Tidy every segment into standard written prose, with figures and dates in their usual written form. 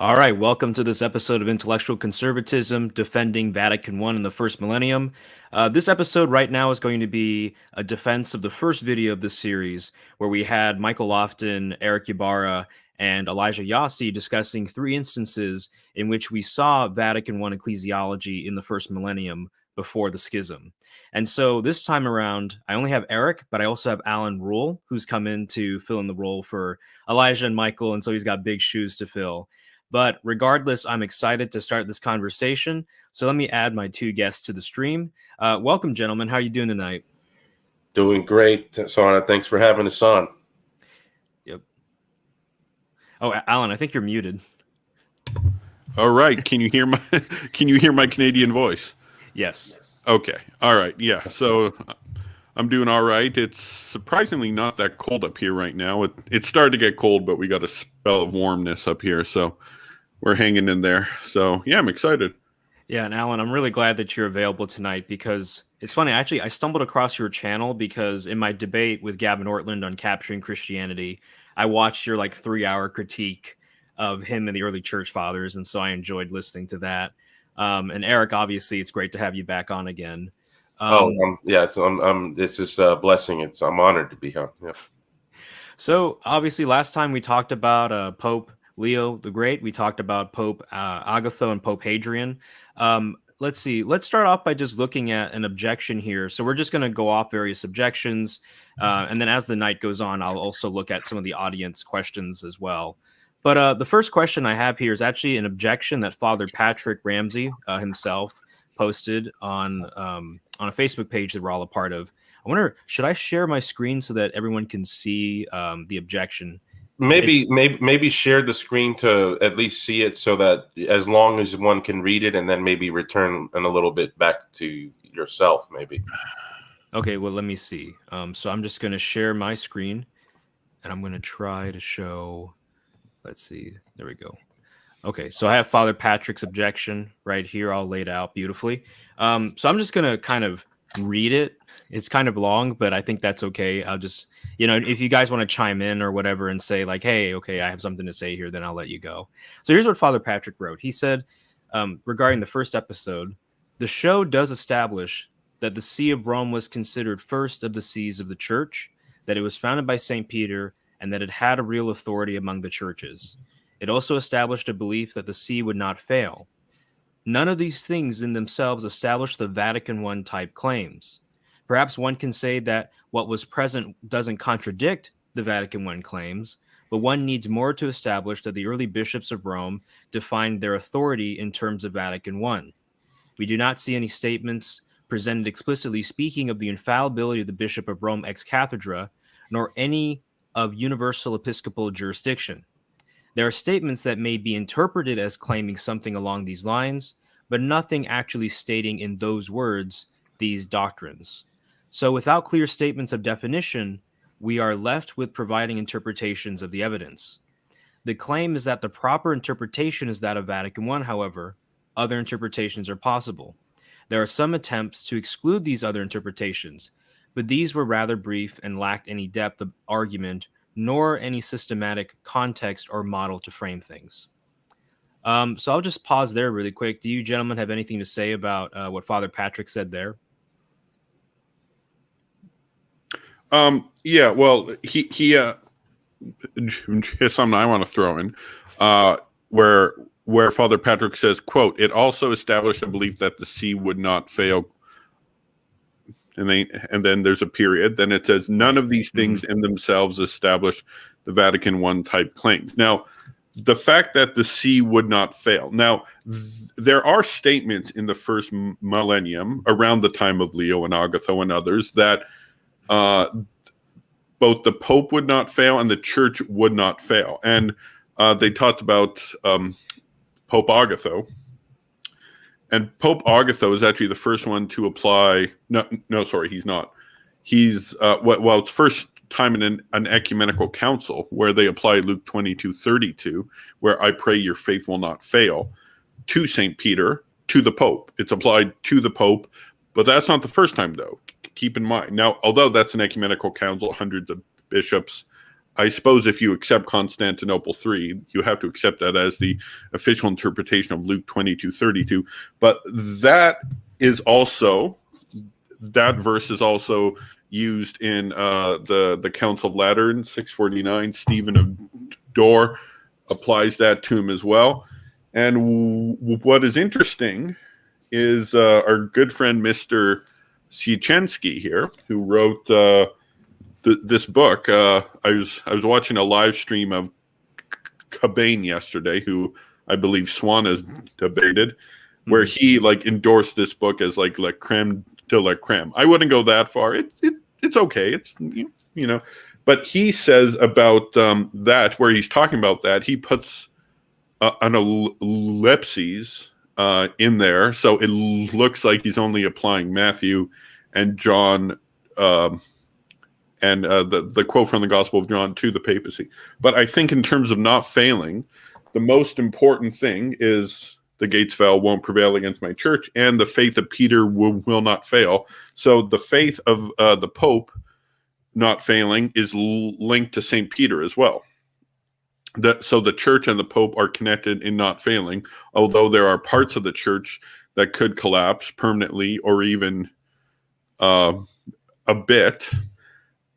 All right, welcome to this episode of Intellectual Conservatism, defending Vatican I in the first millennium. This episode right now is going to be a defense of the first video of this series, where we had Michael Lofton, Erick Ybarra, and Elijah Yossi discussing three instances in which we saw Vatican I ecclesiology in the first millennium before the schism. And so this time around, I only have Erick, but I also have Allan Ruhl, who's come in to fill in the role for Elijah and Michael, and so he's got big shoes to fill. But regardless, I'm excited to start this conversation. So let me add my two guests to the stream. Welcome, gentlemen. How are you doing tonight? Doing great, Sana. Thanks for having us on. Yep. Oh, Allan, I think you're muted. All right. Can you hear my Canadian voice? Yes. Okay. All right. Yeah. So I'm doing all right. It's surprisingly not that cold up here right now. It started to get cold, but we got a spell of warmness up here. So we're hanging in there. So yeah, I'm excited. Yeah, and Allan, I'm really glad that you're available tonight because it's funny. Actually, I stumbled across your channel because in my debate with Gavin Ortland on Capturing Christianity, I watched your 3-hour critique of him and the early church fathers, and so I enjoyed listening to that. And Erick, obviously, it's great to have you back on again. This is a blessing. I'm honored to be here. Yeah. So obviously, last time we talked about Pope Leo the Great. We talked about Pope Agatho and Pope Hadrian. Let's see. Let's start off by just looking at an objection here. So we're just going to go off various objections, and then as the night goes on, I'll also look at some of the audience questions as well. But the first question I have here is actually an objection that Father Patrick Ramsey himself posted on a Facebook page that we're all a part of. I wonder, should I share my screen so that everyone can see the objection? Maybe share the screen to at least see it, so that as long as one can read it, and then maybe return in a little bit back to yourself, maybe. Okay, well, let me see. So I'm just going to share my screen, and I'm going to try to show. Let's see. There we go. Okay, so I have Father Patrick's objection right here, all laid out beautifully. So I'm just going to kind of read it. It's kind of long, but I think that's okay. I'll just, if you guys want to chime in or whatever and say hey, okay, I have something to say here, then I'll let you go. So here's what Father Patrick wrote. He said, regarding the first episode, the show does establish that the See of Rome was considered first of the sees of the church, that it was founded by St. Peter, and that it had a real authority among the churches. It also established a belief that the see would not fail. None of these things in themselves establish the Vatican I type claims. Perhaps one can say that what was present doesn't contradict the Vatican I claims, but one needs more to establish that the early bishops of Rome defined their authority in terms of Vatican I. We do not see any statements presented explicitly speaking of the infallibility of the Bishop of Rome ex cathedra, nor any of universal episcopal jurisdiction. There are statements that may be interpreted as claiming something along these lines, but nothing actually stating in those words these doctrines. So without clear statements of definition, we are left with providing interpretations of the evidence. The claim is that the proper interpretation is that of Vatican I, however, other interpretations are possible. There are some attempts to exclude these other interpretations, but these were rather brief and lacked any depth of argument nor any systematic context or model to frame things. So I'll just pause there really quick. Do you gentlemen have anything to say about what Father Patrick said there? Yeah, well, he here's something I want to throw in, where Father Patrick says, quote, it also established a belief that the see would not fail. And then there's a period. Then it says none of these things in themselves establish the Vatican I type claims. Now, the fact that the see would not fail. Now, there are statements in the first millennium around the time of Leo and Agatho and others that both the Pope would not fail and the Church would not fail. And they talked about Pope Agatho. And Pope Agatho is actually the first one to apply. No, sorry, he's not. He's it's first time in an ecumenical council where they apply Luke 22:32, where I pray your faith will not fail, to St. Peter, to the Pope. It's applied to the Pope, but that's not the first time, though. Keep in mind. Now, although that's an ecumenical council, hundreds of bishops, I suppose if you accept Constantinople 3, you have to accept that as the official interpretation of Luke 22:32. But that verse is also used in the Council of Lateran 649. Stephen of Dor applies that to him as well. And what is interesting is our good friend Mr. Sieczynski here, who wrote this book. I was watching a live stream of Cobain yesterday, who I believe Swan has debated, where he like endorsed this book as like la creme de la creme. I wouldn't go that far. It's okay. It's but he says about that, where he's talking about that, he puts an ellipses in there, so it looks like he's only applying Matthew and John and the quote from the Gospel of John to the papacy. But I think in terms of not failing, the most important thing is the gates of hell won't prevail against my church, and the faith of Peter will not fail. So the faith of the Pope not failing is linked to St. Peter as well. So the church and the Pope are connected in not failing, although there are parts of the church that could collapse permanently or even a bit.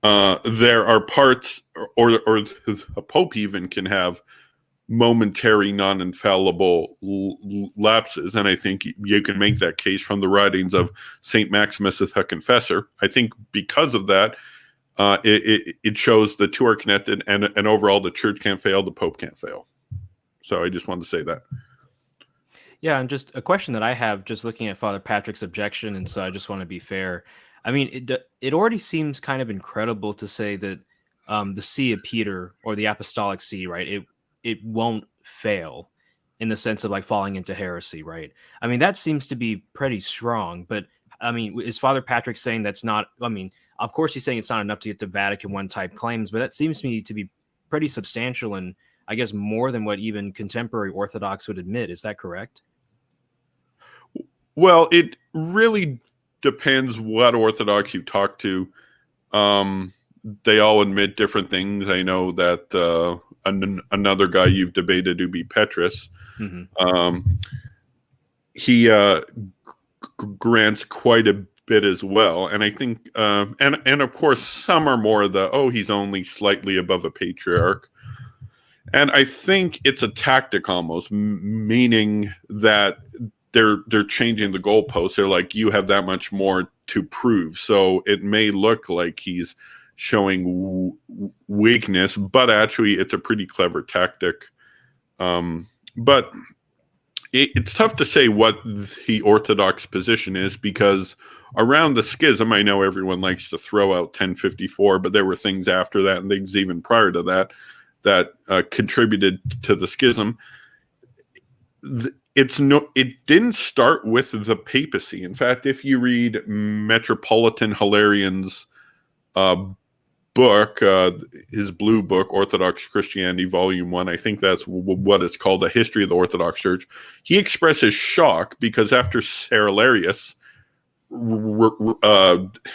There are parts, or the Pope even can have momentary non-infallible lapses, and I think you can make that case from the writings of St. Maximus the Confessor. I think because of that, it shows the two are connected, and overall the church can't fail, the Pope can't fail. So I just wanted to say that. Yeah, and just a question that I have, just looking at Father Patrick's objection, and so I just want to be fair. I mean, it already seems kind of incredible to say that the See of Peter, or the Apostolic See, right? It won't fail, in the sense of like falling into heresy, right? I mean, that seems to be pretty strong. But I mean, is Father Patrick saying that's not? I mean, of course he's saying it's not enough to get to Vatican I type claims, but that seems to me to be pretty substantial, and I guess more than what even contemporary Orthodox would admit. Is that correct? Well, it really depends what Orthodox you talk to. They all admit different things. I know that another guy you've debated, who be Petrus, he grants quite a bit as well. And I think, and of course, some are more he's only slightly above a patriarch. And I think it's a tactic almost, meaning that they're changing the goalposts. They're like, you have that much more to prove. So it may look like he's showing weakness, but actually it's a pretty clever tactic. But it's tough to say what the Orthodox position is, because around the schism, I know everyone likes to throw out 1054, but there were things after that and things even prior to that contributed to the schism. It didn't start with the papacy. In fact, if you read Metropolitan Hilarian's book, his blue book, Orthodox Christianity, Volume 1, I think that's what it's called, A History of the Orthodox Church, he expresses shock because after Cerularius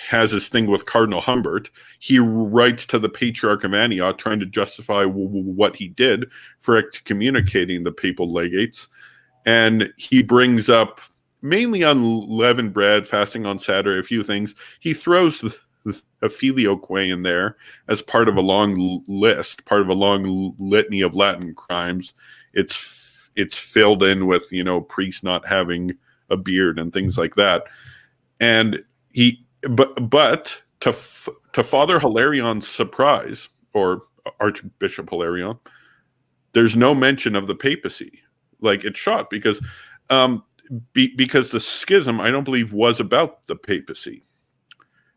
has his thing with Cardinal Humbert, he writes to the Patriarch of Antioch trying to justify what he did for excommunicating the papal legates. And he brings up mainly unleavened bread, fasting on Saturday, a few things. He throws a filioque in there as part of a long list, part of a long litany of Latin crimes. It's filled in with, priests not having a beard and things like that. And but to Father Hilarion's surprise, or Archbishop Hilarion, there's no mention of the papacy. Like, it's shot because the schism, I don't believe, was about the papacy.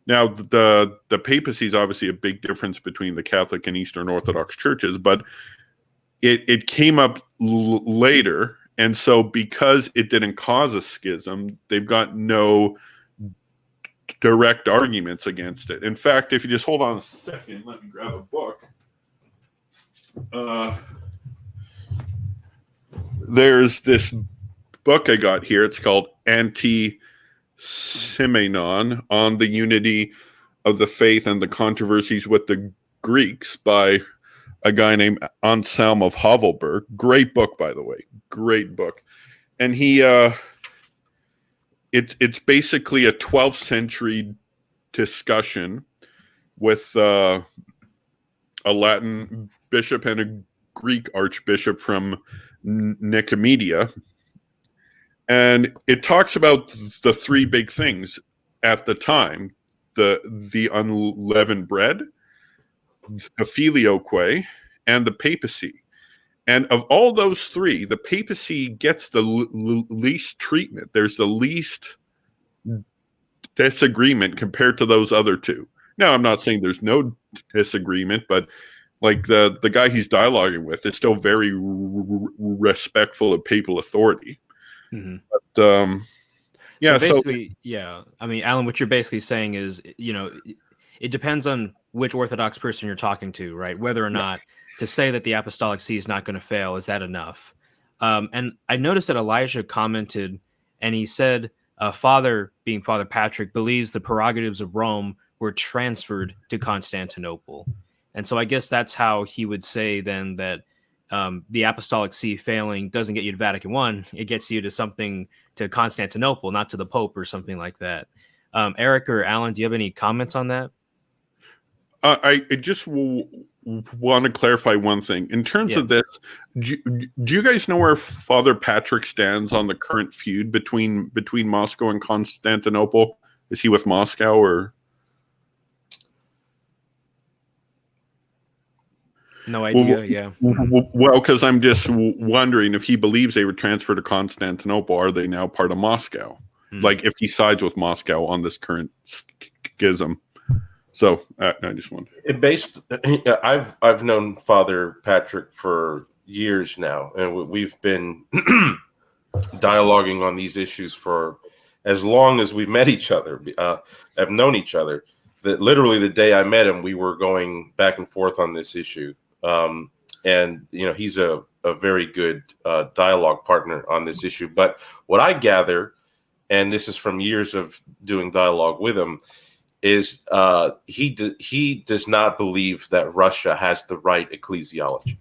Now, the papacy is obviously a big difference between the Catholic and Eastern Orthodox churches, but it came up later, and so because it didn't cause a schism, they've got no direct arguments against it. In fact, if you just hold on a second, let me grab a book. There's this book I got here. It's called Anti-Simenon, on the unity of the faith and the controversies with the Greeks, by a guy named Anselm of Havelberg. Great book, by the way. Great book. And he it's basically a 12th century discussion with a Latin bishop and a Greek archbishop from Nicaea. And it talks about the three big things at the time: the unleavened bread, the filioque, and the papacy. And of all those three, the papacy gets the least treatment. There's the least disagreement compared to those other two. Now, I'm not saying there's no disagreement, but like the guy he's dialoguing with is still very respectful of papal authority. Mm-hmm. But yeah, so basically, yeah. I mean, Allan, what you're basically saying is, it depends on which Orthodox person you're talking to, right? Whether or not to say that the Apostolic See is not going to fail, is that enough? And I noticed that Elijah commented, and he said, Father, being Father Patrick, believes the prerogatives of Rome were transferred to Constantinople. And so I guess that's how he would say then that the Apostolic See failing doesn't get you to Vatican I, it gets you to Constantinople, not to the Pope or something like that. Erick or Allan, do you have any comments on that? I just want to clarify one thing. In terms of this, do you guys know where Father Patrick stands on the current feud between Moscow and Constantinople? Is he with Moscow or? No idea. Well, because I'm just wondering if he believes they were transferred to Constantinople, are they now part of Moscow? Like if he sides with Moscow on this current schism. So I just wonder. I've known Father Patrick for years now, and we've been dialoguing on these issues for as long as we've met each other. Have known each other. That literally the day I met him, we were going back and forth on this issue. And he's a very good dialogue partner on this issue. But what I gather, and this is from years of doing dialogue with him, is he does not believe that Russia has the right ecclesiology.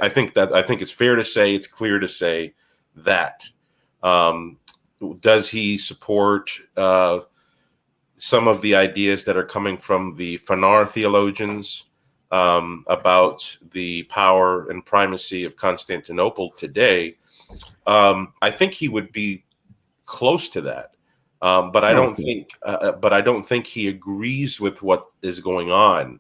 I think it's fair to say, it's clear to say that. Does he support some of the ideas that are coming from the Fanar theologians about the power and primacy of Constantinople today? I think he would be close to that. But I don't think he agrees with what is going on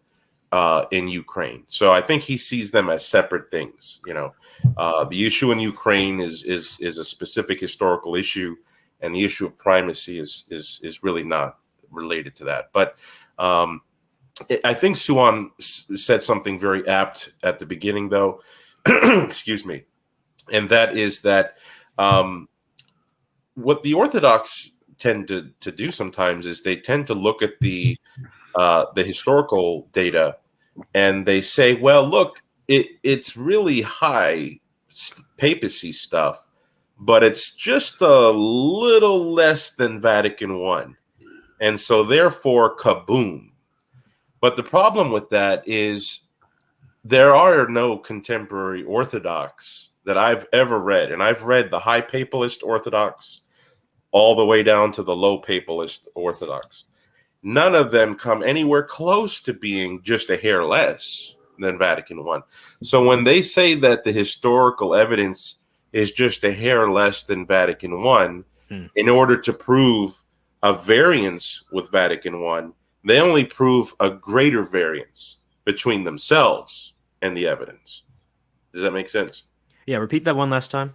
in Ukraine. So I think he sees them as separate things. The issue in Ukraine is a specific historical issue, and the issue of primacy is really not related to that. But I think Suan said something very apt at the beginning, though. Excuse me, and that is that what the Orthodox tend to do sometimes is they tend to look at the historical data, and they say, well, look, it's really high papacy stuff, but it's just a little less than Vatican I, and so therefore kaboom. But the problem with that is there are no contemporary Orthodox that I've ever read, and I've read the high papalist Orthodox all the way down to the low papalist Orthodox. None of them come anywhere close to being just a hair less than Vatican I. So when they say that the historical evidence is just a hair less than Vatican I, in order to prove a variance with Vatican I, they only prove a greater variance between themselves and the evidence. Does that make sense? Yeah, repeat that one last time.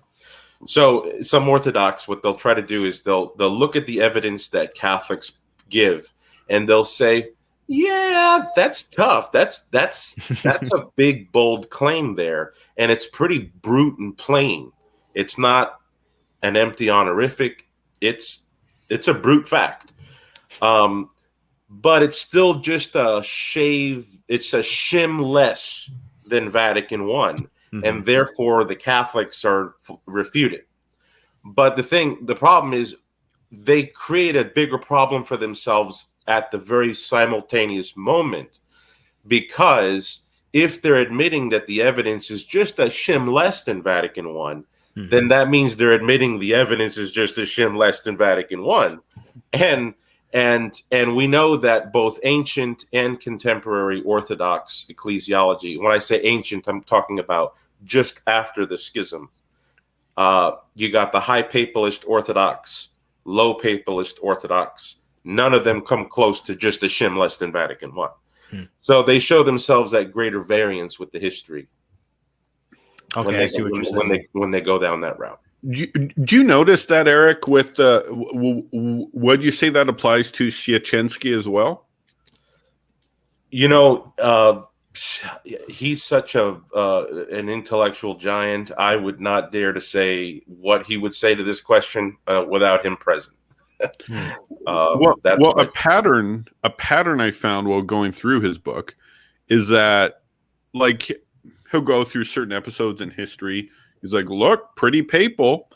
So some Orthodox, what they'll try to do is they'll look at the evidence that Catholics give, and they'll say, yeah, that's tough. That's a big, bold claim there. And it's pretty brute and plain. It's not an empty honorific. It's a brute fact. But it's still just a shave. It's a shim less than Vatican I. And therefore the Catholics are refuted. But the problem is they create a bigger problem for themselves at the very simultaneous moment, because if they're admitting that the evidence is just a shim less than Vatican I, then that means they're admitting the evidence is just a shim less than Vatican I. And we know that both ancient and contemporary Orthodox ecclesiology, when I say ancient, I'm talking about just after the schism. You got the high papalist Orthodox, low papalist Orthodox. None of them come close to just a shim less than Vatican I. So they show themselves at greater variance with the history. Okay, I see what you're saying. When they go down that route. Do you notice that, Eric? With would you say that applies to Siecienski as well? You know, he's such an intellectual giant. I would not dare to say what he would say to this question without him present. A pattern I found while going through his book is that, like, he'll go through certain episodes in history. He's like, look, pretty papal,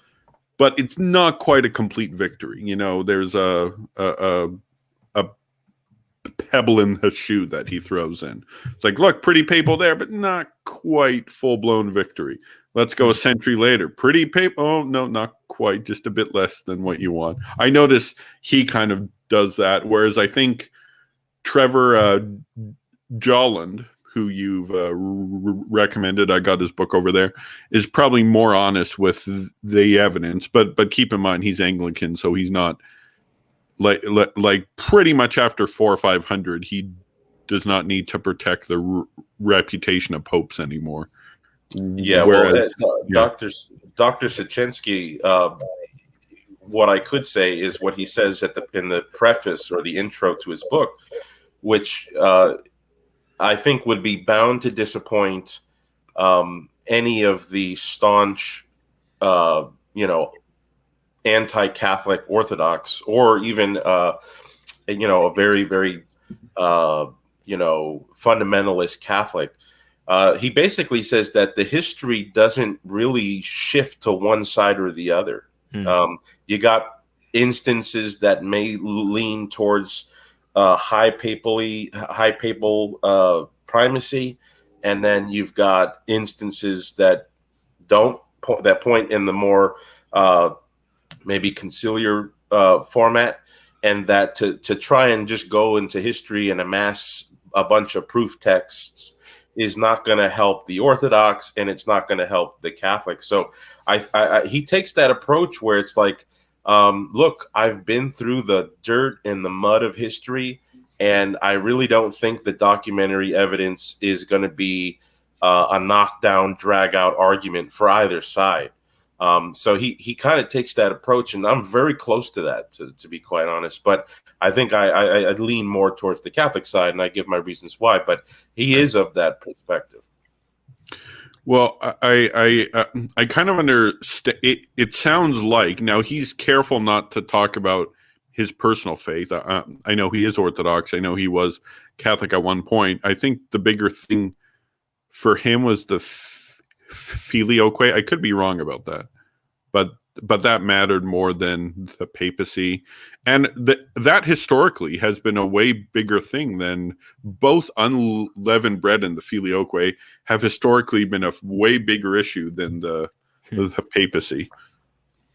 but it's not quite a complete victory. You know, there's a pebble in the shoe that he throws in. It's like, look, pretty papal there, but not quite full-blown victory. Let's go a century later. Pretty papal. Oh, no, not quite. Just a bit less than what you want. I notice he kind of does that, whereas I think Trevor Jolland, who you've recommended, I got his book over there, is probably more honest with the evidence. But keep in mind, he's Anglican, so he's not like pretty much after 400 or 500, he does not need to protect the reputation of popes anymore. Yeah, whereas, Dr. Siecienski, what I could say is what he says in the preface or the intro to his book, which I think would be bound to disappoint any of the staunch, anti-Catholic Orthodox, or even a very, very fundamentalist Catholic. He basically says that the history doesn't really shift to one side or the other. You got instances that may lean towards high papal primacy, and then you've got instances that point in the more maybe conciliar format, and that to try and just go into history and amass a bunch of proof texts is not going to help the Orthodox, and it's not going to help the Catholics. So he takes that approach where it's like, look, I've been through the dirt and the mud of history, and I really don't think the documentary evidence is going to be a knockdown, drag-out argument for either side. So he kind of takes that approach, and I'm very close to that, to be quite honest. But I think I lean more towards the Catholic side, and I give my reasons why. But he is of that perspective. Well, I kind of understand. It sounds like now he's careful not to talk about his personal faith. I know he is Orthodox. I know he was Catholic at one point. I think the bigger thing for him was the filioque. I could be wrong about that, but that mattered more than the papacy, and that historically has been a way bigger thing than both unleavened bread and the filioque have historically been a way bigger issue than the papacy.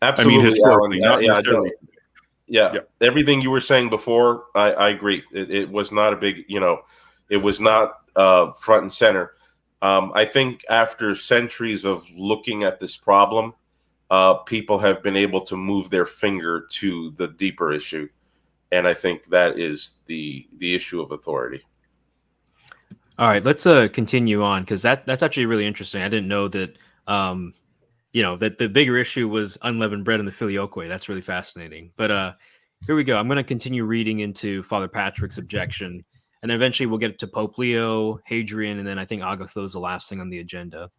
Absolutely, I mean, historically, Alan, not necessarily. Yeah, everything you were saying before, I agree. It was not a big, it was not front and center. I think after centuries of looking at this problem, people have been able to move their finger to the deeper issue, and I think that is the issue of authority. All right, let's continue on, because that's actually really interesting. I didn't know that that the bigger issue was unleavened bread and the filioque. That's really fascinating. But here we go. I'm going to continue reading into Father Patrick's objection, and then eventually we'll get to Pope Leo, Hadrian, and then I think Agatho is the last thing on the agenda.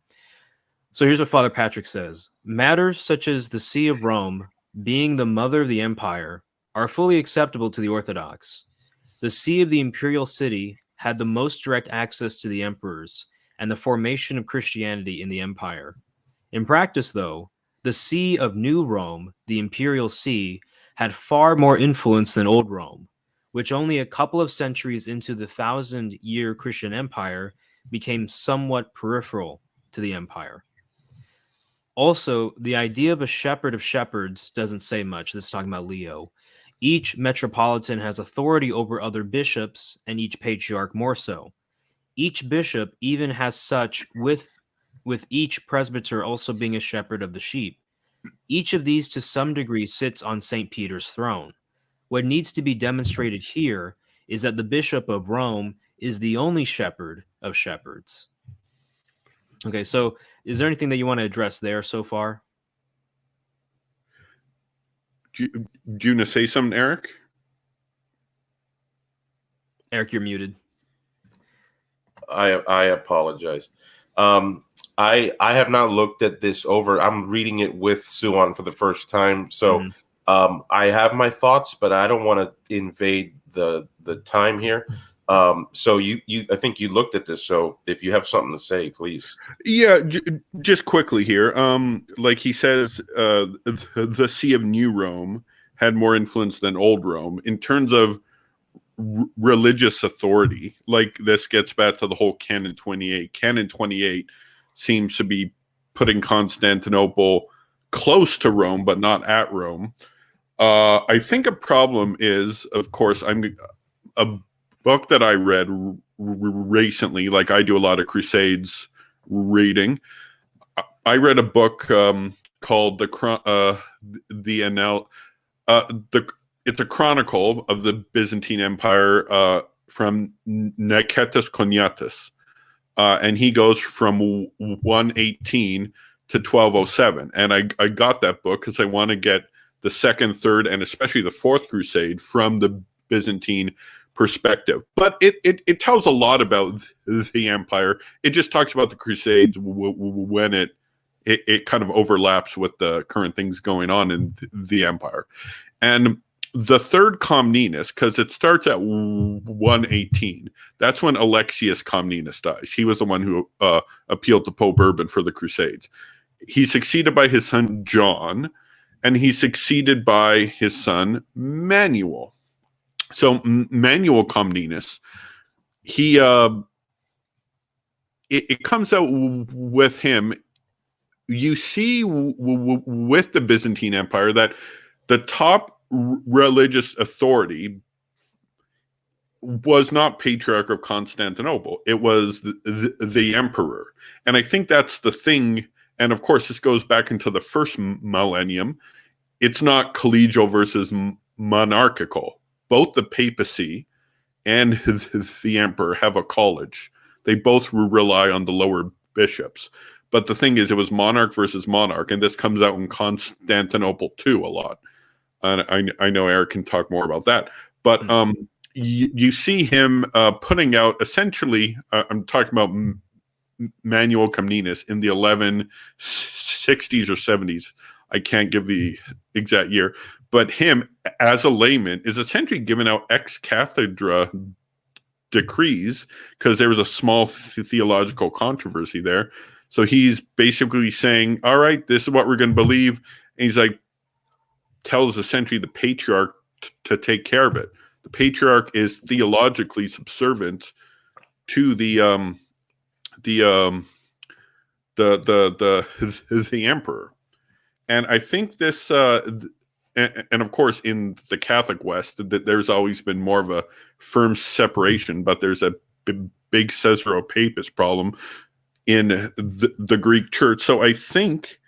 So here's what Father Patrick says. Matters such as the See of Rome, being the mother of the empire, are fully acceptable to the Orthodox. The See of the imperial city had the most direct access to the emperors and the formation of Christianity in the empire. In practice, though, the See of New Rome, the imperial see, had far more influence than Old Rome, which only a couple of centuries into the 1,000-year Christian empire became somewhat peripheral to the empire. Also, the idea of a shepherd of shepherds doesn't say much. This is talking about Leo. Each metropolitan has authority over other bishops, and each patriarch more so. Each bishop even has such, with each presbyter also being a shepherd of the sheep. Each of these to some degree sits on St. Peter's throne. What needs to be demonstrated here is that the Bishop of Rome is the only shepherd of shepherds. Okay, so is there anything that you want to address there so far? Do you want to say something, Eric? Eric, you're muted. I apologize. I have not looked at this over. I'm reading it with Suan for the first time, so I have my thoughts, but I don't want to invade the time here. So I think you looked at this. So if you have something to say, please. Yeah, just quickly here. Like he says, the See of New Rome had more influence than Old Rome in terms of religious authority. Like this gets back to the whole Canon 28. Canon 28 seems to be putting Constantinople close to Rome, but not at Rome. I think a problem is, of course, a book that I read recently, like I do a lot of Crusades reading. I read a book called it's a chronicle of the Byzantine Empire from Nicaea Cognatus. And he goes from 118 to 1207. And I got that book because I want to get the second, third, and especially the fourth crusade from the Byzantine perspective. But it tells a lot about the empire. It just talks about the crusades when it kind of overlaps with the current things going on in the empire. And the third Comnenus, because it starts at 118, that's when Alexius Comnenus dies. He was the one who appealed to Pope Urban for the Crusades. He's succeeded by his son John, and he's succeeded by his son Manuel. So Manuel Comnenus, it comes out with him. You see with the Byzantine Empire that the top religious authority was not Patriarch of Constantinople. It was the emperor. And I think that's the thing. And of course, this goes back into the first millennium. It's not collegial versus monarchical. Both the papacy and the emperor have a college. They both rely on the lower bishops. But the thing is, it was monarch versus monarch. And this comes out in Constantinople too a lot. And I know Eric can talk more about that. But you see him putting out essentially, I'm talking about Manuel Comnenus in the 1160s or 70s. I can't give the exact year. But him, as a layman, is essentially giving out ex cathedra decrees because there was a small theological controversy there. So he's basically saying, all right, this is what we're going to believe. And he's like, tells essentially the patriarch to take care of it. The patriarch is theologically subservient to the emperor. And I think this, and of course, in the Catholic West, that there's always been more of a firm separation, but there's a big Caesaro-Papist problem in the Greek Church. So I think,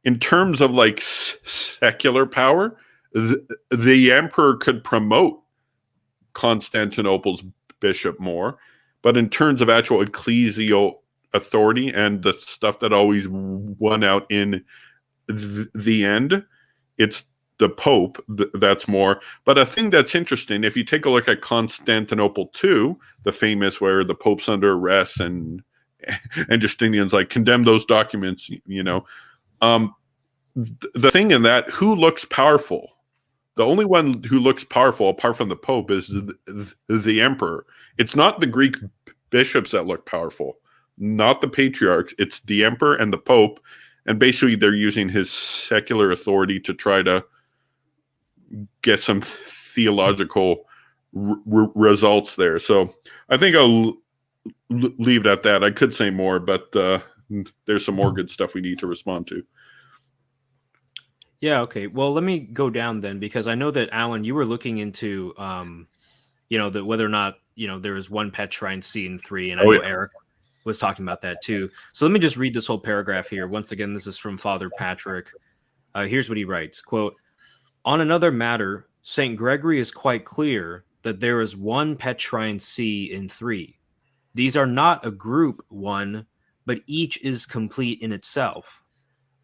in terms of like secular power, the emperor could promote Constantinople's bishop more, but in terms of actual ecclesial authority and the stuff that always won out in the end, it's the Pope that's more. But a thing that's interesting, if you take a look at Constantinople II, the famous where the Pope's under arrest and Justinian's like, condemn those documents, you know. The thing in that, who looks powerful? The only one who looks powerful, apart from the Pope, is the emperor. It's not the Greek bishops that look powerful, not the patriarchs. It's the emperor and the Pope. And basically, they're using his secular authority to try to get some theological results there. So I think leave it at that. I could say more, but there's some more good stuff we need to respond to. Yeah, okay. Well, let me go down then, because I know that, Allan, you were looking into that whether or not, there is one Petrine C in 3, and I know Erick was talking about that too. So let me just read this whole paragraph here. Once again, this is from Father Patrick. Here's what he writes, quote, "On another matter, St. Gregory is quite clear that there is one Petrine C in 3. These are not a group one, but each is complete in itself.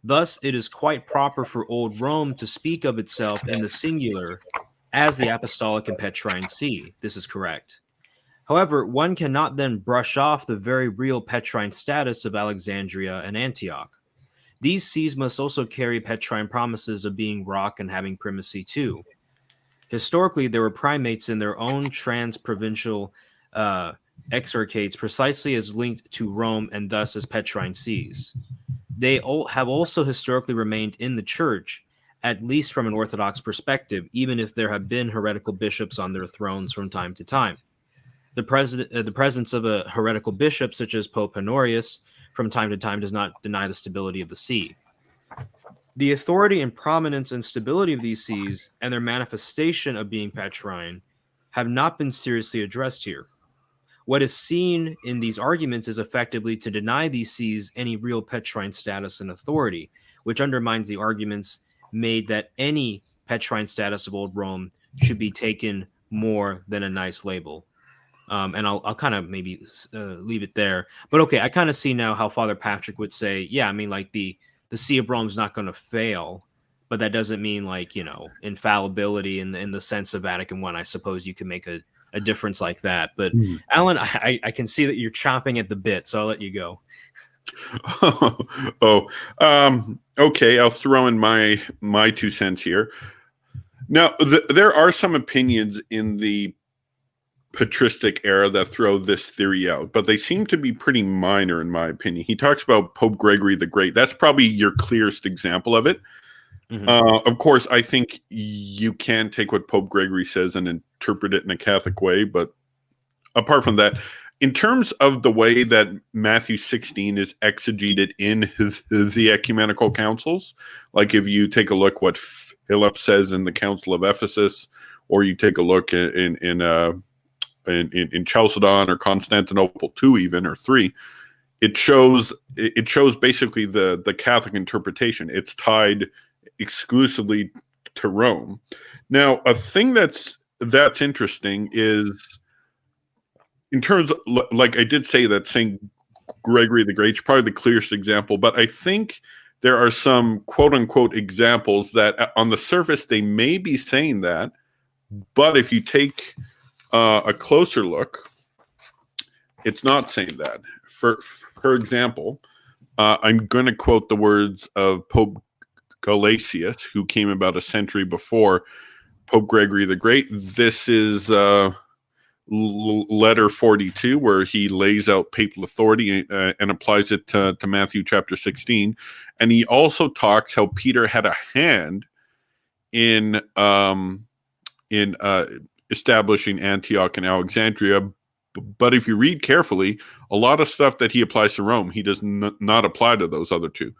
Thus, it is quite proper for Old Rome to speak of itself in the singular as the Apostolic and Petrine See. This is correct. However, one cannot then brush off the very real Petrine status of Alexandria and Antioch. These sees must also carry Petrine promises of being rock and having primacy too. Historically, there were primates in their own trans-provincial exarchates precisely as linked to Rome and thus as Petrine sees. They have also historically remained in the church, at least from an Orthodox perspective, even if there have been heretical bishops on their thrones from time to time. The presence of a heretical bishop, such as Pope Honorius, from time to time does not deny the stability of the see. The authority and prominence and stability of these sees and their manifestation of being Petrine have not been seriously addressed here. What is seen in these arguments is effectively to deny these sees any real Petrine status and authority, which undermines the arguments made that any Petrine status of Old Rome should be taken more than a nice label. And I'll kind of maybe leave it there. But okay, I kind of see now how Father Patrick would say, yeah, I mean, like the See of Rome's not going to fail, but that doesn't mean like, infallibility in the sense of Vatican I. I suppose you can make a difference like that. But Allan, I can see that you're chomping at the bit, so I'll let you go. Okay. I'll throw in my 2 cents here. Now, there are some opinions in the patristic era that throw this theory out, but they seem to be pretty minor, in my opinion. He talks about Pope Gregory the Great. That's probably your clearest example of it. Mm-hmm. Of course, I think you can take what Pope Gregory says and interpret it in a Catholic way, but apart from that, in terms of the way that Matthew 16 is exegeted in the ecumenical councils, like if you take a look what Philip says in the Council of Ephesus, or you take a look in Chalcedon or Constantinople 2 even, or 3, it shows basically the Catholic interpretation. It's tied exclusively to Rome. Now, a thing that's interesting is, in terms of, like I did say that St. Gregory the Great is probably the clearest example, but I think there are some quote-unquote examples that on the surface they may be saying that, but if you take a closer look, it's not saying that. For example, I'm going to quote the words of Pope Gelasius, who came about a century before Pope Gregory the Great. This is letter 42, where he lays out papal authority and applies it to Matthew chapter 16. And he also talks how Peter had a hand in establishing Antioch and Alexandria. But if you read carefully, a lot of stuff that he applies to Rome, he does not apply to those other two.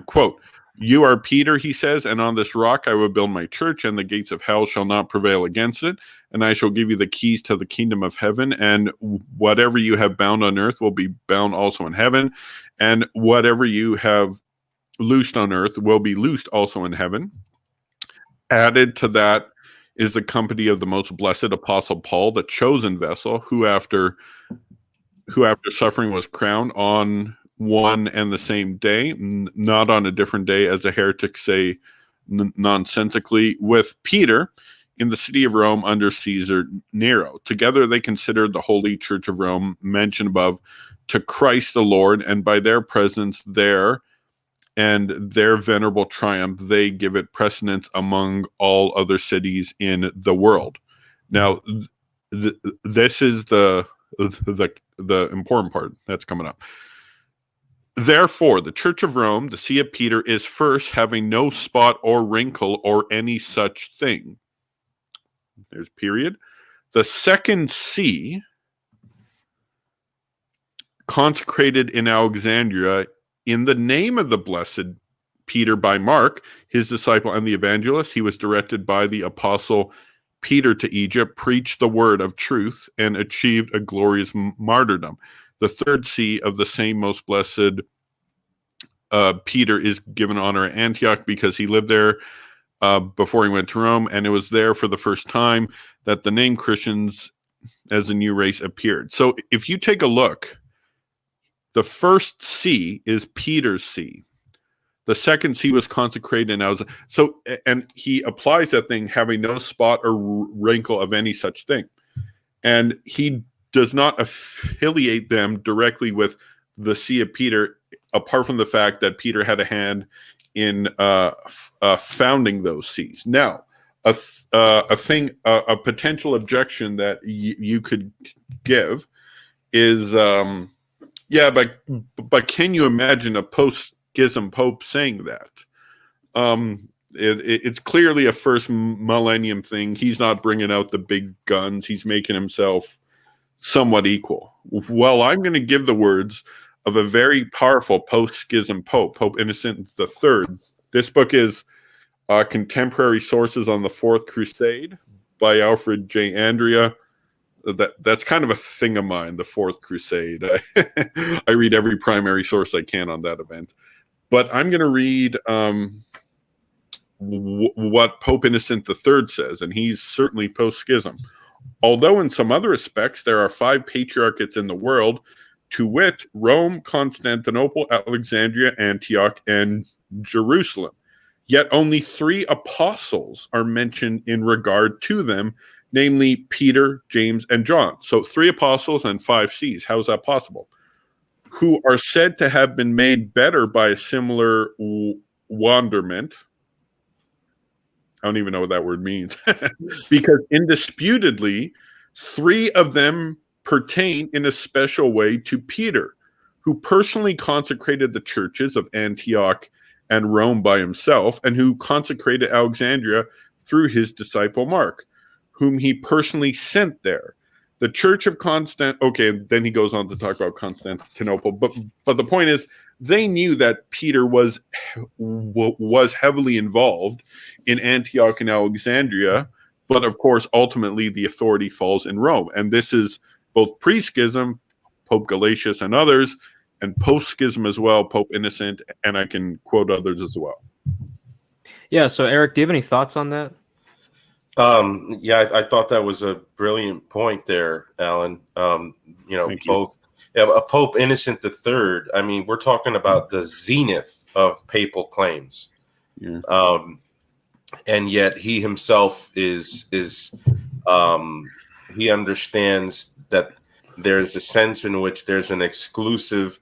Quote, "You are Peter," he says, "and on this rock I will build my church, and the gates of hell shall not prevail against it. And I shall give you the keys to the kingdom of heaven, and whatever you have bound on earth will be bound also in heaven, and whatever you have loosed on earth will be loosed also in heaven." Added to that is the company of the most blessed Apostle Paul, the chosen vessel, who after suffering was crowned on one and the same day, not on a different day, as the heretics say nonsensically, with Peter in the city of Rome under Caesar Nero. Together they considered the Holy Church of Rome, mentioned above, to Christ the Lord, and by their presence there and their venerable triumph, they give it precedence among all other cities in the world. Now, this is the important part that's coming up. Therefore, the Church of Rome, the See of Peter, is first, having no spot or wrinkle or any such thing. There's period. The second See consecrated in Alexandria in the name of the blessed Peter by Mark, his disciple and the evangelist. He was directed by the apostle Peter to Egypt, preached the word of truth, and achieved a glorious martyrdom. The third see of the same most blessed Peter is given honor at Antioch because he lived there before he went to Rome, and it was there for the first time that the name Christians as a new race appeared. So if you take a look, the first see is Peter's see. The second see was consecrated in so, and he applies that thing having no spot or wrinkle of any such thing. And he does not affiliate them directly with the see of Peter, apart from the fact that Peter had a hand in founding those sees. Now, a potential objection that you could give is, but can you imagine a post-schism pope saying that? It's clearly a first millennium thing. He's not bringing out the big guns. He's making himself somewhat equal. Well, I'm going to give the words of a very powerful post-schism pope, Pope Innocent III. This book is Contemporary Sources on the Fourth Crusade by Alfred J. Andrea. That's kind of a thing of mine, the Fourth Crusade. I read every primary source I can on that event. But I'm going to read what Pope Innocent III says, and he's certainly post-schism. Although in some other respects there are 5 patriarchates in the world, to wit, Rome, Constantinople, Alexandria, Antioch, and Jerusalem. Yet only 3 apostles are mentioned in regard to them, namely Peter, James, and John. So 3 apostles and 5 sees. How is that possible? Who are said to have been made better by a similar wonderment. I don't even know what that word means. Because indisputably, 3 of them pertain in a special way to Peter, who personally consecrated the churches of Antioch and Rome by himself, and who consecrated Alexandria through his disciple Mark, whom he personally sent there. The church of then he goes on to talk about Constantinople, but the point is, they knew that Peter was heavily involved in Antioch and Alexandria, but of course, ultimately, the authority falls in Rome. And this is both pre-schism, Pope Galatius and others, and post-schism as well, Pope Innocent, and I can quote others as well. Yeah, so Eric, do you have any thoughts on that? I thought that was a brilliant point there, Allan. Both a Pope Innocent III. I mean, we're talking about the zenith of papal claims, and yet he himself is he understands that there's a sense in which there's an exclusive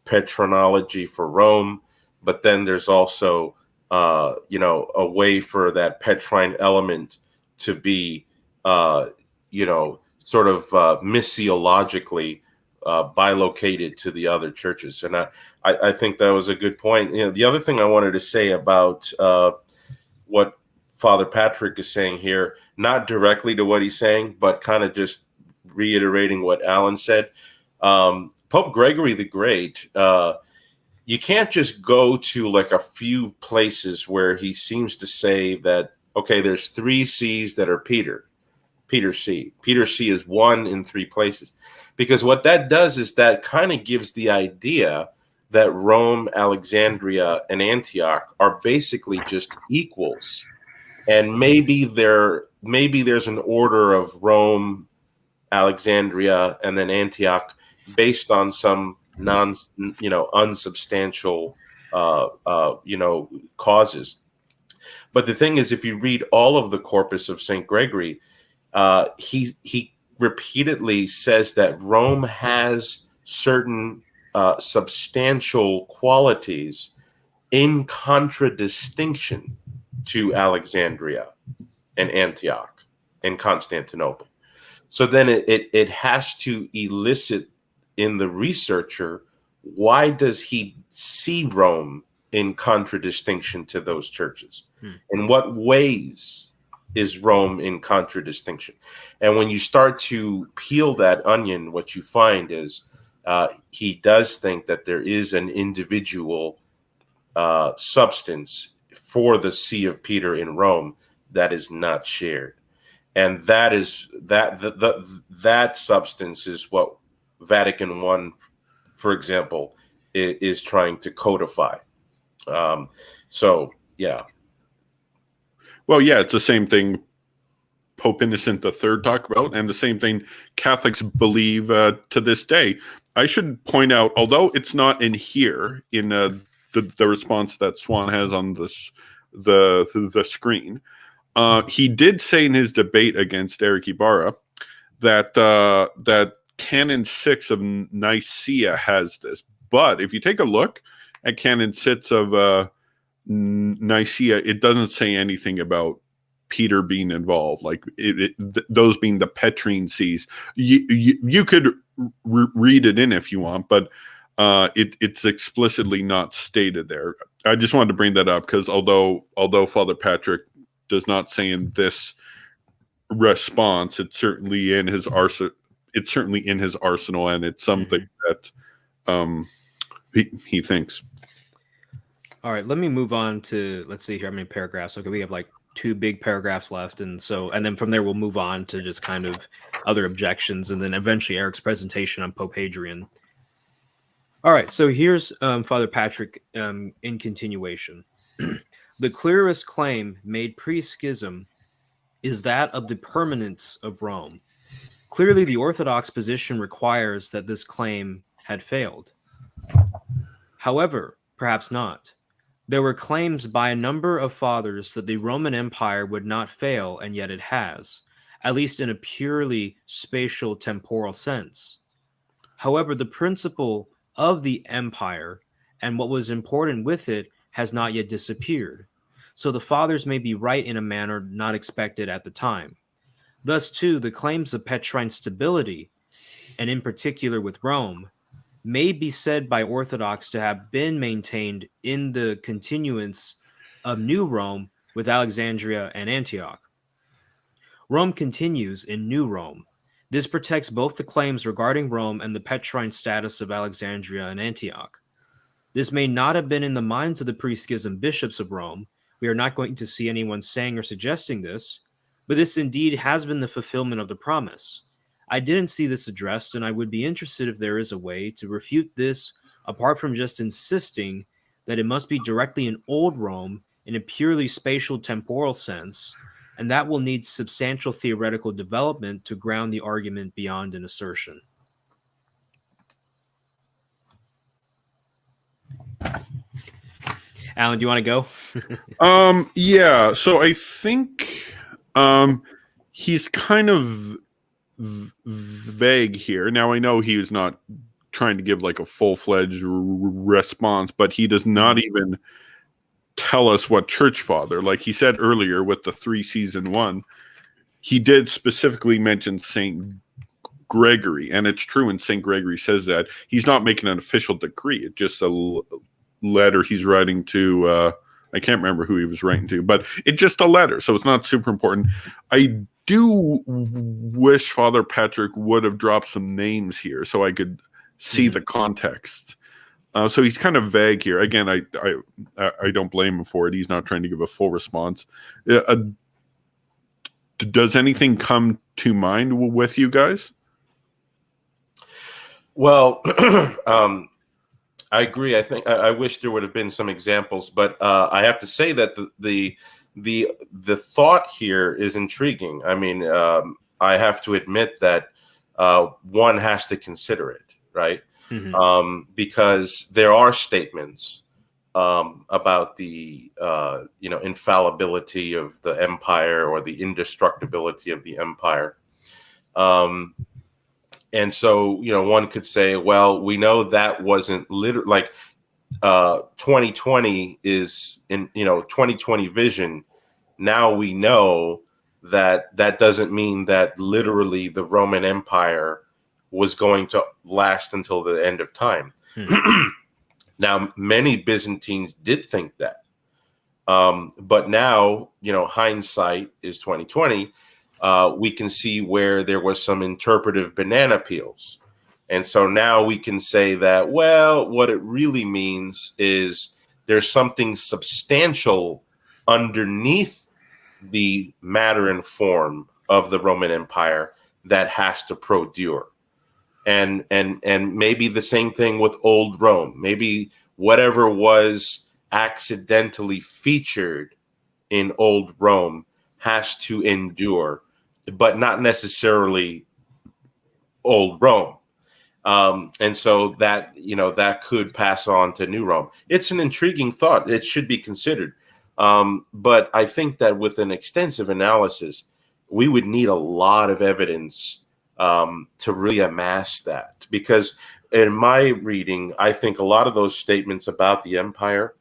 patronology for Rome, but then there's also a way for that Petrine element to be, sort of missiologically bilocated to the other churches. And I think that was a good point. The other thing I wanted to say about what Father Patrick is saying here, not directly to what he's saying, but kind of just reiterating what Allan said. Pope Gregory the Great, you can't just go to like a few places where he seems to say that, okay, there's 3 C's that are Peter C. Peter C is 1 in 3 places. Because what that does is that kind of gives the idea that Rome, Alexandria, and Antioch are basically just equals. And maybe there's an order of Rome, Alexandria, and then Antioch based on some unsubstantial causes. But the thing is, if you read all of the corpus of St. Gregory, he repeatedly says that Rome has certain substantial qualities in contradistinction to Alexandria and Antioch and Constantinople. So then it has to elicit in the researcher, why does he see Rome in contradistinction to those churches? In what ways is Rome in contradistinction? And when you start to peel that onion, what you find is, he does think that there is an individual substance for the See of Peter in Rome that is not shared, and that substance is what Vatican I, for example, is trying to codify. So yeah. Well, yeah, it's the same thing Pope Innocent III talked about, and the same thing Catholics believe to this day. I should point out, although it's not in here in the response that Swan has on the screen, he did say in his debate against Erick Ybarra that Canon 6 of Nicaea has this. But if you take a look at Canon 6 of Nicaea, it doesn't say anything about Peter being involved, like those being the Petrine sees. You could read it in if you want, but it's explicitly not stated there. I just wanted to bring that up because although Father Patrick does not say in this response, it's certainly in his arsenal. It's certainly in his arsenal, and it's something that he thinks. All right, let me move on to, let's see here how many paragraphs. Okay, we have like 2 big paragraphs left, and then from there we'll move on to just kind of other objections, and then eventually Erick's presentation on Pope Hadrian. All right, so here's Father Patrick in continuation. The clearest claim made pre-schism is that of the permanence of Rome. Clearly, the Orthodox position requires that this claim had failed. However, perhaps not. There were claims by a number of fathers that the Roman Empire would not fail, and yet it has, at least in a purely spatial temporal sense. However, the principle of the empire and what was important with it has not yet disappeared. So the fathers may be right in a manner not expected at the time. Thus, too, the claims of Petrine stability, and in particular with Rome, may be said by Orthodox to have been maintained in the continuance of New Rome with Alexandria and Antioch. Rome continues in New Rome. This protects both the claims regarding Rome and the Petrine status of Alexandria and Antioch. This may not have been in the minds of the pre-schism bishops of Rome. We are not going to see anyone saying or suggesting this, but this indeed has been the fulfillment of the promise. I didn't see this addressed, and I would be interested if there is a way to refute this apart from just insisting that it must be directly in Old Rome in a purely spatial temporal sense, and that will need substantial theoretical development to ground the argument beyond an assertion. Allan, do you want to go? Yeah, so I think he's kind of vague here. Now, I know he was not trying to give like a full-fledged response, but he does not even tell us what church father. Like he said earlier with the 3 season 1, he did specifically mention Saint Gregory, and it's true when Saint Gregory says that he's not making an official decree. It's just a letter he's writing to I can't remember who he was writing to, but it's just a letter, so it's not super important. I do wish Father Patrick would have dropped some names here so I could see the context. So he's kind of vague here. Again, I don't blame him for it. He's not trying to give a full response. Does anything come to mind with you guys? Well, I agree. I think I wish there would have been some examples, but I have to say that the thought here is intriguing. I mean, I have to admit that one has to consider it, right? Because there are statements about the infallibility of the empire or the indestructibility of the empire. And so, one could say, well, we know that wasn't literally like 2020 is in, 2020 vision. Now we know that doesn't mean that literally the Roman Empire was going to last until the end of time. Now, many Byzantines did think that. But now, hindsight is 2020. We can see where there was some interpretive banana peels. And so now we can say that, well, what it really means is there's something substantial underneath the matter and form of the Roman Empire that has to produre. And maybe the same thing with old Rome. Maybe whatever was accidentally featured in old Rome has to endure, but not necessarily old Rome. And so that, that could pass on to New Rome. It's an intriguing thought. It should be considered. But I think that with an extensive analysis, we would need a lot of evidence to really amass that. Because in my reading, I think a lot of those statements about the empire,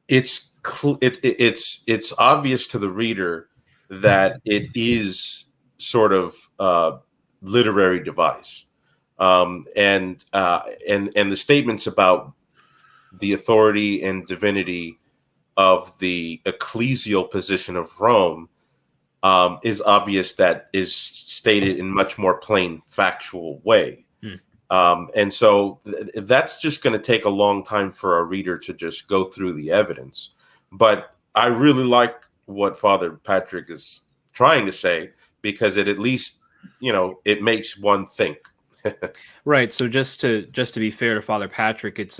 it's obvious to the reader that it is sort of literary device, and the statements about the authority and divinity of the ecclesial position of Rome is obvious that is stated in much more plain factual way. And so that's just going to take a long time for a reader to just go through the evidence. But I really like what Father Patrick is trying to say, because it at least, it makes one think. Right. So just to be fair to Father Patrick, it's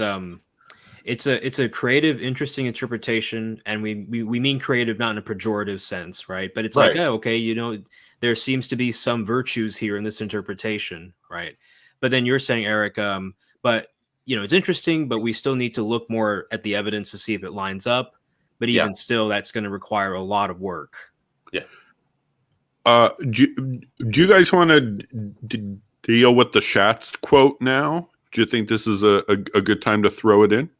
a creative, interesting interpretation, and we mean creative not in a pejorative sense, right? But it's like, Right. oh, okay, there seems to be some virtues here in this interpretation, right? But then you're saying, Eric, but it's interesting, but we still need to look more at the evidence to see if it lines up. But even still, that's going to require a lot of work. Yeah. Do you guys want to deal with the Schatz quote now? Do you think this is a good time to throw it in?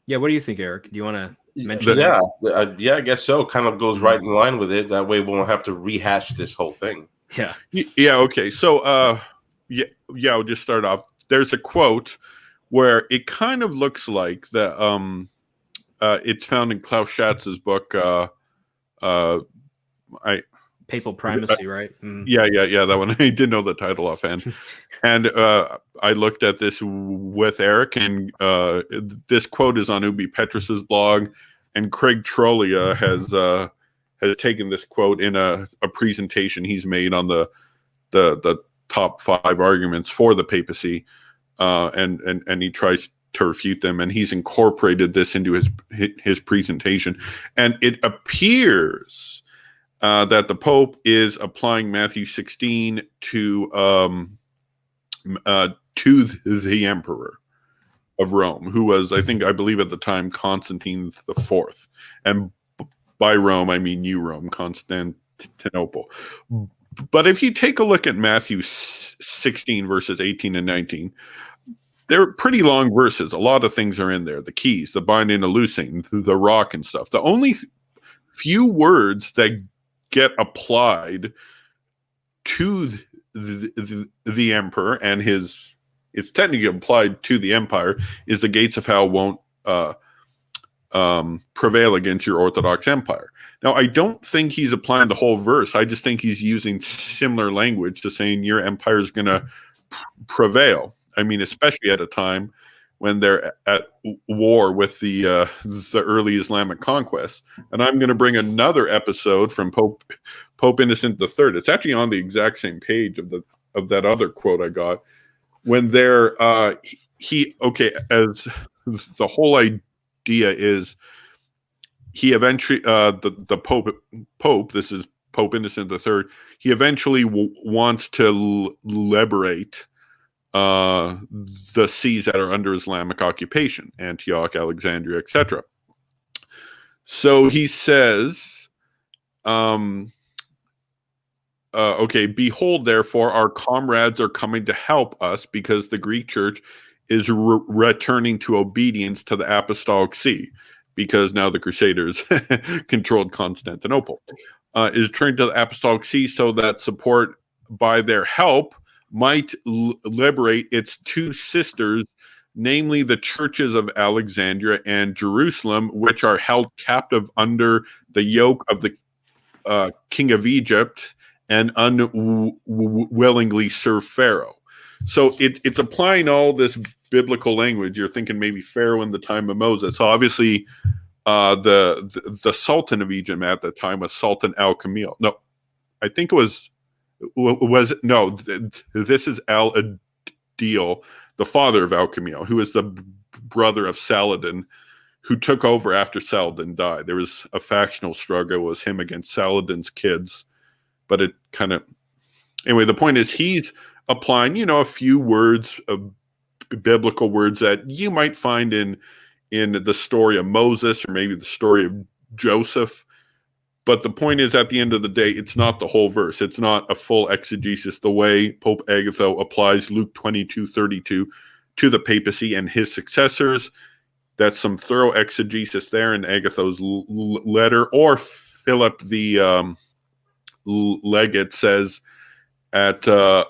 Yeah, what do you think, Eric? Do you want to mention that? Yeah, I guess so. Kind of goes right in line with it. That way we won't have to rehash this whole thing. Yeah. Yeah, okay. So, I'll just start off. There's a quote where it kind of looks like that it's found in Klaus Schatz's book, Papal Primacy, right? Yeah, that one. I didn't know the title offhand. And I looked at this with Eric, and this quote is on Ubi Petrus's blog, and Craig Trollia has taken this quote in a presentation he's made on the top 5 arguments for the papacy, and he tries to refute them, and he's incorporated this into his presentation, and it appears that the Pope is applying Matthew 16 to the Emperor of Rome, who was, I believe at the time, Constantine IV. And by Rome, I mean New Rome, Constantinople. But if you take a look at Matthew 16, verses 18 and 19, they're pretty long verses. A lot of things are in there. The keys, the binding and loosing, the rock and stuff. The only few words that get applied to the emperor and it's technically applied to the empire is the gates of hell won't prevail against your Orthodox empire. Now, I don't think he's applying the whole verse. I just think he's using similar language to saying your empire is going to prevail. I mean, especially at a time when they're at war with the early Islamic conquest. And I'm going to bring another episode from Pope Innocent III. It's actually on the exact same page of that other quote I got. When they're as the whole idea is, he eventually the Pope. This is Pope Innocent III. He eventually wants to liberate the seas that are under Islamic occupation, Antioch, Alexandria, etc. So he says, behold, therefore, our comrades are coming to help us, because the Greek church is returning to obedience to the Apostolic See, because now the Crusaders controlled Constantinople, is returning to the Apostolic See, so that support by their help might liberate its 2 sisters, namely the churches of Alexandria and Jerusalem, which are held captive under the yoke of the king of Egypt and unwillingly serve Pharaoh. So it's applying all this biblical language. You're thinking maybe Pharaoh in the time of Moses. So obviously, the Sultan of Egypt at the time was Sultan Al-Kamil. No, I think it was no. This is Al-Adil, the father of Al-Kamil, who is the brother of Saladin, who took over after Saladin died. There was a factional struggle. It was him against Saladin's kids, but it kind of anyway. The point is he's applying, a few words of biblical words that you might find in the story of Moses or maybe the story of Joseph. But the point is, at the end of the day, it's not the whole verse. It's not a full exegesis the way Pope Agatho applies Luke 22:32 to the papacy and his successors. That's some thorough exegesis there in Agatho's letter. Or Philip the legate says at the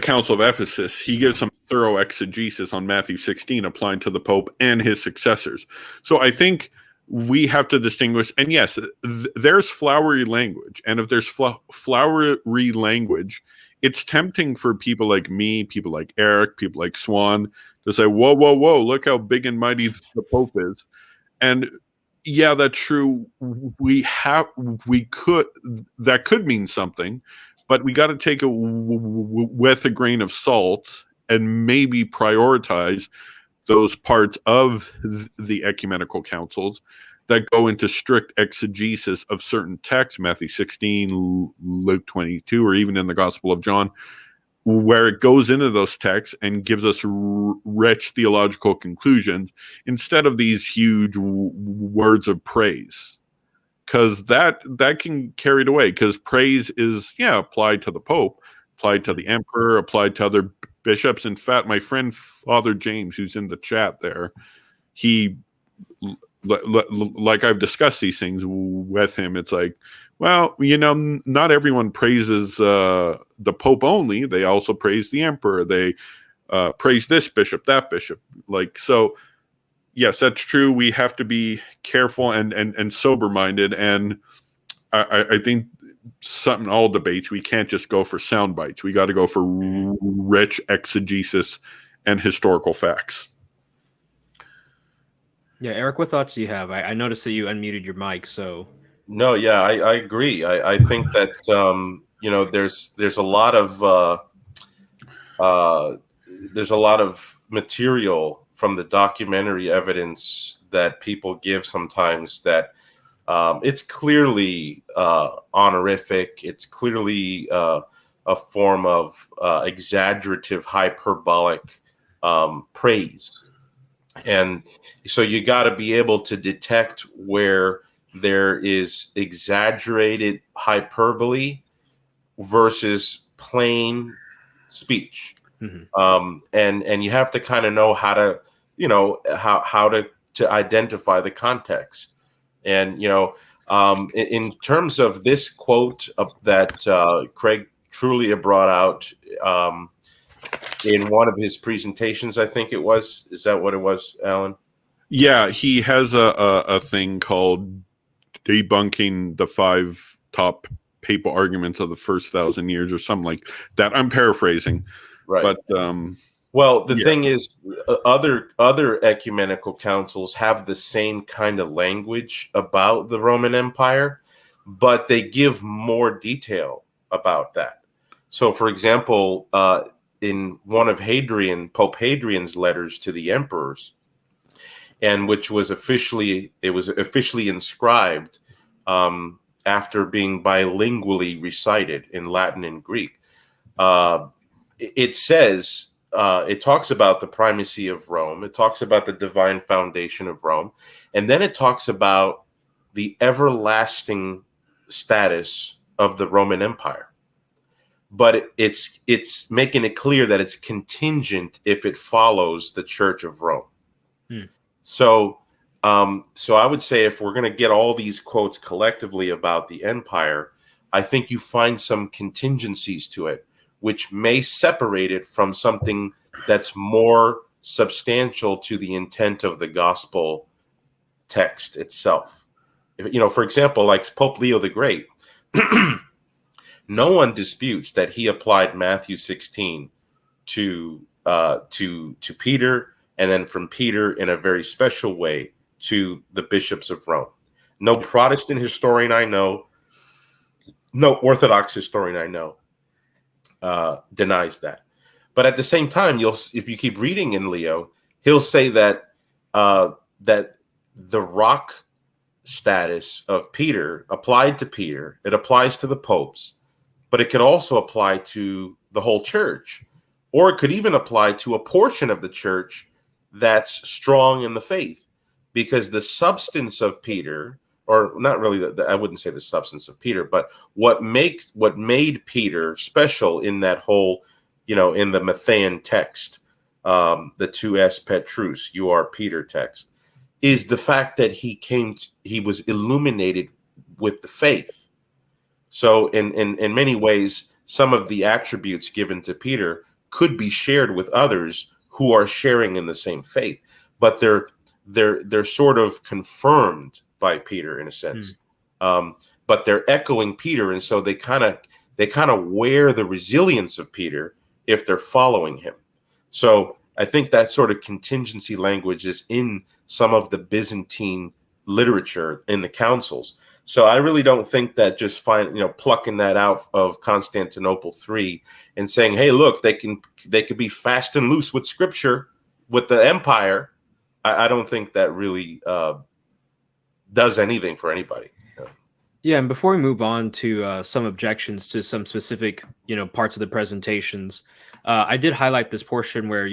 Council of Ephesus, he gives some thorough exegesis on Matthew 16 applying to the Pope and his successors. So I think we have to distinguish, and yes, there's flowery language, and if there's flowery language, it's tempting for people like me, people like Erick, people like Swan to say, whoa, look how big and mighty the Pope is. And yeah, that's true. That could mean something, but we got to take it with a grain of salt and maybe prioritize those parts of the ecumenical councils that go into strict exegesis of certain texts, Matthew 16, Luke 22, or even in the Gospel of John, where it goes into those texts and gives us rich theological conclusions instead of these huge words of praise. Because that can carry it away, because praise is, applied to the Pope, applied to the Emperor, applied to other bishops. In fact, my friend Father James, who's in the chat there, he, like I've discussed these things with him, it's like, well, not everyone praises the Pope only. They also praise the Emperor. They praise this bishop, that bishop. So, yes, that's true. We have to be careful and sober-minded. And I think in all debates, we can't just go for sound bites. We got to go for rich exegesis and historical facts. Yeah, Erick, what thoughts do you have? I noticed that you unmuted your mic, so. No, yeah, I agree. I think that there's a lot of material from the documentary evidence that people give sometimes that it's clearly honorific. It's clearly a form of exaggerative, hyperbolic praise. And so you got to be able to detect where there is exaggerated hyperbole versus plain speech. Mm-hmm. And you have to kind of know how to, how to identify the context. And, in terms of this quote that Craig Trulia brought out in one of his presentations, I think it was. Is that what it was, Allan? Yeah, he has a thing called debunking the 5 top papal arguments of the first 1,000 years or something like that. I'm paraphrasing. Right. But well, the thing is, other ecumenical councils have the same kind of language about the Roman Empire, but they give more detail about that. So, for example, in one of Pope Hadrian's letters to the emperors, and which was officially inscribed after being bilingually recited in Latin and Greek. It says, it talks about the primacy of Rome. It talks about the divine foundation of Rome. And then it talks about the everlasting status of the Roman Empire. But it's making it clear that it's contingent if it follows the Church of Rome. So I would say if we're going to get all these quotes collectively about the empire, I think you find some contingencies to it, which may separate it from something that's more substantial to the intent of the gospel text itself. For example, like Pope Leo the Great, no one disputes that he applied Matthew 16 to Peter, and then from Peter in a very special way to the bishops of Rome. No Protestant historian I know, no Orthodox historian I know denies that. But at the same time, if you keep reading in Leo, he'll say that that the rock status of Peter applied to Peter, it applies to the popes, but it could also apply to the whole church, or it could even apply to a portion of the church that's strong in the faith, because the substance of Peter, or not really, I wouldn't say the substance of Peter, but what made Peter special in that whole, in the Matthean text, the tu es Petrus, you are Peter text, is the fact that he was illuminated with the faith. So in many ways, some of the attributes given to Peter could be shared with others who are sharing in the same faith, but they're sort of confirmed by Peter in a sense. But they're echoing Peter, and so they kind of wear the resilience of Peter if they're following him. So I think that sort of contingency language is in some of the Byzantine literature in the councils. So I really don't think that just plucking that out of Constantinople III and saying, hey, look, they could be fast and loose with scripture with the empire. I don't think that really does anything for anybody. Yeah, and before we move on to some objections to some specific, parts of the presentations, I did highlight this portion where,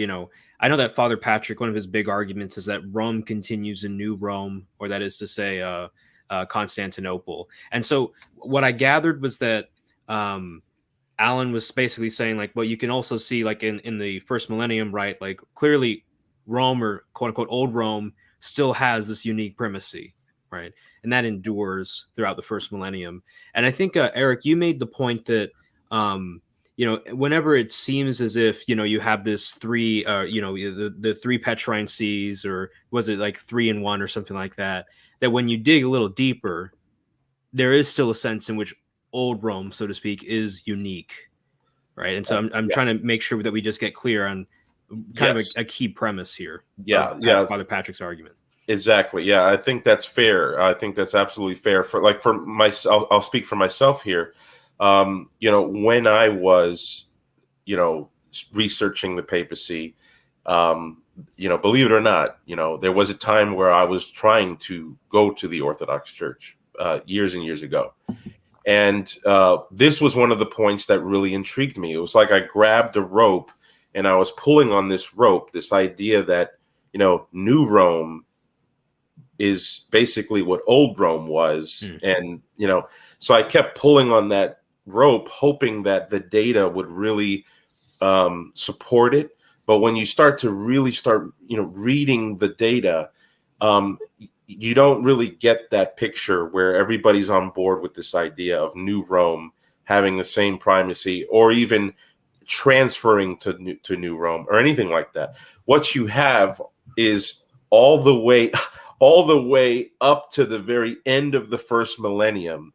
I know that Father Patrick, one of his big arguments is that Rome continues in New Rome, or that is to say, Constantinople. And so what I gathered was that Allan was basically saying, like, well, you can also see, like, in the first millennium, right, like, clearly Rome, or quote unquote old Rome, still has this unique primacy, right? And that endures throughout the first millennium. And I think, Erick, you made the point that, whenever it seems as if, you have this three, the three Petrine sees, or was it like 3 in 1 or something like that, that when you dig a little deeper, there is still a sense in which old Rome, so to speak, is unique, right? And so I'm trying to make sure that we just get clear on kind of a key premise here. Father Patrick's argument. Exactly. Yeah, I think that's fair. I think that's absolutely fair. For myself, I'll speak for myself here. When I was, researching the papacy, believe it or not, there was a time where I was trying to go to the Orthodox Church years and years ago. And this was one of the points that really intrigued me. It was like I grabbed a rope and I was pulling on this rope, this idea that, New Rome is basically what old Rome was. And, so I kept pulling on that rope, hoping that the data would really support it. But when you start reading the data, you don't really get that picture where everybody's on board with this idea of New Rome having the same primacy, or even transferring to New Rome or anything like that. What you have is all the way up to the very end of the first millennium,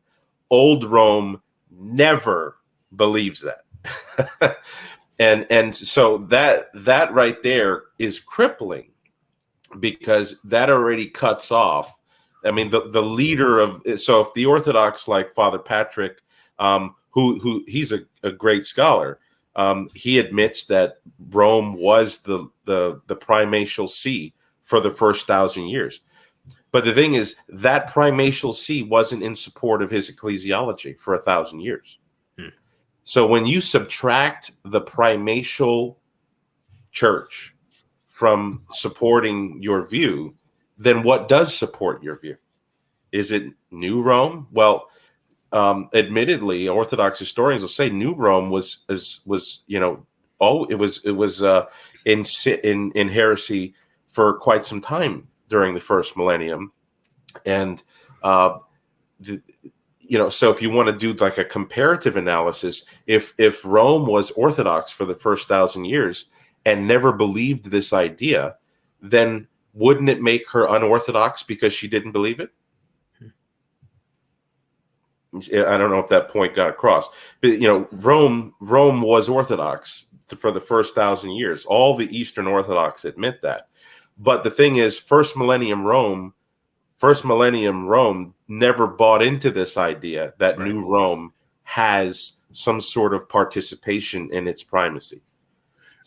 old Rome never believes that. and so that right there is crippling, because that already cuts off. I mean, the leader of, so if the Orthodox, like Father Patrick, who he's a great scholar, he admits that Rome was the primatial see for the first 1,000 years. But the thing is, that primatial see wasn't in support of his ecclesiology for 1,000 years. So when you subtract the primatial church from supporting your view, then what does support your view? Is it New Rome? Well, admittedly, Orthodox historians will say New Rome was in heresy for quite some time during the first millennium, and so if you want to do like a comparative analysis, if Rome was Orthodox for the first 1,000 years and never believed this idea, then wouldn't it make her unorthodox because she didn't believe it? I don't know if that point got across, but Rome was Orthodox for the first 1,000 years. All the Eastern Orthodox admit that. But the thing is, first millennium Rome never bought into this idea that Right. New Rome has some sort of participation in its primacy.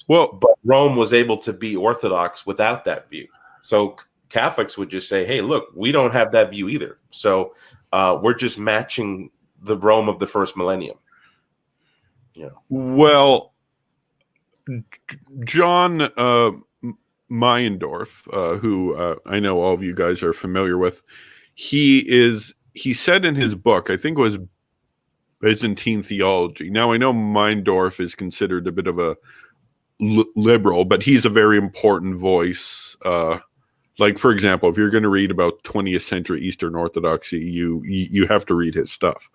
Well, but Rome was able to be Orthodox without that view. So Catholics would just say, hey, look, we don't have that view either. So we're just matching the Rome of the first millennium. Well, John Meyendorff, who I know all of you guys are familiar with, he said in his book, I think it was Byzantine Theology. Now, I know Meyendorff is considered a bit of a liberal, but he's a very important voice. Like, for example, if you're going to read about 20th century Eastern Orthodoxy, you have to read his stuff.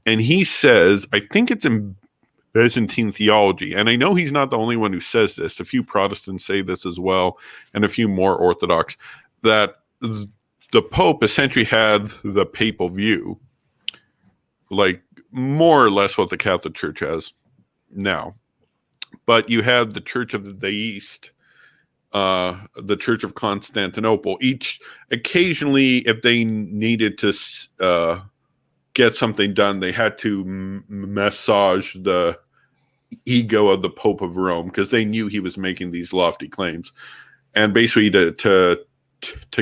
And he says, I think it's in Byzantine Theology, and I know he's not the only one who says this. A few Protestants say this as well, and a few more Orthodox, that the Pope essentially had the papal view, like more or less what the Catholic Church has now. But you have the Church of the East, the Church of Constantinople. Each occasionally, if they needed to get something done, they had to massage the ego of the Pope of Rome because they knew he was making these lofty claims, and basically to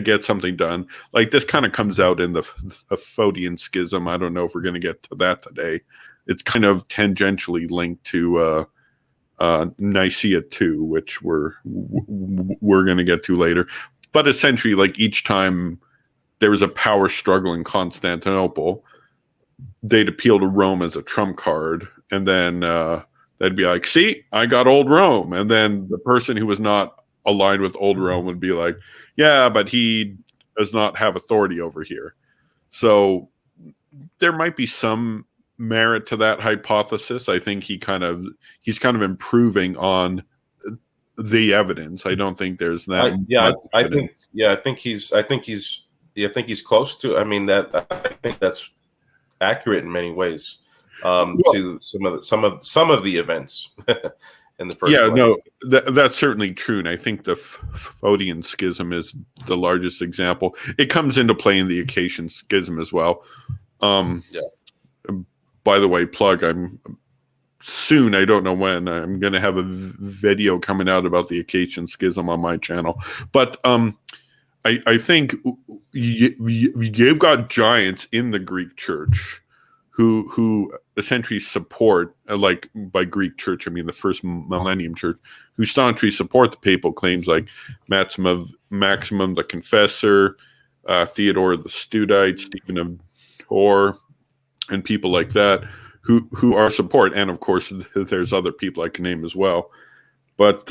get something done. Like, this kind of comes out in the Photian Schism. I don't know if we're going to get to that today. It's kind of tangentially linked to Nicaea 2, which we're going to get to later. But essentially, like, each time there was a power struggle in Constantinople, they'd appeal to Rome as a trump card, and then they'd be like, see, I got old Rome. And then the person who was not aligned with old Rome would be like, yeah, but he does not have authority over here. So there might be some merit to that hypothesis. I think he's kind of improving on the evidence. I don't think there's that. I think he's close to. I mean, I think that's accurate in many ways. To some of the events in the first. Yeah, no, that's certainly true, and I think the Photian Schism is the largest example. It comes into play in the Acacian Schism as well. By the way, plug, I'm soon, I don't know when, I'm going to have a video coming out about the Acacian Schism on my channel. But I think you've got giants in the Greek church who essentially support, like, by Greek church, I mean the first Millennium church, who staunchly support the papal claims, like Maximum the Confessor, Theodore the Studite, Stephen of Tor, and people like that, who are support. And of course, there's other people I can name as well. But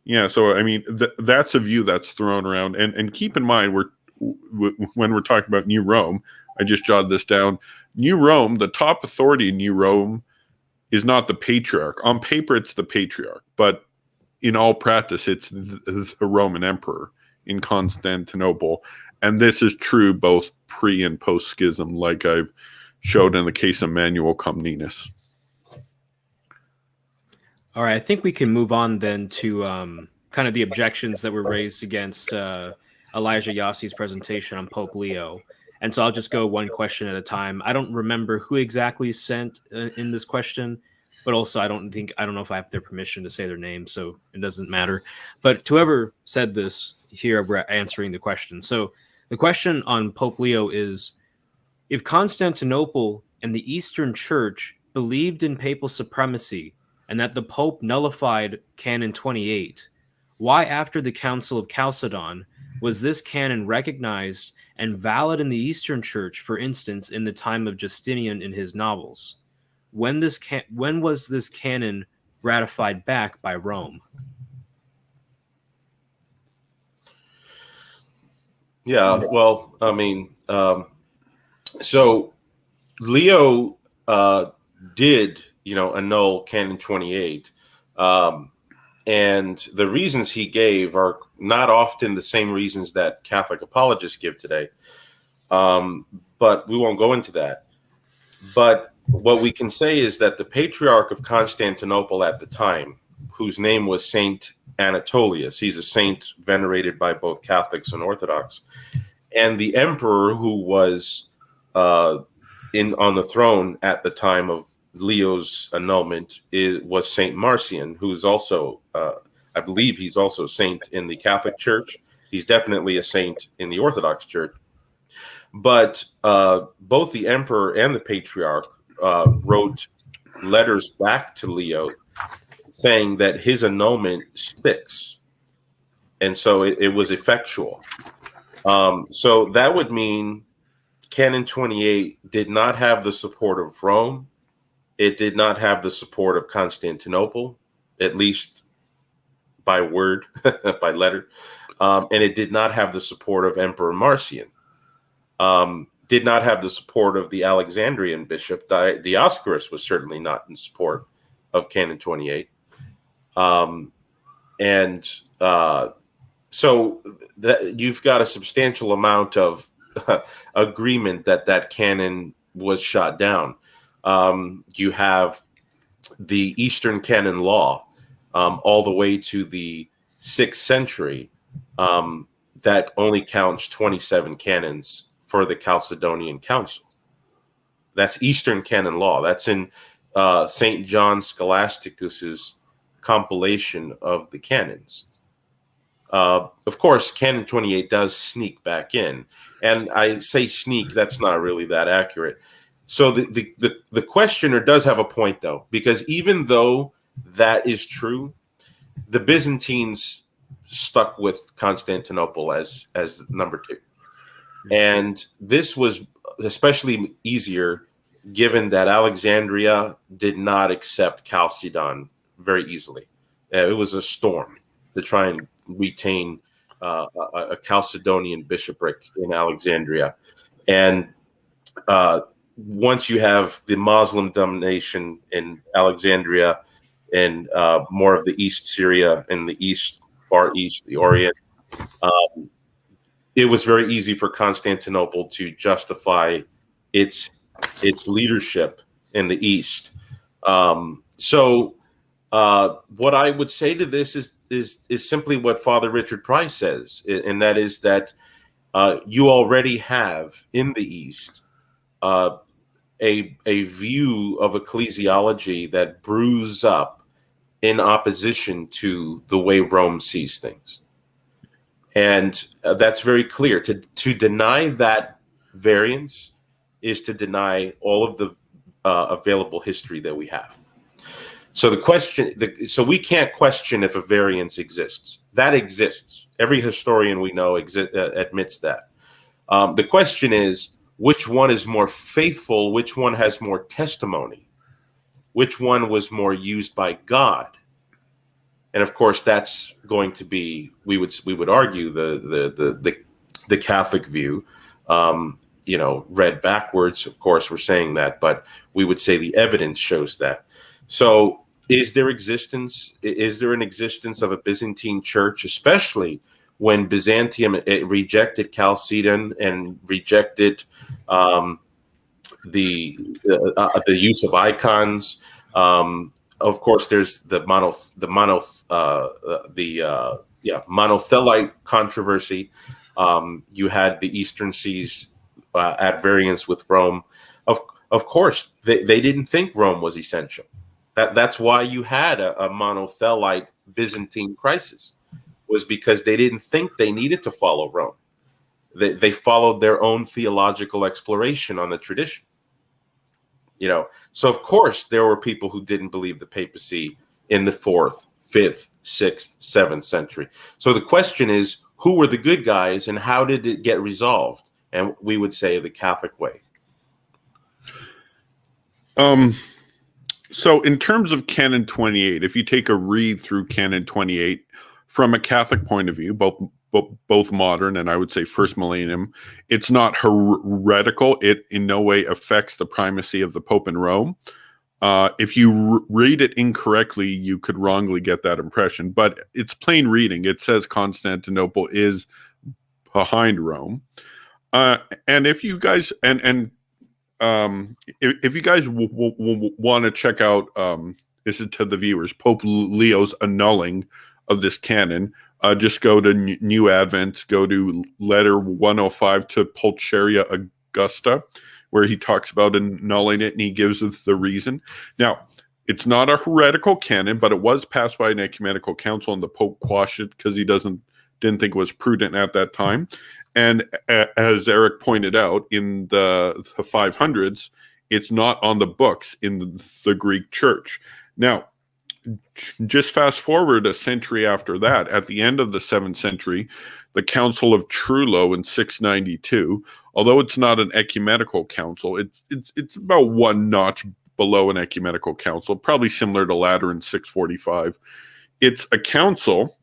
yeah, so I mean, that's a view that's thrown around. And keep in mind, when we're talking about New Rome, I just jotted this down. New Rome, the top authority in New Rome is not the patriarch. On paper, it's the patriarch, but in all practice, it's the Roman emperor in Constantinople. And this is true both pre and post schism, like I've showed in the case of Manuel Comnenus. All right, I think we can move on then to kind of the objections that were raised against Elijah Yossi's presentation on Pope Leo. And so I'll just go one question at a time. I don't remember who exactly sent in this question, but also I don't know if I have their permission to say their name, so it doesn't matter. But whoever said this, here we're answering the question. So the question on Pope Leo is, if Constantinople and the Eastern Church believed in papal supremacy and that the Pope nullified Canon 28, why, after the Council of Chalcedon, was this canon recognized and valid in the Eastern Church, for instance, in the time of Justinian in his novels? When was this canon ratified back by Rome? Yeah, well, I mean, so Leo did, annul Canon 28, And the reasons he gave are not often the same reasons that Catholic apologists give today. But we won't go into that. But what we can say is that the Patriarch of Constantinople at the time, whose name was Saint Anatolius, he's a saint venerated by both Catholics and Orthodox, and the emperor who was on the throne at the time of Leo's annulment was Saint Marcion, who's also, I believe he's also a saint in the Catholic Church. He's definitely a saint in the Orthodox Church. But both the emperor and the patriarch wrote letters back to Leo saying that his annulment sticks. And so it was effectual. So that would mean Canon 28 did not have the support of Rome. It did not have the support of Constantinople, at least by word, by letter. And it did not have the support of Emperor Marcion. Did not have the support of the Alexandrian bishop. Dioscorus was certainly not in support of Canon 28. So that you've got a substantial amount of agreement that canon was shot down. You have the Eastern canon law all the way to the 6th century that only counts 27 canons for the Chalcedonian Council. That's Eastern canon law. That's in St. John Scholasticus's compilation of the canons. Of course, Canon 28 does sneak back in. And I say sneak, that's not really that accurate. So the questioner does have a point, though, because even though that is true, the Byzantines stuck with Constantinople as number 2. And this was especially easier given that Alexandria did not accept Chalcedon very easily. It was a storm to try and retain a Chalcedonian bishopric in Alexandria. And once you have the Muslim domination in Alexandria and more of the East Syria and the East, Far East, the Orient, it was very easy for Constantinople to justify its leadership in the East. So what I would say to this is simply what Father Richard Price says, and that is that you already have in the East a view of ecclesiology that brews up in opposition to the way Rome sees things. And that's very clear. To deny that variance is to deny all of the available history that we have. So so we can't question if a variance exists. That exists. Every historian we know admits that. The question is, which one is more faithful? Which one has more testimony? Which one was more used by God? And of course, that's going to be, we would argue, the Catholic view. Read backwards, of course, we're saying that, but we would say the evidence shows that. So is there an existence of a Byzantine church, especially when Byzantium rejected Chalcedon and rejected the use of icons? Of course, there's the monothelite controversy. You had the Eastern Seas at variance with Rome. Of course, they didn't think Rome was essential. That's why you had a monothelite Byzantine crisis, was because they didn't think they needed to follow Rome. They followed their own theological exploration on the tradition. So of course there were people who didn't believe the papacy in the 4th, 5th, 6th, 7th century. So the question is, who were the good guys and how did it get resolved? And we would say the Catholic way. So in terms of Canon 28, if you take a read through Canon 28 from a Catholic point of view, both modern and I would say first millennium, it's not heretical. It in no way affects the primacy of the Pope in Rome. If you read it incorrectly, you could wrongly get that impression. But it's plain reading. It says Constantinople is behind Rome. And if you guys if you guys want to check out, this is to the viewers, Pope Leo's annulling of this canon, just go to New Advent, go to letter 105 to Pulcheria Augusta, where he talks about annulling it, and he gives us the reason. Now, it's not a heretical canon, but it was passed by an ecumenical council, and the Pope quashed it because he didn't think it was prudent at that time. And as Erick pointed out, in the 500s, it's not on the books in the Greek Church. Now, just fast forward a century after that, at the end of the 7th century, the Council of Trullo in 692, although it's not an ecumenical council, it's about one notch below an ecumenical council, probably similar to Lateran 645. It's a council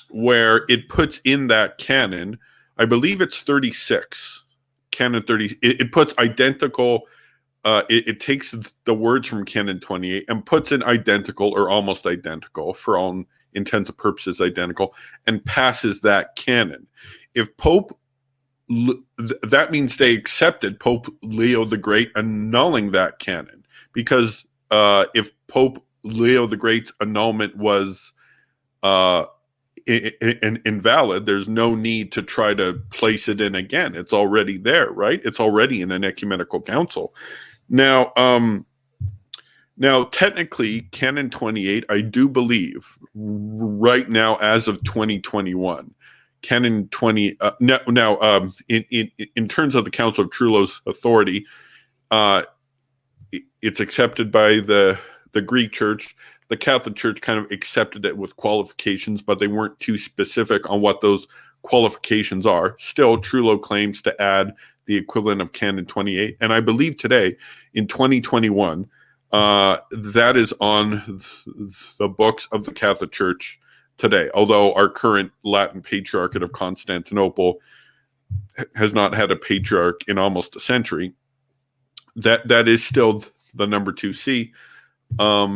where it puts in that canon, I believe it's 36, canon 30. It puts identical. It takes the words from canon 28 and puts in identical or almost identical, for all intents and purposes identical, and passes that canon. If Pope, that means they accepted Pope Leo the Great annulling that canon, because if Pope Leo the Great's annulment was invalid, there's no need to try to place it in again. It's already there, right? It's already in an ecumenical council. Now, technically, Canon 28, I do believe, right now, as of 2021, Canon 20. In terms of the Council of Trullo's authority, it's accepted by the Greek Church. The Catholic Church kind of accepted it with qualifications, but they weren't too specific on what those qualifications are. Still, Trullo claims to add the equivalent of Canon 28. And I believe today, in 2021, that is on the books of the Catholic Church today. Although our current Latin Patriarchate of Constantinople has not had a patriarch in almost a century, that is still the number 2C.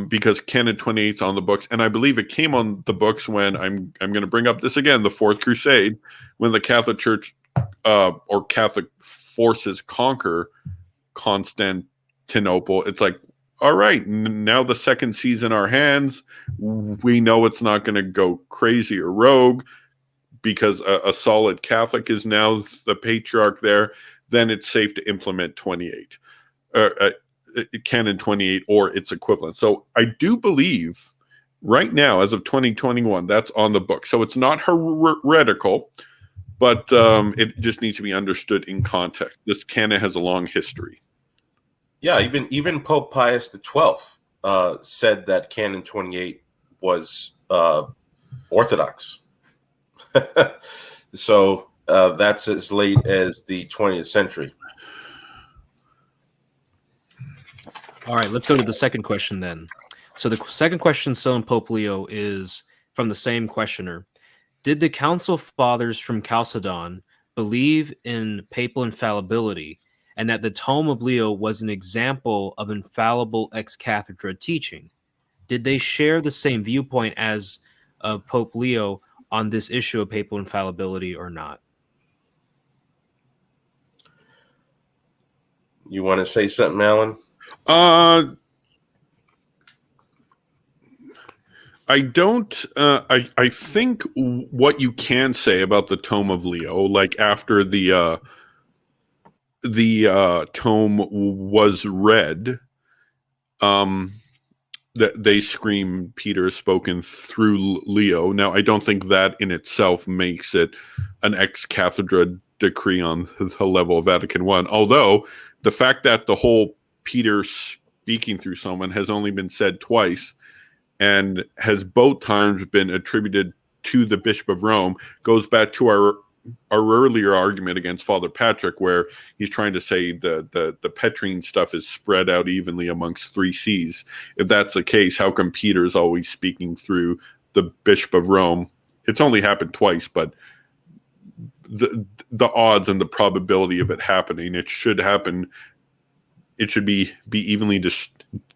Because Canon 28 is on the books, and I believe it came on the books when I'm going to bring up this again, the Fourth Crusade, when the Catholic Church or Catholic forces conquer Constantinople. It's like, all right, now the second sea's in our hands. We know it's not going to go crazy or rogue because a solid Catholic is now the patriarch there. Then it's safe to implement 28. Canon 28 or its equivalent. So I do believe right now, as of 2021, that's on the book. So it's not heretical, but it just needs to be understood in context. This canon has a long history. Yeah, even Pope Pius XII said that Canon 28 was orthodox. So that's as late as the 20th century. All right, let's go to the second question then. So the second question still in Pope Leo is from the same questioner. Did the Council Fathers from Chalcedon believe in papal infallibility and that the Tome of Leo was an example of infallible ex cathedra teaching? Did they share the same viewpoint as Pope Leo on this issue of papal infallibility or not? You want to say something, Allan? I don't. I think what you can say about the Tome of Leo, like after the tome was read, that they scream Peter spoken through Leo. Now, I don't think that in itself makes it an ex cathedra decree on the level of Vatican I. Although the fact that the whole Peter speaking through someone has only been said twice and has both times been attributed to the Bishop of Rome goes back to our earlier argument against Father Patrick, where he's trying to say the Petrine stuff is spread out evenly amongst 3 Cs. If that's the case, how come Peter's always speaking through the Bishop of Rome? It's only happened twice, but the odds and the probability of it happening, it should happen. It should be evenly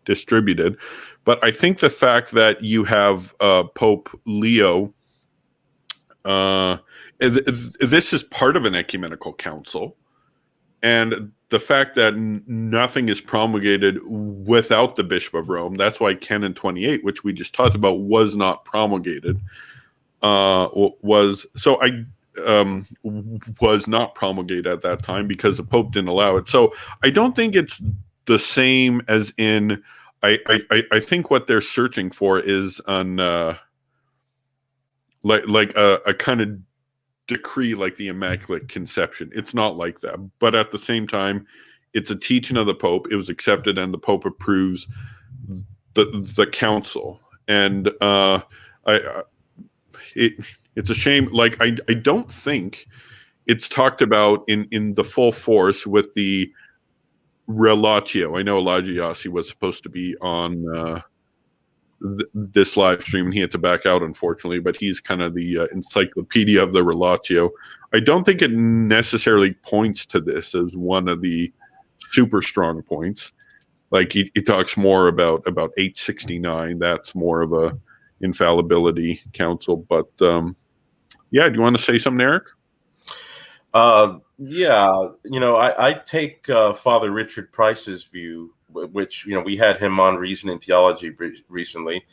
distributed. But I think the fact that you have Pope Leo, this is part of an ecumenical council, and the fact that nothing is promulgated without the Bishop of Rome, that's why Canon 28, which we just talked about, was not promulgated. Was not promulgated at that time because the Pope didn't allow it. So I don't think it's the same as in. I think what they're searching for is on like a kind of decree like the Immaculate Conception. It's not like that, but at the same time, it's a teaching of the Pope. It was accepted, and the Pope approves the council. And it's a shame. Like I don't think it's talked about in the full force with the relatio. I know Elijah Yossi was supposed to be on this live stream, and he had to back out, unfortunately, but he's kind of the encyclopedia of the relatio. I don't think it necessarily points to this as one of the super strong points. Like he talks more about 869. That's more of a infallibility council. But yeah, do you want to say something, Erick? Yeah, I take Father Richard Price's view, which, we had him on Reason and Theology recently,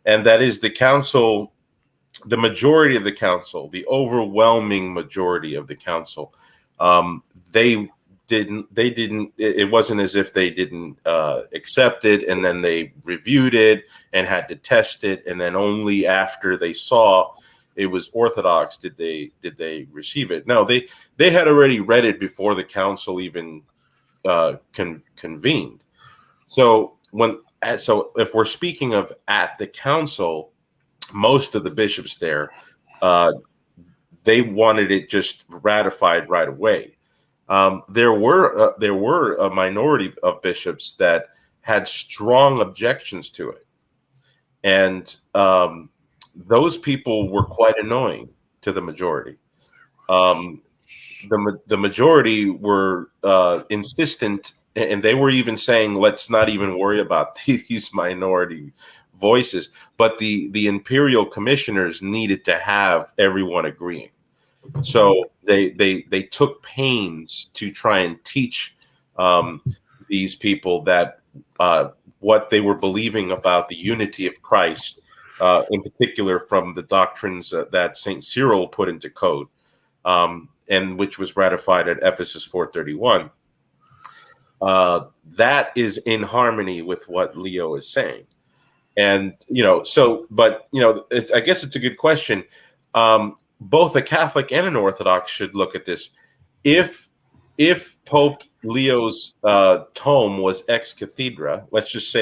and that is the council, the majority of the council, the overwhelming majority of the council, it wasn't as if they didn't accept it, and then they reviewed it and had to test it, and then only after they saw it was orthodox did they receive it. No, they had already read it before the council even convened. So if we're speaking of at the council, most of the bishops there, they wanted it just ratified right away. There were a minority of bishops that had strong objections to it, and those people were quite annoying to the majority. The majority were insistent, and they were even saying, let's not even worry about these minority voices. But the imperial commissioners needed to have everyone agreeing. So they took pains to try and teach these people that what they were believing about the unity of Christ, in particular from the doctrines that St. Cyril put into code, and which was ratified at Ephesus 431. That is in harmony with what Leo is saying. And, I guess it's a good question. Both a Catholic and an Orthodox should look at this. If Pope Leo's tome was ex cathedra, let's just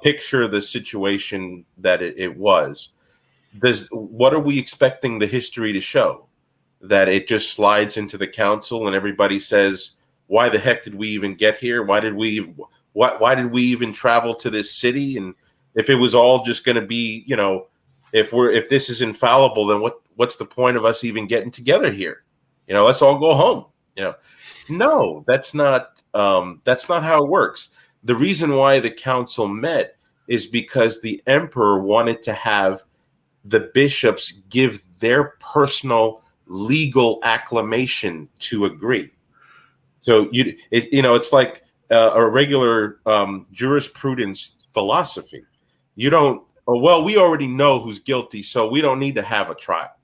picture the situation that it was. What are we expecting the history to show? That it just slides into the council and everybody says, why the heck did we even get here? Why did we even travel to this city? And if it was all just going to be, if this is infallible, then what's the point of us even getting together here? Let's all go home. No, that's not how it works. The reason why the council met is because the emperor wanted to have the bishops give their personal legal acclamation to agree. So it's like a regular jurisprudence philosophy. We already know who's guilty, so we don't need to have a trial.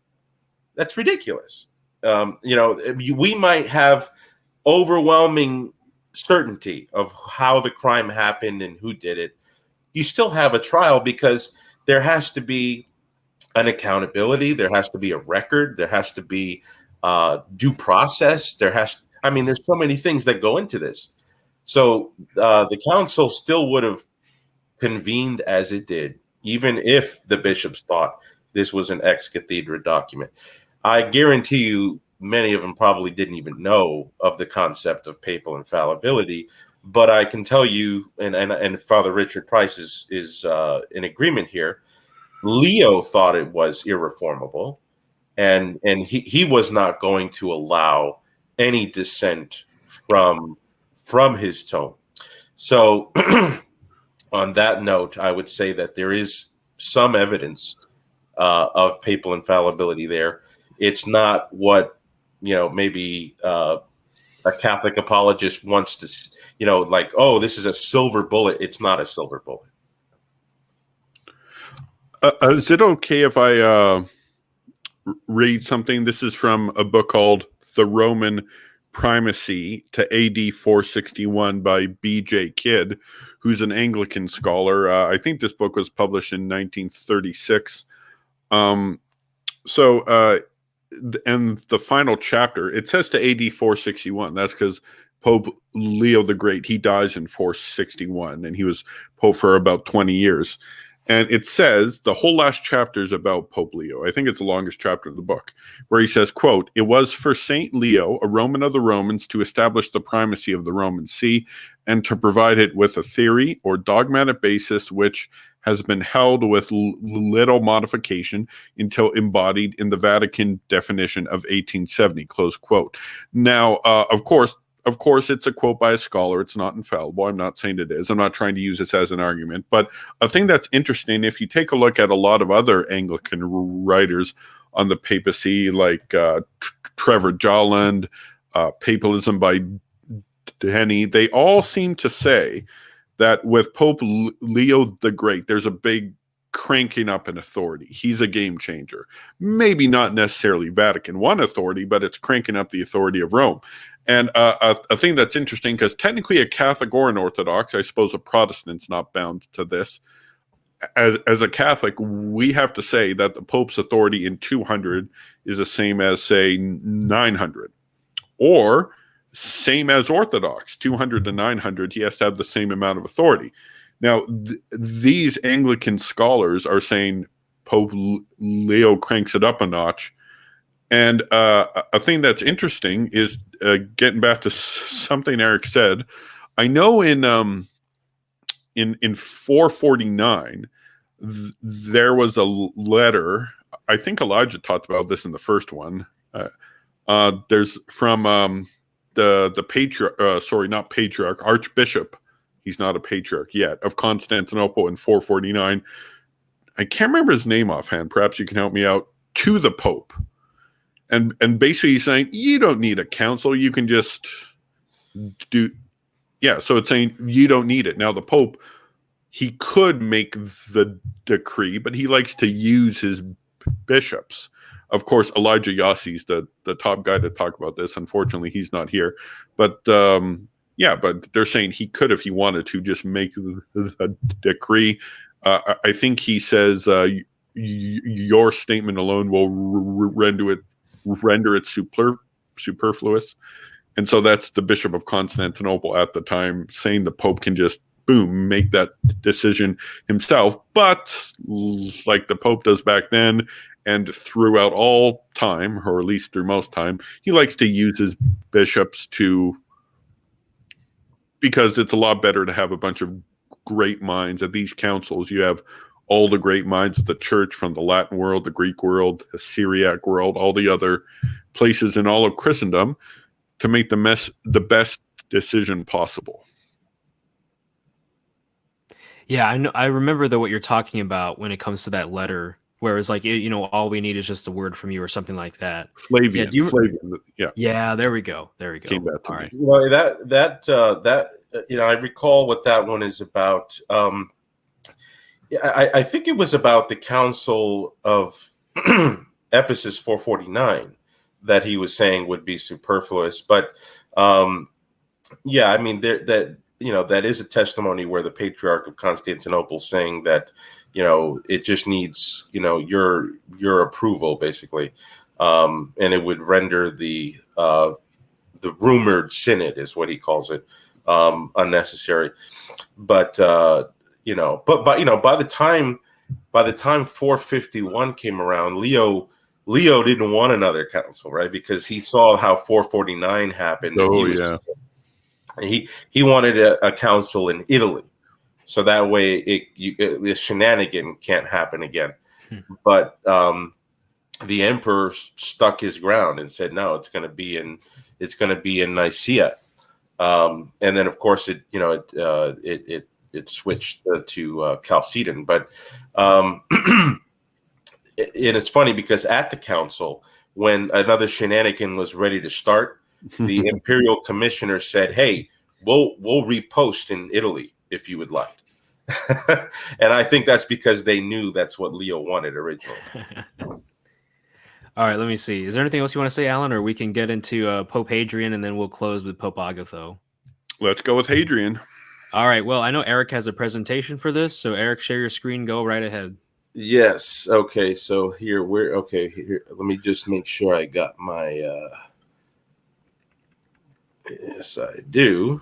That's ridiculous. We might have overwhelming certainty of how the crime happened and who did it. You still have a trial because there has to be an accountability. There has to be a record. There has to be due process. There's so many things that go into this. So the council still would have convened as it did, even if the bishops thought this was an ex cathedra document. I guarantee you many of them probably didn't even know of the concept of papal infallibility. But I can tell you, and Father Richard Price is in agreement here, Leo thought it was irreformable, and he was not going to allow any dissent from his tome. So on that note, I would say that there is some evidence of papal infallibility there. It's not what, maybe a Catholic apologist wants to, like, oh, this is a silver bullet. It's not a silver bullet. Is it okay if I read something? This is from a book called The Roman Primacy to AD 461 by B.J. Kidd, who's an Anglican scholar. I think this book was published in 1936. And the final chapter, it says to AD 461. That's because Pope Leo the Great, he dies in 461, and he was Pope for about 20 years. And it says, the whole last chapter is about Pope Leo. I think it's the longest chapter of the book, where he says, quote, "It was for Saint Leo, a Roman of the Romans, to establish the primacy of the Roman See and to provide it with a theory or dogmatic basis which has been held with little modification until embodied in the Vatican definition of 1870, close quote." Now, of course, it's a quote by a scholar. It's not infallible. I'm not saying it is. I'm not trying to use this as an argument. But a thing that's interesting, if you take a look at a lot of other Anglican writers on the papacy, like Trevor Jolland, Papalism by Denny, they all seem to say that with Pope Leo the Great, there's a big cranking up in authority. He's a game changer. Maybe not necessarily Vatican I authority, but it's cranking up the authority of Rome. And a thing that's interesting, because technically a Catholic or an Orthodox, I suppose a Protestant's not bound to this. As a Catholic, we have to say that the Pope's authority in 200 is the same as, say, 900. Or same as Orthodox, 200 to 900, he has to have the same amount of authority. Now, these Anglican scholars are saying Pope Leo cranks it up a notch. And a thing that's interesting is getting back to something Erick said. I know in 449 there was a letter. I think Elijah talked about this in the first one. There's from the patriarch. Not patriarch, archbishop. He's not a patriarch yet, of Constantinople in 449. I can't remember his name offhand. Perhaps you can help me out. To the Pope. And basically he's saying, you don't need a council. You can just do. Yeah, so it's saying you don't need it. Now, the Pope, he could make the decree, but he likes to use his bishops. Of course, Elijah Yossi's the top guy to talk about this. Unfortunately, he's not here. But but they're saying he could, if he wanted to, just make the decree. I think he says your statement alone will render it superfluous. And so that's the Bishop of Constantinople at the time saying the Pope can just, boom, make that decision himself. But like the Pope does back then and throughout all time, or at least through most time, he likes to use his bishops because it's a lot better to have a bunch of great minds at these councils. You have all the great minds of the church from the Latin world, the Greek world, the Syriac world, all the other places in all of Christendom to make the best decision possible. Yeah, I know. I remember what you're talking about when it comes to that letter, where it's like, all we need is just a word from you or something like that. Flavian. Yeah. Yeah, there we go. Came back to all me. Right. Well, that I recall what that one is about. I think it was about the Council of Ephesus 449 that he was saying would be superfluous. But I mean, that is a testimony where the Patriarch of Constantinople saying that, it just needs, your approval, basically. And it would render the rumored synod, is what he calls it, unnecessary. But by the time 451 came around, Leo didn't want another council, right? Because he saw how 449 happened. And he wanted a council in Italy, so that way the shenanigan can't happen again. But the emperor stuck his ground and said, no, it's going to be in Nicaea. And then, of course, it switched to Chalcedon. But and it's funny because at the council, when another shenanigan was ready to start, the imperial commissioner said, "Hey, we'll repost in Italy if you would like." And I think that's because they knew that's what Leo wanted originally. All right, let me see. Is there anything else you want to say, Allan, or we can get into Pope Hadrian and then we'll close with Pope Agatho? Let's go with Hadrian. All right. Well, I know Erick has a presentation for this, so Erick, share your screen. Go right ahead. Yes. Okay. So here Here, let me just make sure I got my. Yes, I do.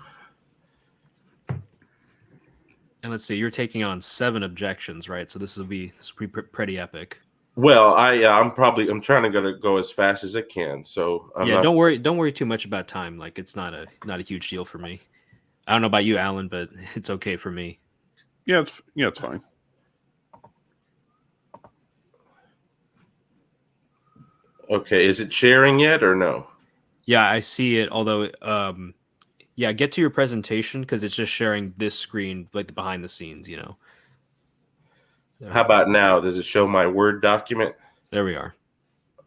And let's see. You're taking on 7 objections, right? So this will be pretty epic. Well, I'm trying to go as fast as I can. So don't worry too much about time. Like, it's not a huge deal for me. I don't know about you, Allan, but it's okay for me. Yeah, it's fine. Okay, is it sharing yet or no? Yeah, I see it. Although, yeah, get to your presentation because it's just sharing this screen, like the behind the scenes. How about now? Does it show my Word document? There we are.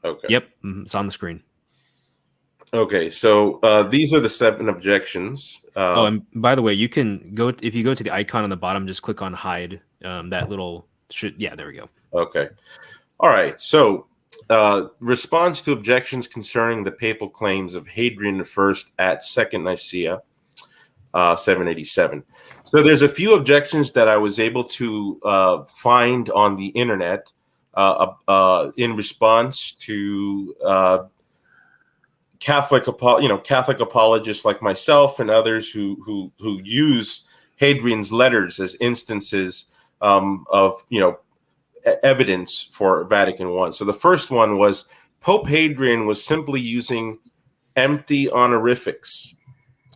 Okay. Yep, it's on the screen. Okay, so these are the 7 objections. And by the way, you can go if you go to the icon on the bottom, just click on hide. That little yeah, there we go. Okay. All right. So, response to objections concerning the papal claims of Hadrian I at Second Nicaea, 787. So, there's a few objections that I was able to find on the internet in response to Catholic apologists like myself and others who use Hadrian's letters as instances of evidence for Vatican I. So the first one was Pope Hadrian was simply using empty honorifics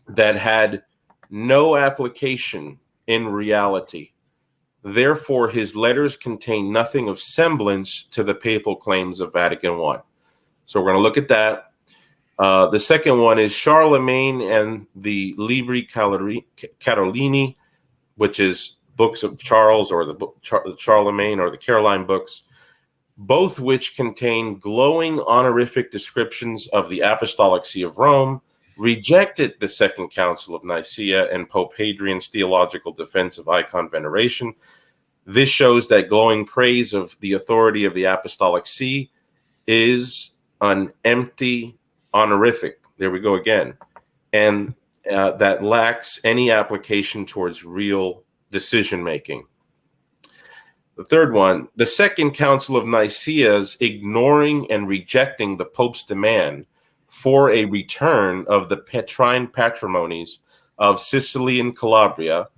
that had no application in reality. Therefore, his letters contain nothing of semblance to the papal claims of Vatican I. So we're going to look at that. The second one is Charlemagne and the Libri Carolini, which is books of Charles or the Charlemagne or the Caroline books, both which contain glowing honorific descriptions of the Apostolic See of Rome, rejected the Second Council of Nicaea and Pope Hadrian's theological defense of icon veneration. This shows that glowing praise of the authority of the Apostolic See is an empty honorific. There we go again. And that lacks any application towards real decision making. The third one, the Second Council of Nicaea's ignoring and rejecting the Pope's demand for a return of the Petrine patrimonies of Sicily and Calabria.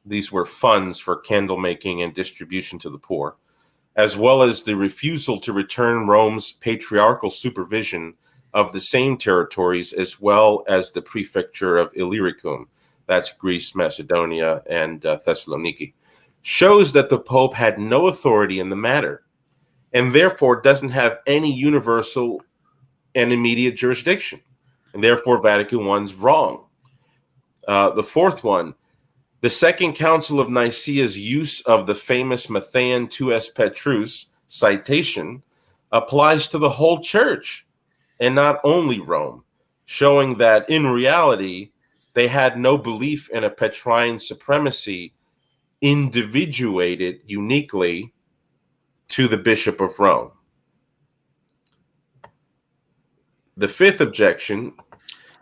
These were funds for candle making and distribution to the poor, as well as the refusal to return Rome's patriarchal supervision of the same territories, as well as the prefecture of Illyricum, that's Greece, Macedonia, and Thessaloniki, shows that the Pope had no authority in the matter, and therefore doesn't have any universal and immediate jurisdiction, and therefore Vatican I's wrong. The fourth one, the Second Council of Nicaea's use of the famous Matthean Tu es Petrus citation applies to the whole church and not only Rome, showing that in reality, they had no belief in a Petrine supremacy individuated uniquely to the Bishop of Rome. The fifth objection,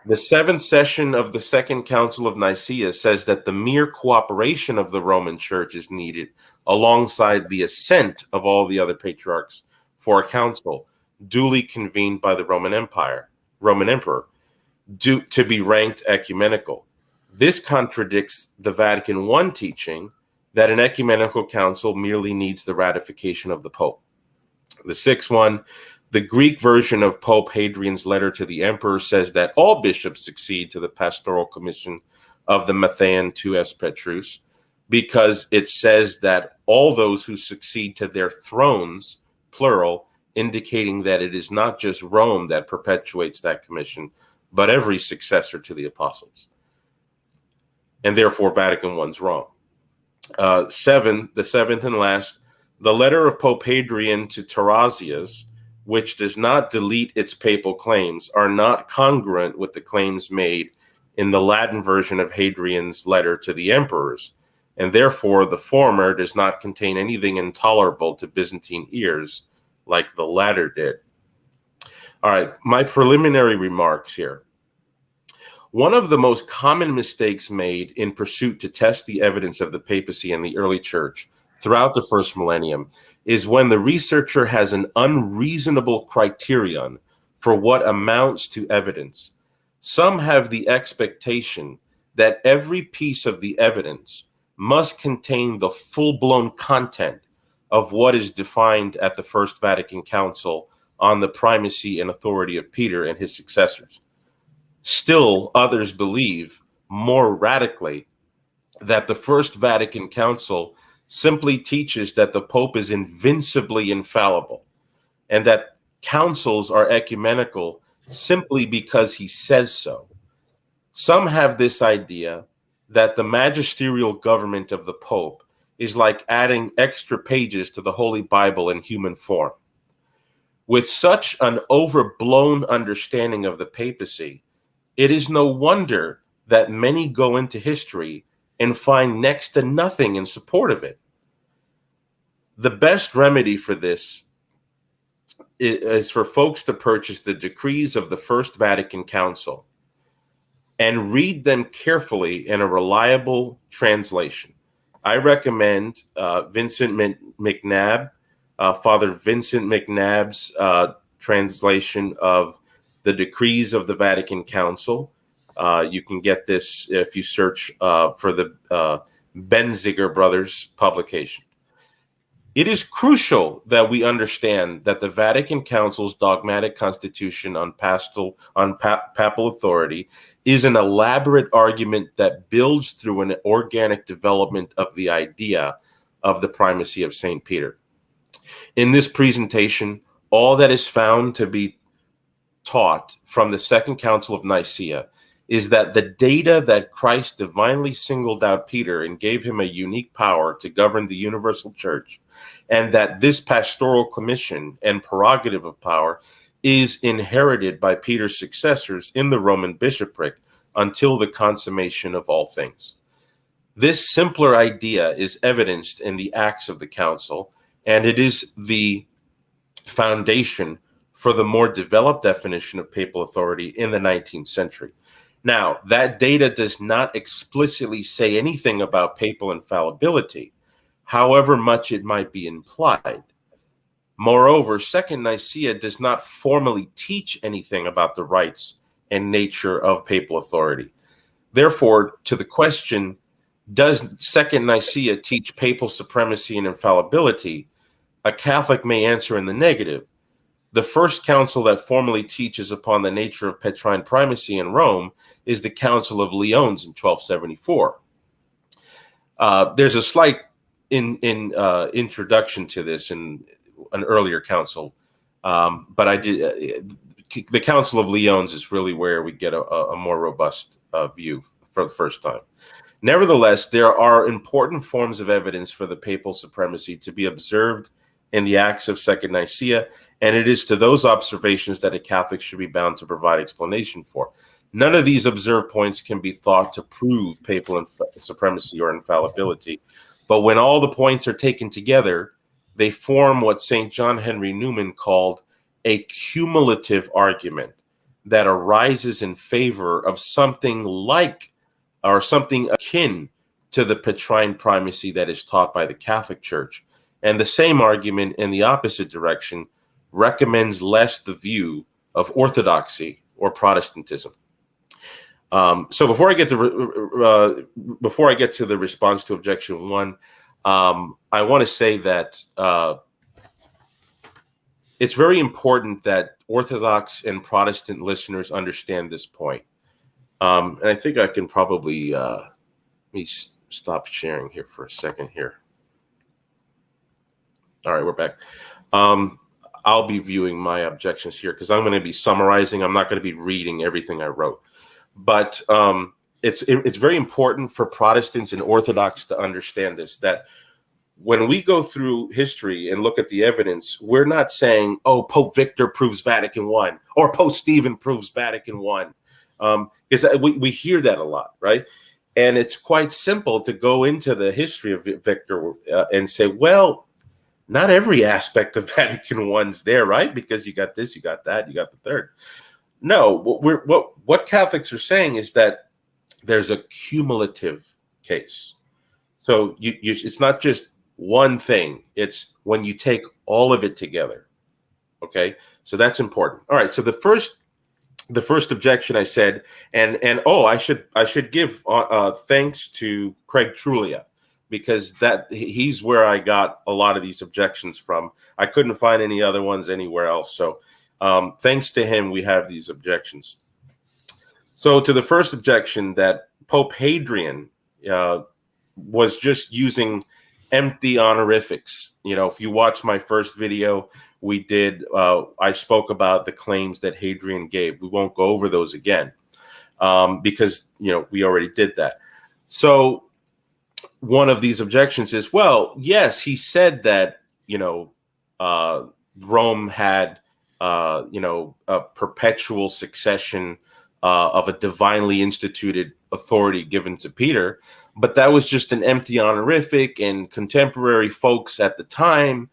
the 7th session of the Second Council of Nicaea says that the mere cooperation of the Roman Church is needed alongside the assent of all the other patriarchs for a council duly convened by the Roman Emperor, to be ranked ecumenical. This contradicts the Vatican I teaching that an ecumenical council merely needs the ratification of the Pope. The sixth one, the Greek version of Pope Hadrian's letter to the emperor says that all bishops succeed to the pastoral commission of the Matthean Tu es Petrus, because it says that all those who succeed to their thrones, plural, indicating that it is not just Rome that perpetuates that commission, but every successor to the apostles. and therefore Vatican I's wrong. The seventh and last, the letter of Pope Hadrian to Tarasius, which does not delete its papal claims, are not congruent with the claims made in the Latin version of Hadrian's letter to the emperors, and therefore the former does not contain anything intolerable to Byzantine ears like the latter did. All right, my preliminary remarks here. One of the most common mistakes made in pursuit to test the evidence of the papacy and the early church throughout the first millennium is when the researcher has an unreasonable criterion for what amounts to evidence. Some have the expectation that every piece of the evidence must contain the full-blown content of what is defined at the First Vatican Council on the primacy and authority of Peter and his successors. Still, others believe more radically that the First Vatican Council simply teaches that the Pope is invincibly infallible and that councils are ecumenical simply because he says so. Some have this idea that the magisterial government of the Pope is like adding extra pages to the Holy Bible in human form. With such an overblown understanding of the papacy, it is no wonder that many go into history and find next to nothing in support of it. The best remedy for this is for folks to purchase the decrees of the First Vatican Council and read them carefully in a reliable translation. I recommend Vincent McNabb, Father Vincent McNabb's translation of the decrees of the Vatican Council. You can get this if you search for the Benziger Brothers publication. It is crucial that we understand that the Vatican Council's dogmatic constitution on papal authority is an elaborate argument that builds through an organic development of the idea of the primacy of St. Peter. In this presentation, all that is found to be taught from the Second Council of Nicaea is that the data that Christ divinely singled out Peter and gave him a unique power to govern the universal church, and that this pastoral commission and prerogative of power is inherited by Peter's successors in the Roman bishopric until the consummation of all things. This simpler idea is evidenced in the Acts of the Council, and it is the foundation for the more developed definition of papal authority in the 19th century. Now, that data does not explicitly say anything about papal infallibility, however much it might be implied. Moreover, Second Nicaea does not formally teach anything about the rights and nature of papal authority. Therefore, to the question, does Second Nicaea teach papal supremacy and infallibility, a Catholic may answer in the negative. The first council that formally teaches upon the nature of Petrine primacy in Rome is the Council of Lyons in 1274. There's a slight introduction to this in an earlier council, but the Council of Lyons is really where we get a more robust view for the first time. Nevertheless, there are important forms of evidence for the papal supremacy to be observed in the Acts of Second Nicaea, and it is to those observations that a Catholic should be bound to provide explanation for. None of these observed points can be thought to prove papal supremacy or infallibility, but when all the points are taken together, they form what St. John Henry Newman called a cumulative argument that arises in favor of something like or something akin to the Petrine primacy that is taught by the Catholic Church. And the same argument in the opposite direction recommends less the view of orthodoxy or Protestantism. So before I get to the response to objection one, I want to say that it's very important that Orthodox and Protestant listeners understand this point. And I think I can probably let me stop sharing here for a second here. All right, we're back. I'll be viewing my objections here because I'm going to be summarizing. I'm not going to be reading everything I wrote. But it's very important for Protestants and Orthodox to understand this, that when we go through history and look at the evidence, we're not saying, oh, Pope Victor proves Vatican I or Pope Stephen proves Vatican I, because we hear that a lot, right? And it's quite simple to go into the history of Victor and say, well, not every aspect of Vatican I's there, right? Because you got this, you got that, you got the third. No, what Catholics are saying is that there's a cumulative case. So it's not just one thing. It's when you take all of it together. Okay, so that's important. All right. So the first objection I said, and I should give thanks to Craig Trulia, because he's where I got a lot of these objections from. I couldn't find any other ones anywhere else. So thanks to him, we have these objections. So to the first objection, that Pope Hadrian was just using empty honorifics. If you watch my first video, I spoke about the claims that Hadrian gave. We won't go over those again because, we already did that. So one of these objections is, well, yes, he said that, Rome had, a perpetual succession of a divinely instituted authority given to Peter, but that was just an empty honorific, and contemporary folks at the time,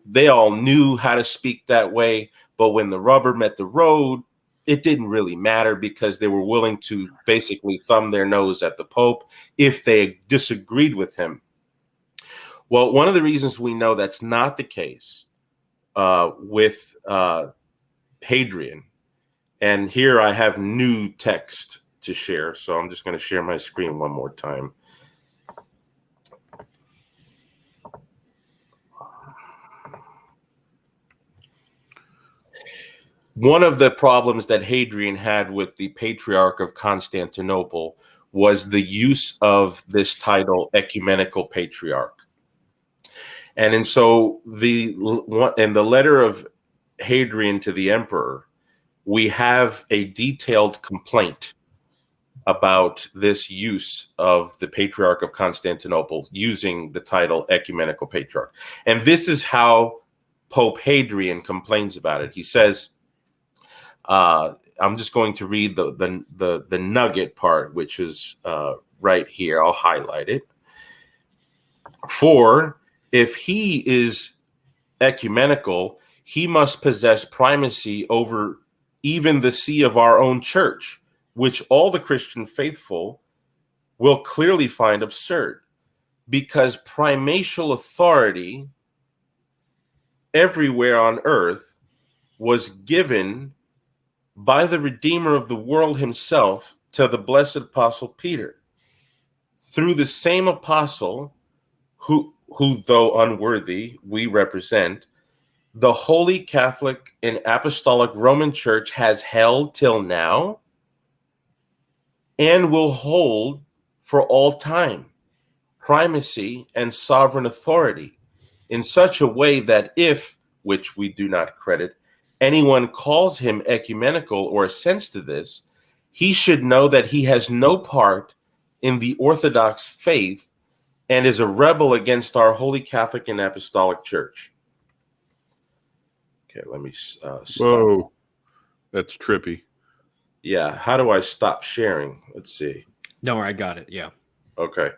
they all knew how to speak that way. But when the rubber met the road, it didn't really matter, because they were willing to basically thumb their nose at the Pope if they disagreed with him. Well, one of the reasons we know that's not the case with Hadrian, and here I have new text to share, so I'm just going to share my screen one more time. One of the problems that Hadrian had with the Patriarch of Constantinople was the use of this title, Ecumenical Patriarch. And so in the letter of Hadrian to the emperor, we have a detailed complaint about this use of the Patriarch of Constantinople using the title Ecumenical Patriarch. And this is how Pope Hadrian complains about it. He says, I'm just going to read the nugget part, which is right here. I'll highlight it. For if he is ecumenical, he must possess primacy over even the see of our own church, which all the Christian faithful will clearly find absurd, because primatial authority everywhere on earth was given by the Redeemer of the world himself to the blessed Apostle Peter, through the same apostle who though unworthy, we represent, the Holy Catholic and Apostolic Roman Church has held till now and will hold for all time primacy and sovereign authority, in such a way that if, which we do not credit, anyone calls him ecumenical or assents to this, he should know that he has no part in the Orthodox faith and is a rebel against our Holy Catholic and Apostolic Church. Okay, let me stop. Whoa, that's trippy. Yeah, how do I stop sharing? Let's see. Don't worry, I got it. Yeah. Okay.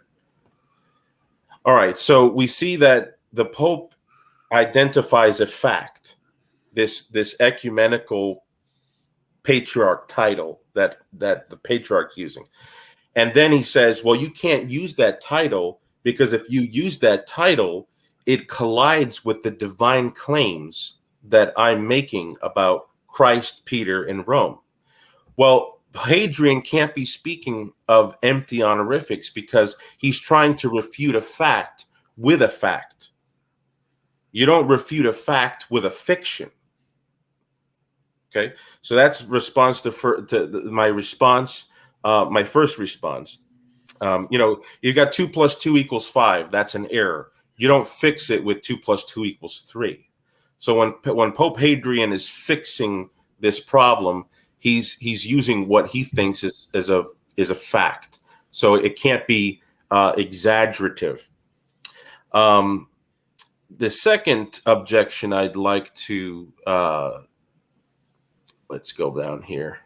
All right, so we see that the Pope identifies a fact, this ecumenical patriarch title that the patriarch's using. And then he says, well, you can't use that title, because if you use that title, it collides with the divine claims that I'm making about Christ, Peter, and Rome. Well, Hadrian can't be speaking of empty honorifics, because he's trying to refute a fact with a fact. You don't refute a fact with a fiction. Okay, so that's response to my response. My first response. You've got 2 + 2 = 5. That's an error. You don't fix it with 2 + 2 = 3. So when Pope Hadrian is fixing this problem, he's using what he thinks is is a fact. So it can't be exaggerative. The second objection I'd like to let's go down here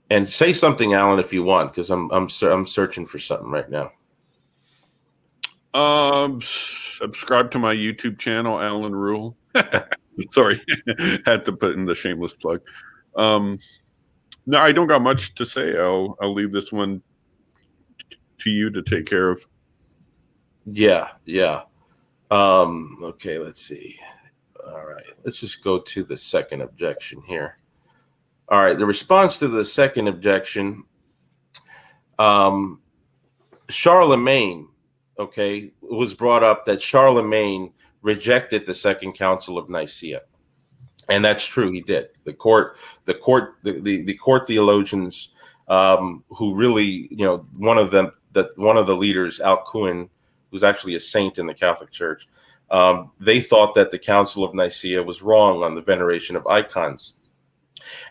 and say something, Allan, if you want, because I'm searching for something right now. Subscribe to my YouTube channel, Allan Ruhl. Sorry, had to put in the shameless plug. No, I don't got much to say. I'll leave this one to you to take care of. Yeah. Okay, let's see. All right, let's just go to the second objection here. All right, the response to the second objection, Charlemagne, okay, it was brought up that Charlemagne rejected the Second Council of Nicaea. And that's true, he did. The court theologians, who really, one of the leaders, Alcuin, who's actually a saint in the Catholic Church, they thought that the Council of Nicaea was wrong on the veneration of icons.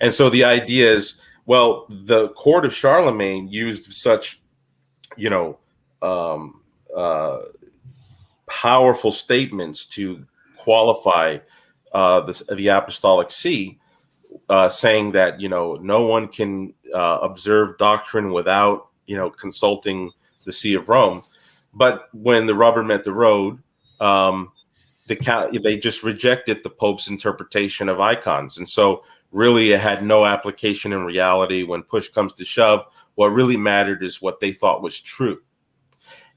And so the idea is, well, the court of Charlemagne used such, powerful statements to qualify the Apostolic See, saying that, no one can observe doctrine without, consulting the See of Rome. But when the rubber met the road, they just rejected the Pope's interpretation of icons. And so really it had no application in reality. When push comes to shove, what really mattered is what they thought was true.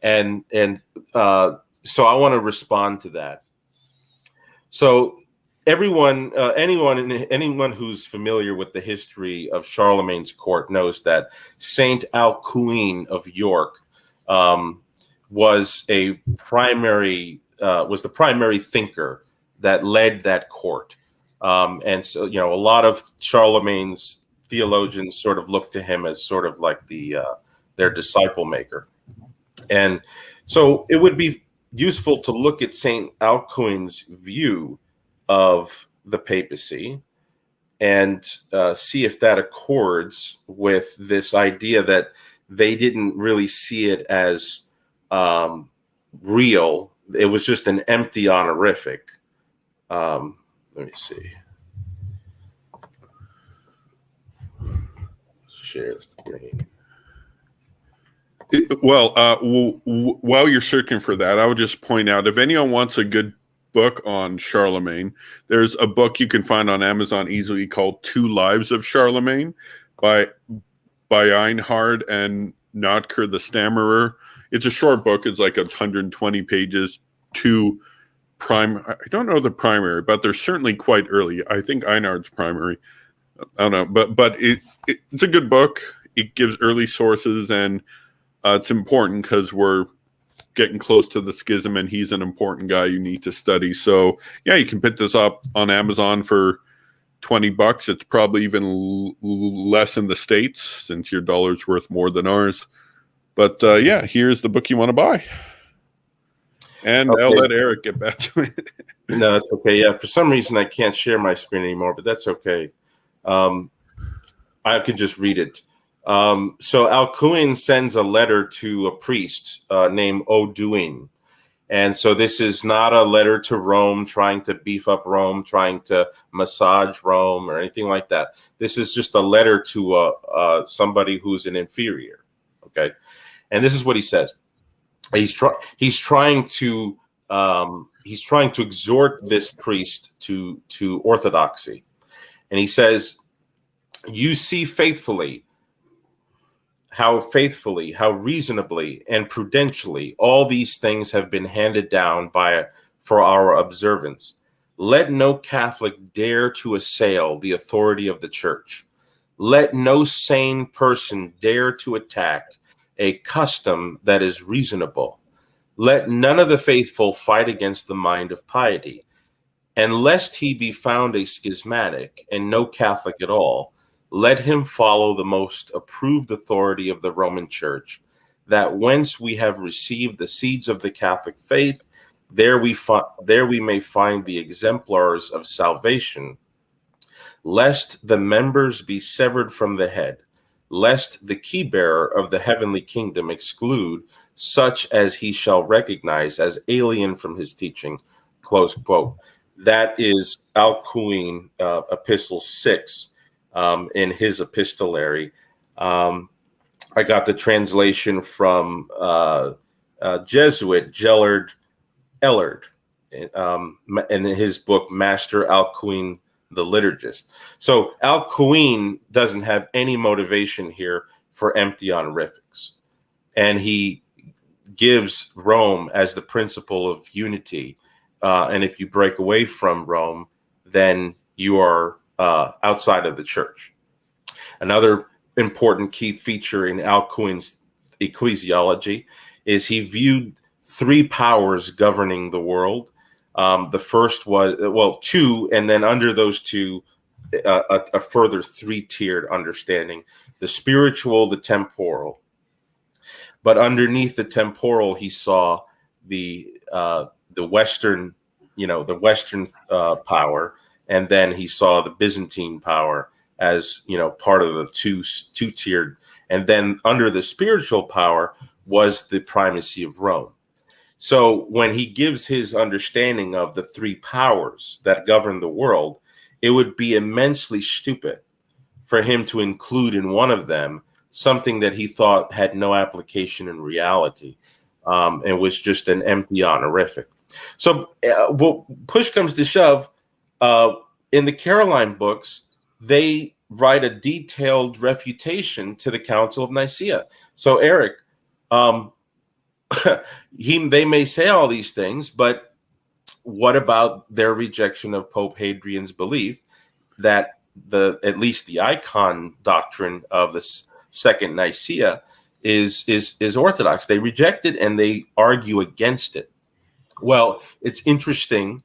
And so I want to respond to that. So anyone who's familiar with the history of Charlemagne's court knows that Saint Alcuin of York was the primary thinker that led that court. And so, a lot of Charlemagne's theologians sort of look to him as sort of like their disciple maker. And so it would be useful to look at Saint Alcuin's view of the papacy and see if that accords with this idea that they didn't really see it as real. It was just an empty honorific. Let me see. Share screen. While you're searching for that, I would just point out, if anyone wants a good book on Charlemagne, there's a book you can find on Amazon easily called Two Lives of Charlemagne by Einhard and Notker the Stammerer. It's a short book. It's like 120 pages. I don't know the primary, but they're certainly quite early. I think Einhard's primary. I don't know, but it's a good book. It gives early sources, and it's important because we're getting close to the schism, and he's an important guy you need to study. So yeah, you can pick this up on Amazon for $20. It's probably even less in the States since your dollar's worth more than ours. But yeah, here's the book you want to buy. And okay. I'll let Erick get back to it. No, that's okay. Yeah, for some reason I can't share my screen anymore, but that's okay. I can just read it. So Alcuin sends a letter to a priest named Oduin. And so this is not a letter to Rome trying to beef up Rome, trying to massage Rome or anything like that. This is just a letter to somebody who's an inferior. Okay. And this is what he says. He's trying to exhort this priest to orthodoxy. And he says, you see how faithfully, how reasonably and prudentially all these things have been handed down for our observance. Let no Catholic dare to assail the authority of the Church. Let no sane person dare to attack a custom that is reasonable. Let none of the faithful fight against the mind of piety. And lest he be found a schismatic and no Catholic at all, let him follow the most approved authority of the Roman Church, that whence we have received the seeds of the Catholic faith, there we may find the exemplars of salvation. lest the members be severed from the head, lest the key bearer of the heavenly kingdom exclude such as he shall recognize as alien from his teaching, close quote. That is Alcuin, Epistle 6, in his epistolary. I got the translation from Jesuit Gellard Ellard in his book, Master Alcuin the Liturgist. So Alcuin doesn't have any motivation here for empty honorifics. And he gives Rome as the principle of unity. And if you break away from Rome, then you are outside of the church. Another important key feature in Alcuin's ecclesiology is he viewed three powers governing the world. The first was, well, two, and then under those two, a further three-tiered understanding: the spiritual, the temporal. But underneath the temporal, he saw the Western, the Western power, and then he saw the Byzantine power as, part of the two-tiered. And then under the spiritual power was the primacy of Rome. So when he gives his understanding of the three powers that govern the world, it would be immensely stupid for him to include in one of them something that he thought had no application in reality, and was just an empty honorific. So push comes to shove, in the Caroline books, they write a detailed refutation to the Council of Nicaea. So Erick, they may say all these things, but what about their rejection of Pope Hadrian's belief that at least the icon doctrine of the Second Nicaea is orthodox? They reject it and they argue against it. Well, it's interesting.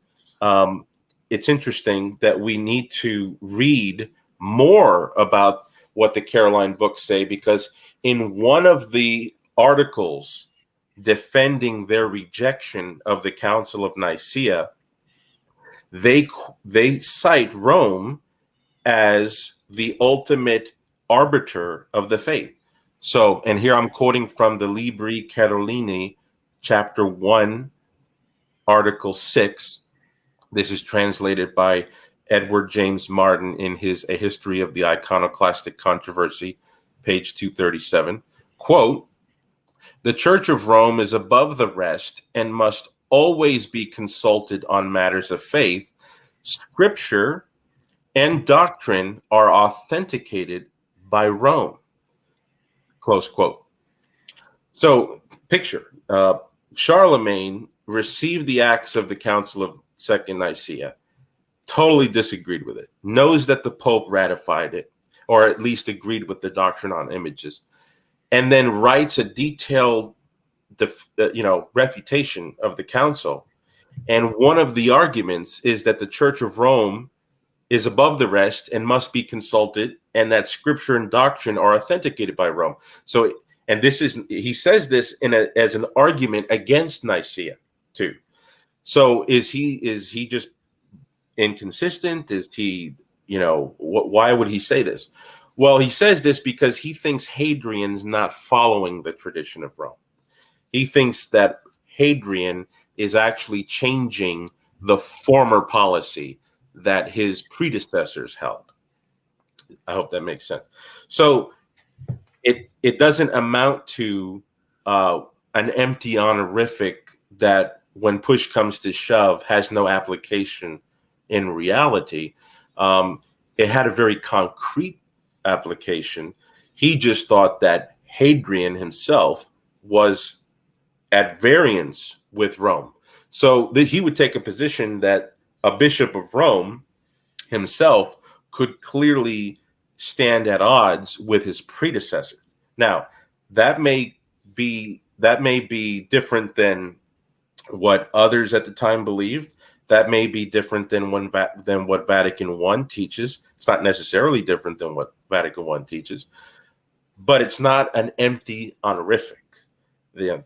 It's interesting that we need to read more about what the Caroline books say, because in one of the articles defending their rejection of the Council of Nicaea, they cite Rome as the ultimate arbiter of the faith. So, and here I'm quoting from the Libri Carolini, chapter 1, article 6. This is translated by Edward James Martin in his A History of the Iconoclastic Controversy, page 237. Quote, "The Church of Rome is above the rest and must always be consulted on matters of faith. Scripture and doctrine are authenticated by Rome." Close quote. So picture, Charlemagne received the acts of the Council of Second Nicaea, totally disagreed with it, knows that the Pope ratified it, or at least agreed with the doctrine on images, and then writes a detailed refutation of the council. And one of the arguments is that the Church of Rome is above the rest and must be consulted, and that scripture and doctrine are authenticated by Rome. So, and he says this as an argument against Nicaea too. So is he just inconsistent? Is he, why would he say this? Well, he says this because he thinks Hadrian's not following the tradition of Rome. He thinks that Hadrian is actually changing the former policy that his predecessors held. I hope that makes sense. So it doesn't amount to an empty honorific that, when push comes to shove, has no application in reality. It had a very concrete application. He just thought that Hadrian himself was at variance with Rome. So he would take a position that a bishop of Rome himself could clearly stand at odds with his predecessor. Now, that may be different than what others at the time believed. That may be different than what Vatican I teaches. It's not necessarily different than what Vatican I teaches, but it's not an empty honorific. An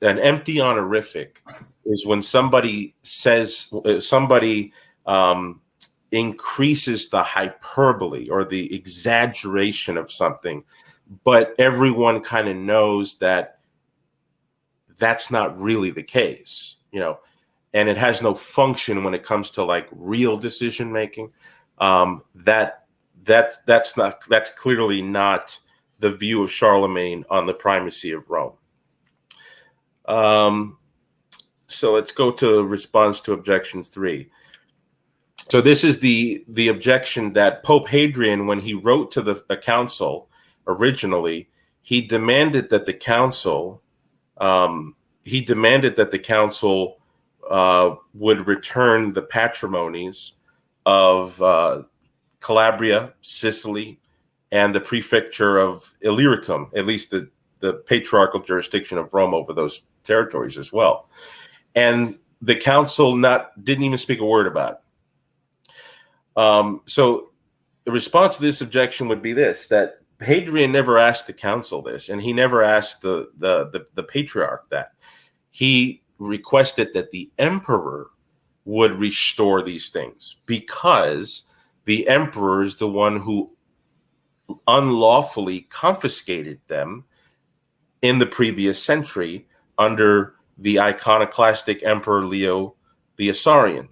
empty honorific is when somebody says, increases the hyperbole or the exaggeration of something, but everyone kind of knows that that's not really the case, and it has no function when it comes to like real decision making. That's clearly not the view of Charlemagne on the primacy of Rome. So let's go to response to objection 3. So this is the objection that Pope Hadrian, when he wrote to the council originally, he demanded that the council would return the patrimonies of Calabria, Sicily, and the prefecture of Illyricum, at least the patriarchal jurisdiction of Rome over those territories as well. And the council didn't even speak a word about it. So the response to this objection would be this, that Hadrian never asked the council this, and he never asked the patriarch that. He requested that the emperor would restore these things, because the emperor is the one who unlawfully confiscated them in the previous century under the iconoclastic Emperor Leo the Isaurian.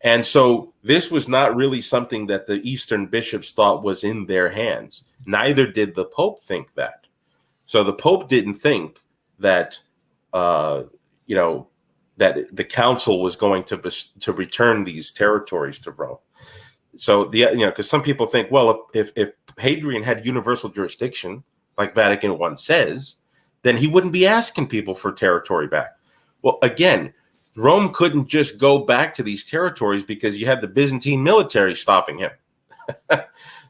And so this was not really something that the Eastern bishops thought was in their hands. Neither did the Pope think that. So the Pope didn't think that, that the council was going to return these territories to Rome. So because some people think, well, if Hadrian had universal jurisdiction, like Vatican I says, then he wouldn't be asking people for territory back. Well, again, Rome couldn't just go back to these territories because you had the Byzantine military stopping him.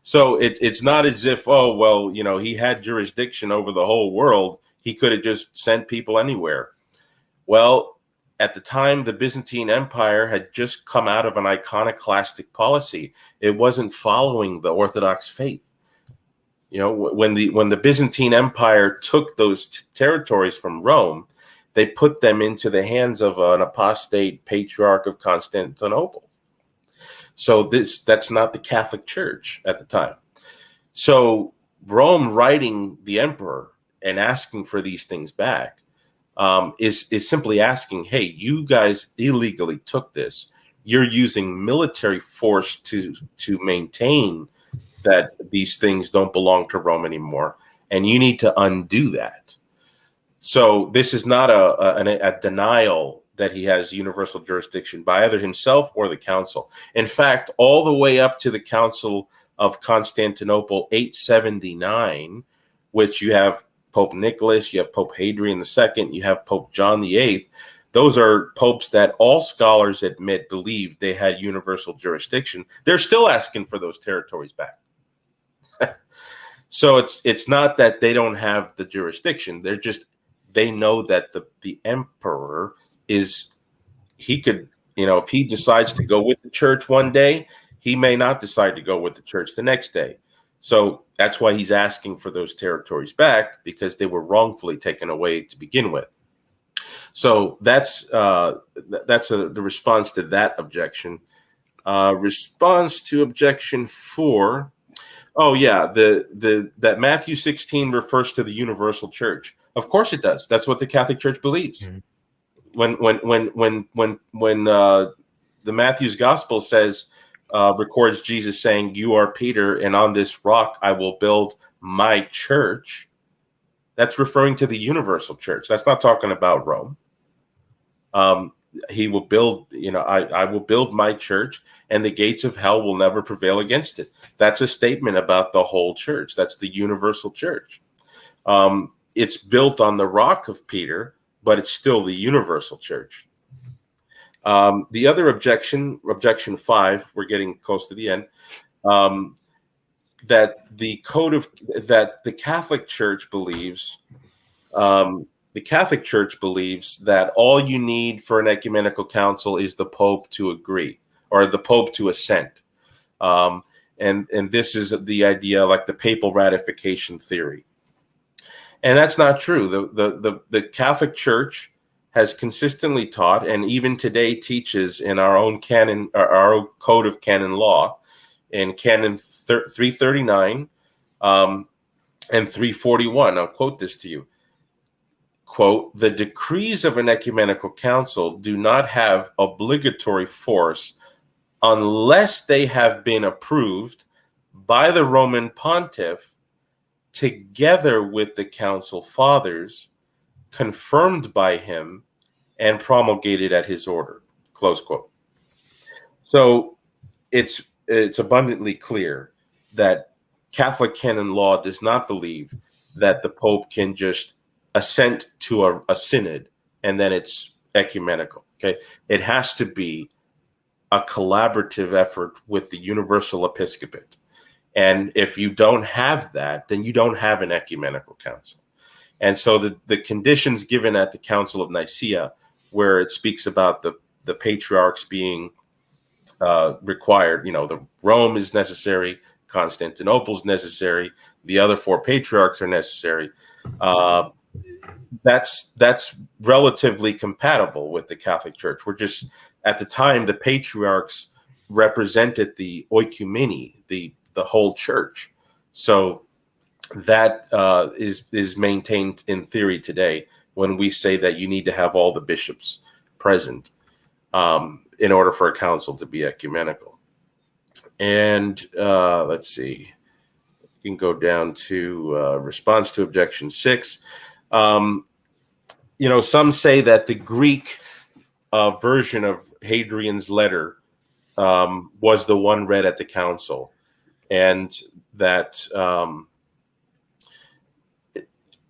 So it's not as if, he had jurisdiction over the whole world. He could have just sent people anywhere. Well, at the time, the Byzantine Empire had just come out of an iconoclastic policy. It wasn't following the Orthodox faith. When the Byzantine Empire took those territories from Rome, they put them into the hands of an apostate patriarch of Constantinople. So that's not the Catholic Church at the time. So Rome writing the emperor and asking for these things back is simply asking, hey, you guys illegally took this. You're using military force to maintain that these things don't belong to Rome anymore, and you need to undo that. So this is not a denial that he has universal jurisdiction by either himself or the council. In fact, all the way up to the Council of Constantinople 879, which you have Pope Nicholas, you have Pope Hadrian II, you have Pope John VIII. Those are popes that all scholars believe they had universal jurisdiction. They're still asking for those territories back. So it's not that they don't have the jurisdiction. They know that the emperor could, if he decides to go with the church one day, he may not decide to go with the church the next day. So that's why he's asking for those territories back, because they were wrongfully taken away to begin with. So that's the response to that objection. Response to objection 4. Oh yeah, that Matthew 16 refers to the universal church. Of course it does. That's what the Catholic Church believes. Mm-hmm. When the Matthew's Gospel records Jesus saying, "You are Peter, and on this rock I will build my church," that's referring to the universal church. That's not talking about Rome. He will build, I will build my church, and the gates of hell will never prevail against it. That's a statement about the whole church. That's the universal church. It's built on the rock of Peter, but it's still the universal church. The other objection 5, we're getting close to the end, that the Catholic Church believes. The Catholic Church believes that all you need for an ecumenical council is the Pope to agree, or the Pope to assent. And this is the idea, like the papal ratification theory. And that's not true. The Catholic Church has consistently taught, and even today teaches in our own canon, our own code of canon law, in Canon 339 and 341. I'll quote this to you. Quote, "The decrees of an ecumenical council do not have obligatory force unless they have been approved by the Roman pontiff together with the council fathers, confirmed by him, and promulgated at his order." Close quote. So it's abundantly clear that Catholic canon law does not believe that the Pope can just assent to a synod and then it's ecumenical. Okay, it has to be a collaborative effort with the universal episcopate, and if you don't have that, then you don't have an ecumenical council. And so the conditions given at the Council of Nicaea, where it speaks about the patriarchs being required, the Rome is necessary, Constantinople is necessary, the other four patriarchs are necessary. That's relatively compatible with the Catholic Church. We're just, at the time, the patriarchs represented the oikumene, the whole church. So that is maintained in theory today when we say that you need to have all the bishops present in order for a council to be ecumenical. And let's see, you can go down to response to objection 6. Some say that the Greek version of Hadrian's letter was the one read at the council, and that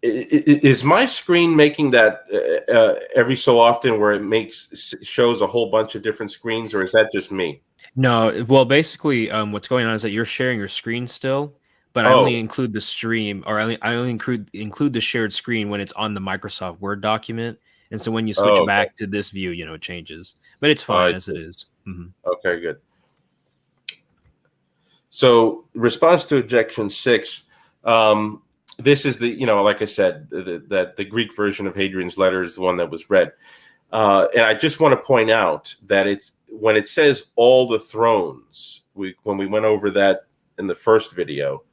is my screen making that every so often where it shows a whole bunch of different screens, or is that just me? No, well, basically, what's going on is that you're sharing your screen still, but I only include the stream, or I only include the shared screen when it's on the Microsoft Word document, and so when you switch back to this view, it changes, but it's fine as it is. Mm-hmm. Okay, good. So, response to objection 6. This is like I said, that the Greek version of Hadrian's letter is the one that was read. And I just want to point out that when it says all the thrones, when we went over that in the first video,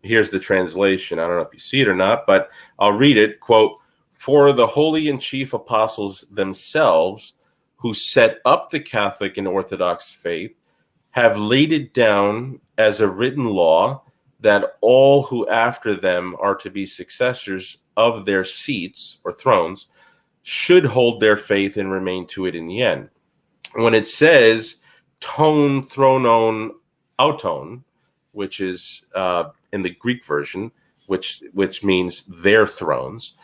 here's the translation. I don't know if you see it or not, but I'll read it. Quote, "For the holy and chief apostles themselves, who set up the Catholic and Orthodox faith, have laid it down as a written law that all who after them are to be successors of their seats or thrones should hold their faith and remain to it in the end." When it says ton thronon auton, which is in the Greek version, which means their thrones,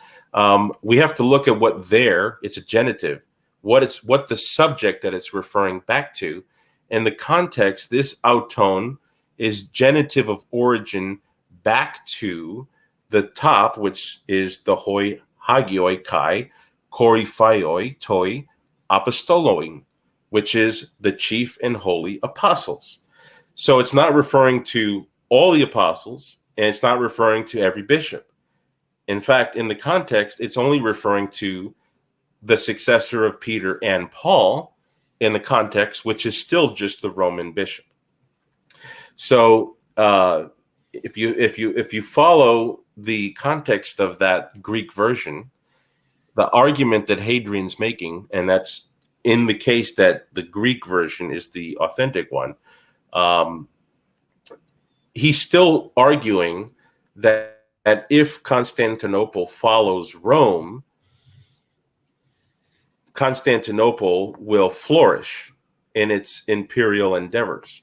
we have to look at what it's a genitive, what the subject that it's referring back to. In the context, this auton is genitive of origin back to the top, which is the hoi hagioi kai korifaioi toi apostoloin, which is the chief and holy apostles. So it's not referring to all the apostles, and it's not referring to every bishop. In fact, in the context, it's only referring to the successor of Peter and Paul in the context, which is still just the Roman bishop. So if you follow the context of that Greek version, the argument that Hadrian's making, and that's in the case that the Greek version is the authentic one, he's still arguing that if Constantinople follows Rome, Constantinople will flourish in its imperial endeavors.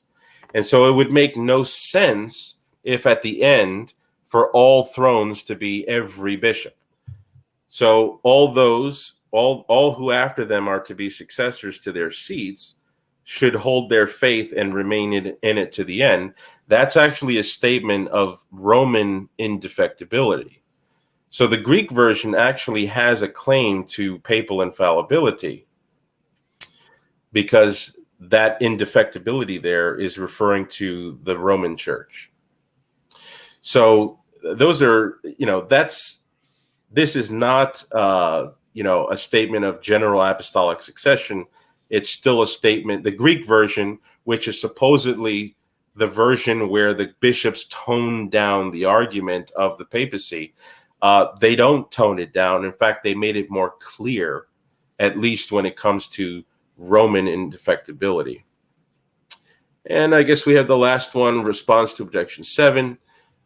And so it would make no sense if at the end for all thrones to be every bishop. So all who after them are to be successors to their seats should hold their faith and remain in it to the end. That's actually a statement of Roman indefectibility. So the Greek version actually has a claim to papal infallibility because that indefectibility there is referring to the Roman Church. So those are, this is not a statement of general apostolic succession. It's still a statement. The Greek version, which is supposedly the version where the bishops tone down the argument of the papacy, they don't tone it down. In fact, they made it more clear, at least when it comes to Roman indefectibility. And I guess we have the last one, response to objection 7,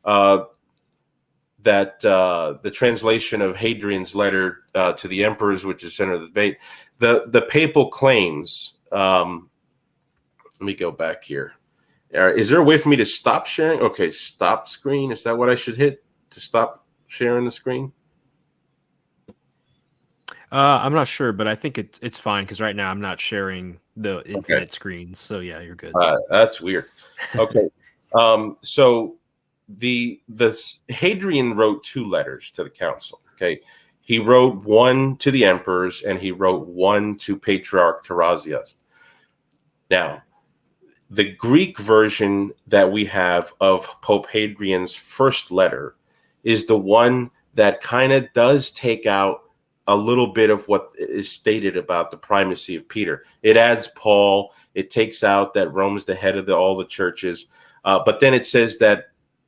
that the translation of Hadrian's letter to the emperors, which is center of the debate, the papal claims. Let me go back here. Is there a way for me to stop sharing? Okay, stop screen. Is that what I should hit to stop sharing the screen? I'm not sure, but I think it's fine because right now I'm not sharing the infinite screens. So yeah, you're good. That's weird. Okay, so the Hadrian wrote 2 letters to the council. Okay, he wrote one to the emperors and he wrote one to Patriarch Tarasius. Now, the Greek version that we have of Pope Hadrian's first letter is the one that kind of does take out a little bit of what is stated about the primacy of Peter. It adds Paul. It takes out that Rome is the head of all the churches. But then it says that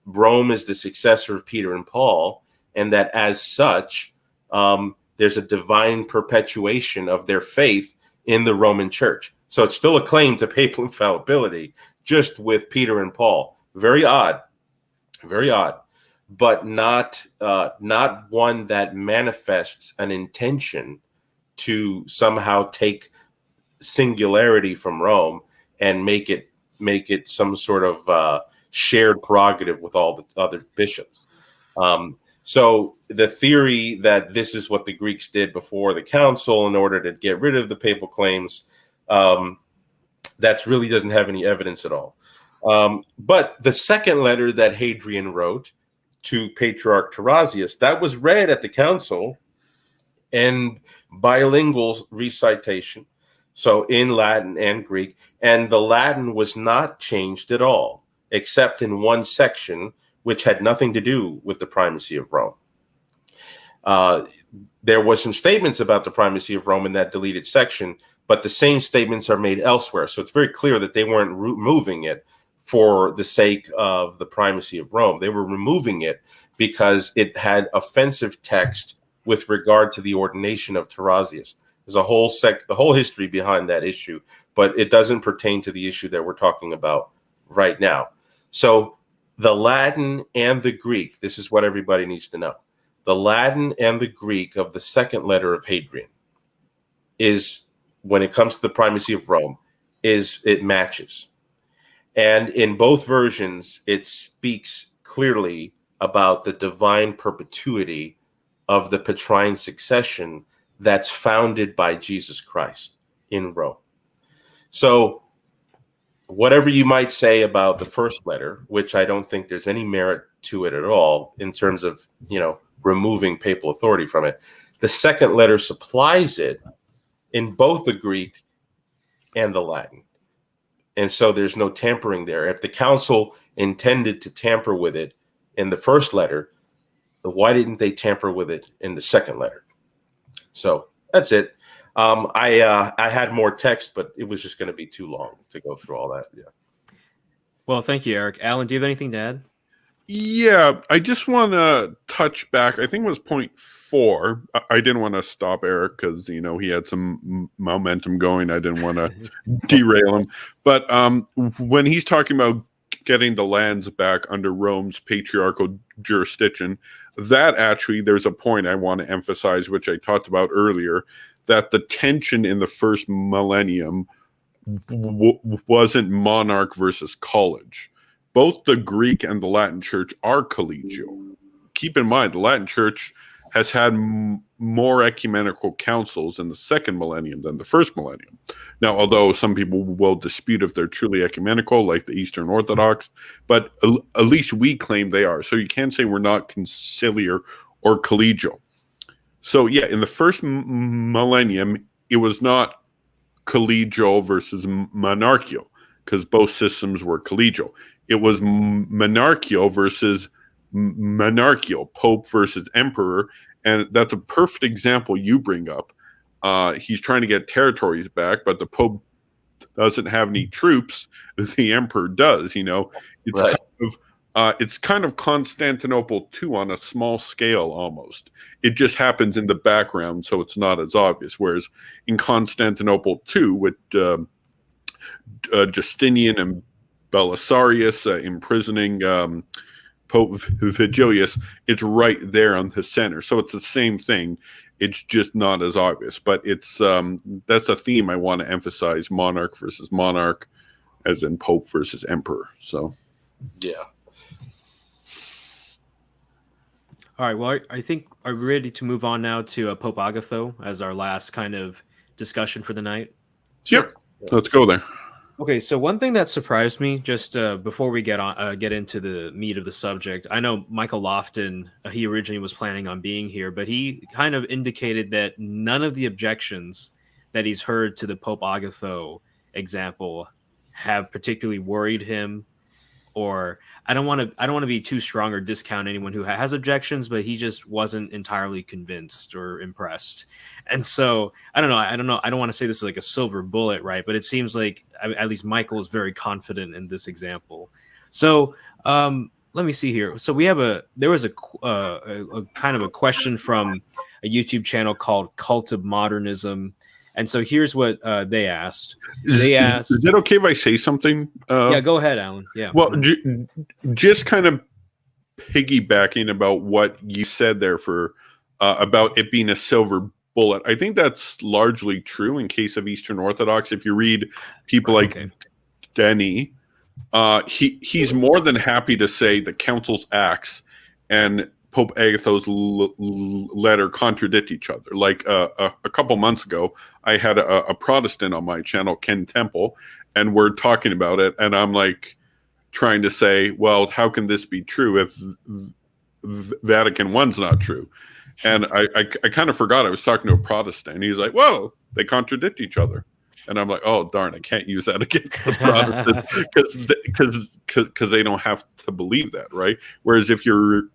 Rome is the successor of Peter and Paul, and that as such, there's a divine perpetuation of their faith in the Roman church. So it's still a claim to papal infallibility, just with Peter and Paul. Very odd, but not one that manifests an intention to somehow take singularity from Rome and make it some sort of shared prerogative with all the other bishops. So the theory that this is what the Greeks did before the council in order to get rid of the papal claims, that really doesn't have any evidence at all. But the second letter that Hadrian wrote to Patriarch Tarasius, that was read at the council and bilingual recitation, so in Latin and Greek, and the Latin was not changed at all, except in one section, which had nothing to do with the primacy of Rome. There was some statements about the primacy of Rome in that deleted section, but the same statements are made elsewhere. So it's very clear that they weren't removing it for the sake of the primacy of Rome. They were removing it because it had offensive text with regard to the ordination of Tarasius. There's a whole the whole history behind that issue, but it doesn't pertain to the issue that we're talking about right now. So the Latin and the Greek, this is what everybody needs to know. The Latin and the Greek of the second letter of Hadrian is, when it comes to the primacy of Rome, it matches. And in both versions, it speaks clearly about the divine perpetuity of the Petrine succession that's founded by Jesus Christ in Rome. So whatever you might say about the first letter, which I don't think there's any merit to it at all in terms of, removing papal authority from it, the second letter supplies it in both the Greek and the Latin. And so there's no tampering there. If the council intended to tamper with it in the first letter, why didn't they tamper with it in the second letter? So that's it. I had more text, but it was just going to be too long to go through all that. Yeah. Well, thank you, Eric. Allan, do you have anything to add? Yeah, I just want to touch back. I think it was point 4. I didn't want to stop Eric because, he had some momentum going. I didn't want to derail him. But when he's talking about getting the lands back under Rome's patriarchal jurisdiction, that actually, there's a point I want to emphasize, which I talked about earlier, that the tension in the first millennium wasn't monarch versus college. Both the Greek and the Latin church are collegial. Keep in mind, the Latin church has had more ecumenical councils in the second millennium than the first millennium. Now, although some people will dispute if they're truly ecumenical, like the Eastern Orthodox, but at least we claim they are. So you can't say we're not conciliar or collegial. So yeah, in the first millennium, it was not collegial versus monarchical, because both systems were collegial. It was monarchical versus monarchical, pope versus emperor, And that's a perfect example you bring up. He's trying to get territories back, but the Pope doesn't have any troops. The Emperor does. It's Right. it's kind of Constantinople too, on a small scale almost. It just happens in the background, so it's not as obvious. Whereas in Constantinople too, with Justinian and Belisarius imprisoning Pope Vigilius, it's right there on the center. So it's the same thing. It's just not as obvious. But it's that's a theme I want to emphasize: monarch versus monarch, as in Pope versus Emperor. So, Yeah. All right. Well, I think are we ready to move on now to Pope Agatho as our last kind of discussion for the night? Yep. Let's go there. Okay, so one thing that surprised me just before we get into the meat of the subject, I know Michael Lofton, he originally was planning on being here, but he kind of indicated that none of the objections that he's heard to the Pope Agatho example have particularly worried him. Or I don't want to be too strong or discount anyone who has objections, but he just wasn't entirely convinced or impressed. And so I don't know. I don't want to say this is like a silver bullet, right? But it seems like at least Michael is very confident in this example. So let me see here. So there was a kind of a question from a YouTube channel called Cult of Modernism. And so here's what they asked. Is it okay if I say something? Yeah, go ahead, Allan. Yeah. Well, just kind of piggybacking about what you said there about it being a silver bullet. I think that's largely true in case of Eastern Orthodox. If you read people like Denny, he's more than happy to say the Council's acts and Pope Agatho's letter contradict each other. Like a couple months ago, I had a Protestant on my channel, Ken Temple, and we're talking about it. And I'm like trying to say, well, how can this be true if Vatican I's not true? And I kind of forgot I was talking to a Protestant. He's like, well, they contradict each other. And I'm like, oh, darn, I can't use that against the Protestants because they don't have to believe that, right? Whereas if you're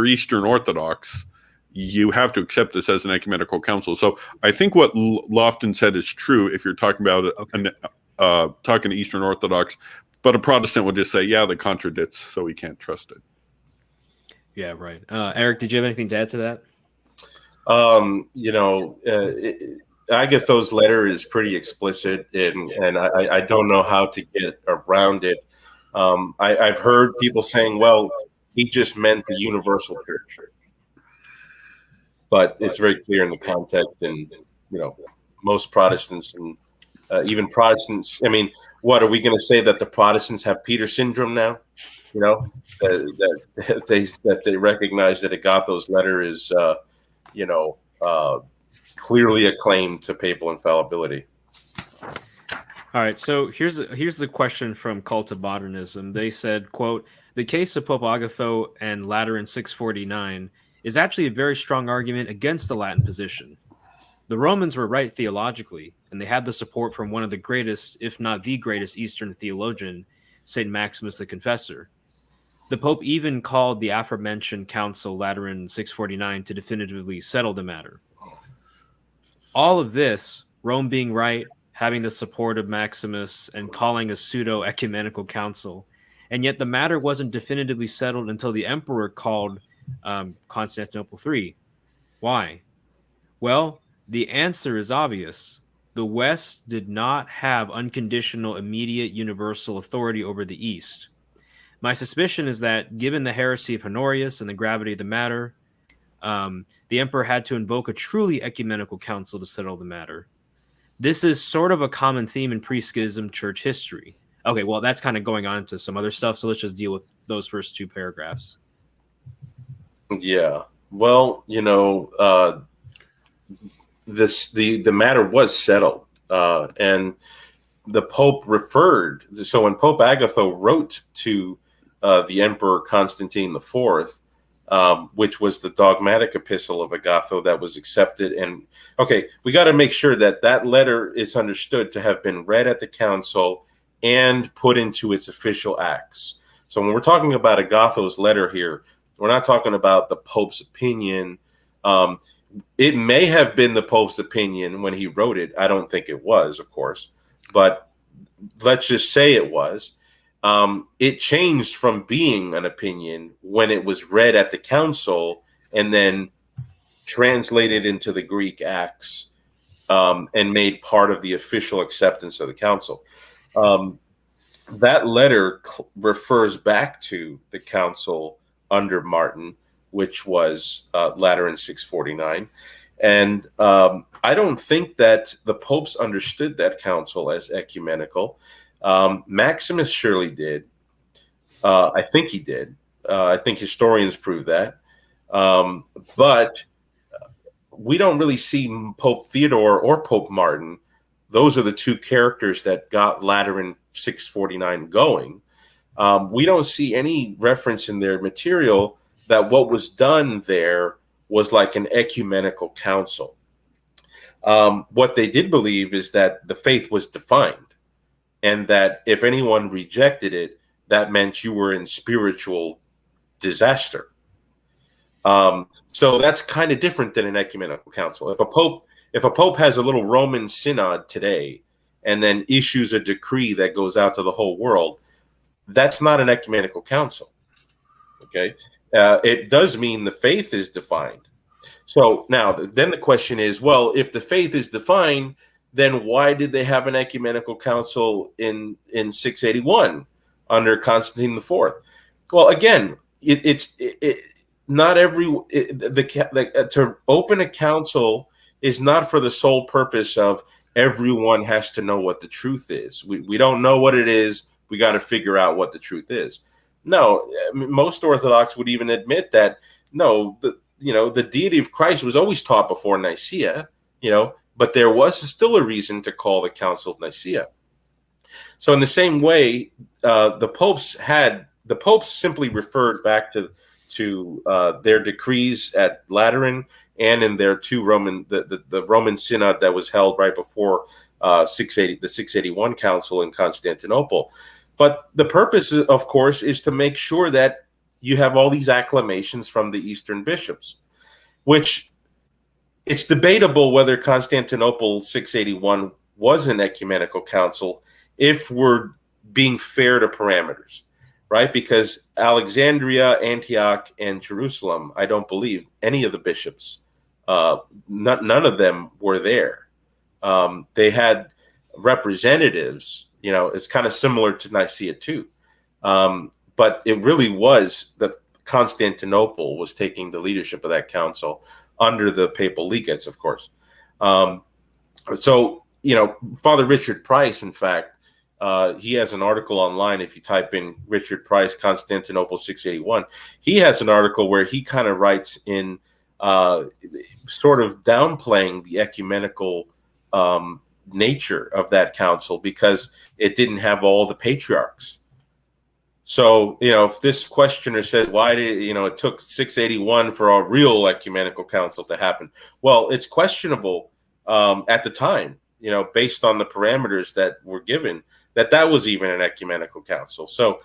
Eastern Orthodox, you have to accept this as an ecumenical council. So I think what Lofton said is true if you're talking about talking to Eastern Orthodox, but a Protestant would just say, yeah, that contradicts, so we can't trust it. Yeah, right. Eric, did you have anything to add to that? Agatho's letter is pretty explicit, and I don't know how to get around it. I've heard people saying, well, he just meant the universal church. But it's very clear in the context, and most Protestants and even Protestants. I mean, what are we going to say, that the Protestants have Peter syndrome now? That they recognize that Agatho's letter is, clearly a claim to papal infallibility. All right, so here's the question from Cult of Modernism. They said, quote, "The case of Pope Agatho and Lateran 649 is actually a very strong argument against the Latin position. The Romans were right theologically, and they had the support from one of the greatest, if not the greatest, Eastern theologian, St. Maximus the Confessor. The Pope even called the aforementioned council Lateran 649 to definitively settle the matter. All of this, Rome being right, having the support of Maximus, and calling a pseudo-ecumenical council, and yet the matter wasn't definitively settled until the emperor called Constantinople III. Why? Well, the answer is obvious. The West did not have unconditional, immediate, universal authority over the East. My suspicion is that, given the heresy of Honorius and the gravity of the matter, the emperor had to invoke a truly ecumenical council to settle the matter. This is sort of a common theme in pre-schism church history." Okay, well, that's kind of going on to some other stuff, so let's just deal with those first two paragraphs. Yeah, well, the matter was settled, and the Pope referred. So when Pope Agatho wrote to the Emperor Constantine IV, which was the dogmatic epistle of Agatho that was accepted, and we got to make sure that letter is understood to have been read at the council and put into its official acts. So when we're talking about Agatho's letter here, we're not talking about the Pope's opinion It may have been the Pope's opinion when he wrote it. I don't think it was, of course, but let's just say it was. It changed from being an opinion when it was read at the council and then translated into the Greek Acts and made part of the official acceptance of the council. That letter refers back to the council under Martin, which was Lateran 649. And I don't think that the popes understood that council as ecumenical. Maximus surely did. I think he did. I think historians prove that. But we don't really see Pope Theodore or Pope Martin. Those are the two characters that got Lateran 649 going. We don't see any reference in their material that what was done there was like an ecumenical council. What they did believe is that the faith was defined, and that if anyone rejected it, that meant you were in spiritual disaster. So that's kind of different than an ecumenical council. If a pope has a little Roman synod today and then issues a decree that goes out to the whole world, that's not an ecumenical council. Okay, it does mean the faith is defined. So now, then the question is, well, if the faith is defined, then why did they have an ecumenical council in 681 under Constantine IV? Well, again, not every to open a council is not for the sole purpose of everyone has to know what the truth is. We don't know what it is. We got to figure out what the truth is. No, most Orthodox would even admit that no, the deity of Christ was always taught before Nicaea, but there was still a reason to call the Council of Nicaea. So in the same way, the popes simply referred back to their decrees at Lateran and in their the Roman Synod that was held right before the 681 Council in Constantinople. But the purpose, of course, is to make sure that you have all these acclamations from the Eastern bishops, which it's debatable whether Constantinople 681 was an ecumenical council if we're being fair to parameters, right? Because Alexandria, Antioch, and Jerusalem, I don't believe any of the bishops, none of them were there. They had representatives. It's kind of similar to Nicaea too. But it really was that Constantinople was taking the leadership of that council under the papal legates, of course. So, Father Richard Price, in fact, he has an article online. If you type in Richard Price, Constantinople 681, he has an article where he kind of writes in sort of downplaying the ecumenical nature of that council because it didn't have all the patriarchs. So, if this questioner says, why did, it took 681 for a real ecumenical council to happen? Well, it's questionable at the time, based on the parameters that were given, that was even an ecumenical council. So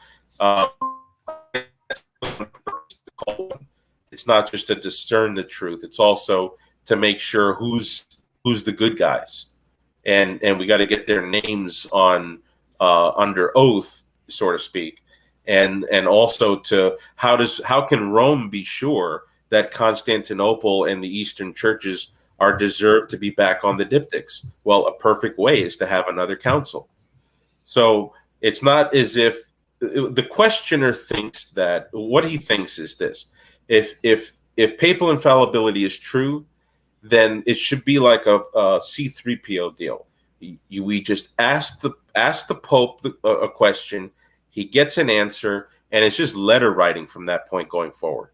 it's not just to discern the truth. It's also to make sure who's the good guys. And we got to get their names on under oath, so to speak. And also to how can Rome be sure that Constantinople and the Eastern churches are deserved to be back on the diptychs? Well, a perfect way is to have another council. So it's not as if the questioner thinks that what he thinks is this: if papal infallibility is true, then it should be like a C3PO deal. We just ask the Pope a question. He gets an answer, and it's just letter writing from that point going forward.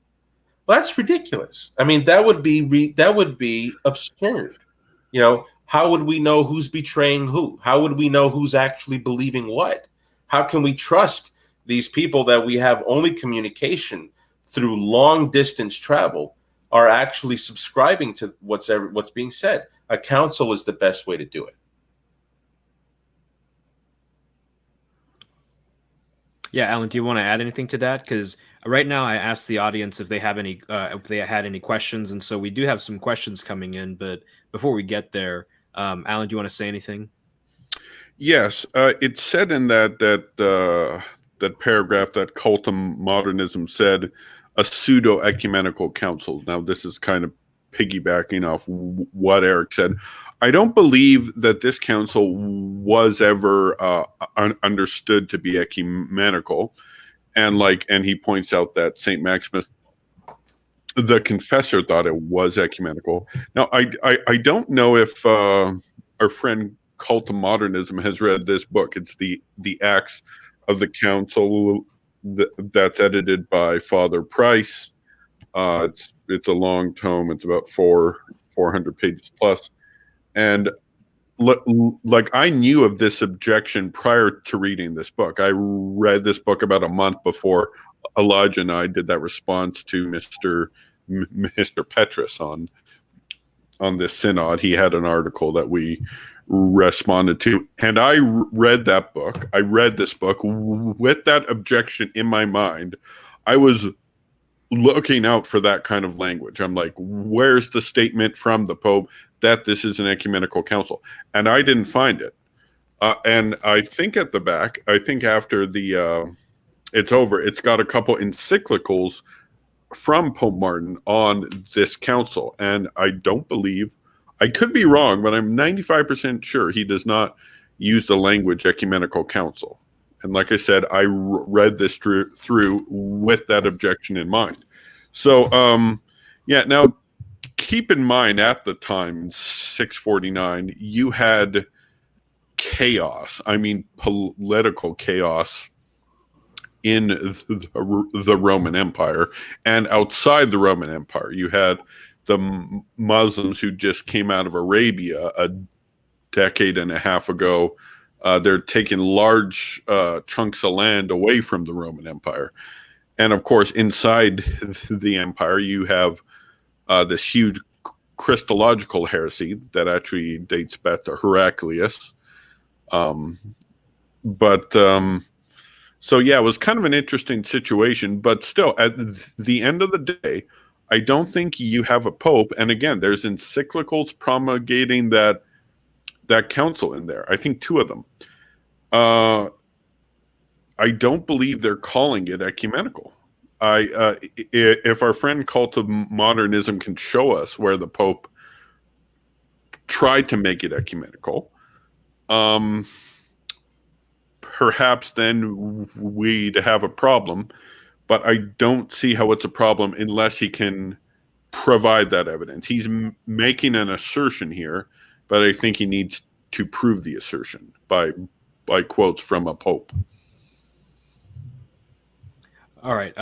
Well, that's ridiculous. I mean, that would be absurd. How would we know who's betraying who? How would we know who's actually believing what? How can we trust these people that we have only communication through long distance travel are actually subscribing to what's being said? A council is the best way to do it. Yeah, Alan, do you want to add anything to that? Because right now I asked the audience if they have any if they had any questions, and so we do have some questions coming in. But before we get there, Allan, do you want to say anything? Yes, it's said in that paragraph that cultum modernism said a pseudo ecumenical council. Now, this is kind of piggybacking off what Erick said. I don't believe that this council was ever understood to be ecumenical, and he points out that Saint Maximus, the confessor, thought it was ecumenical. Now, I don't know if our friend Cult of Modernism has read this book. It's the Acts of the Council that's edited by Father Price. It's a long tome. It's about 400 pages plus. And I knew of this objection prior to reading this book. I read this book about a month before Elijah and I did that response to Mr. Petrus on this synod. He had an article that we responded to, and I read that book. I read this book with that objection in my mind. I was looking out for that kind of language. I'm like, where's the statement from the Pope that this is an ecumenical council? And I didn't find it. And I think at the back, I think after it's over, it's got a couple encyclicals from Pope Martin on this council. And I don't believe, I could be wrong, but I'm 95% sure he does not use the language ecumenical council. And like I said, I read this through with that objection in mind. So, now keep in mind at the time, 649, you had chaos. I mean, political chaos in the Roman Empire and outside the Roman Empire. You had the Muslims who just came out of Arabia a decade and a half ago. They're taking large chunks of land away from the Roman Empire. And of course, inside the empire, you have this huge Christological heresy that actually dates back to Heraclius. So yeah, it was kind of an interesting situation, but still, at the end of the day, I don't think you have a pope. And again, there's encyclicals promulgating that council in there. I think 2 of them. I don't believe they're calling it ecumenical. If our friend Cult of Modernism can show us where the Pope tried to make it ecumenical, perhaps then we'd have a problem. But I don't see how it's a problem unless he can provide that evidence. He's making an assertion here, but I think he needs to prove the assertion by quotes from a pope. All right.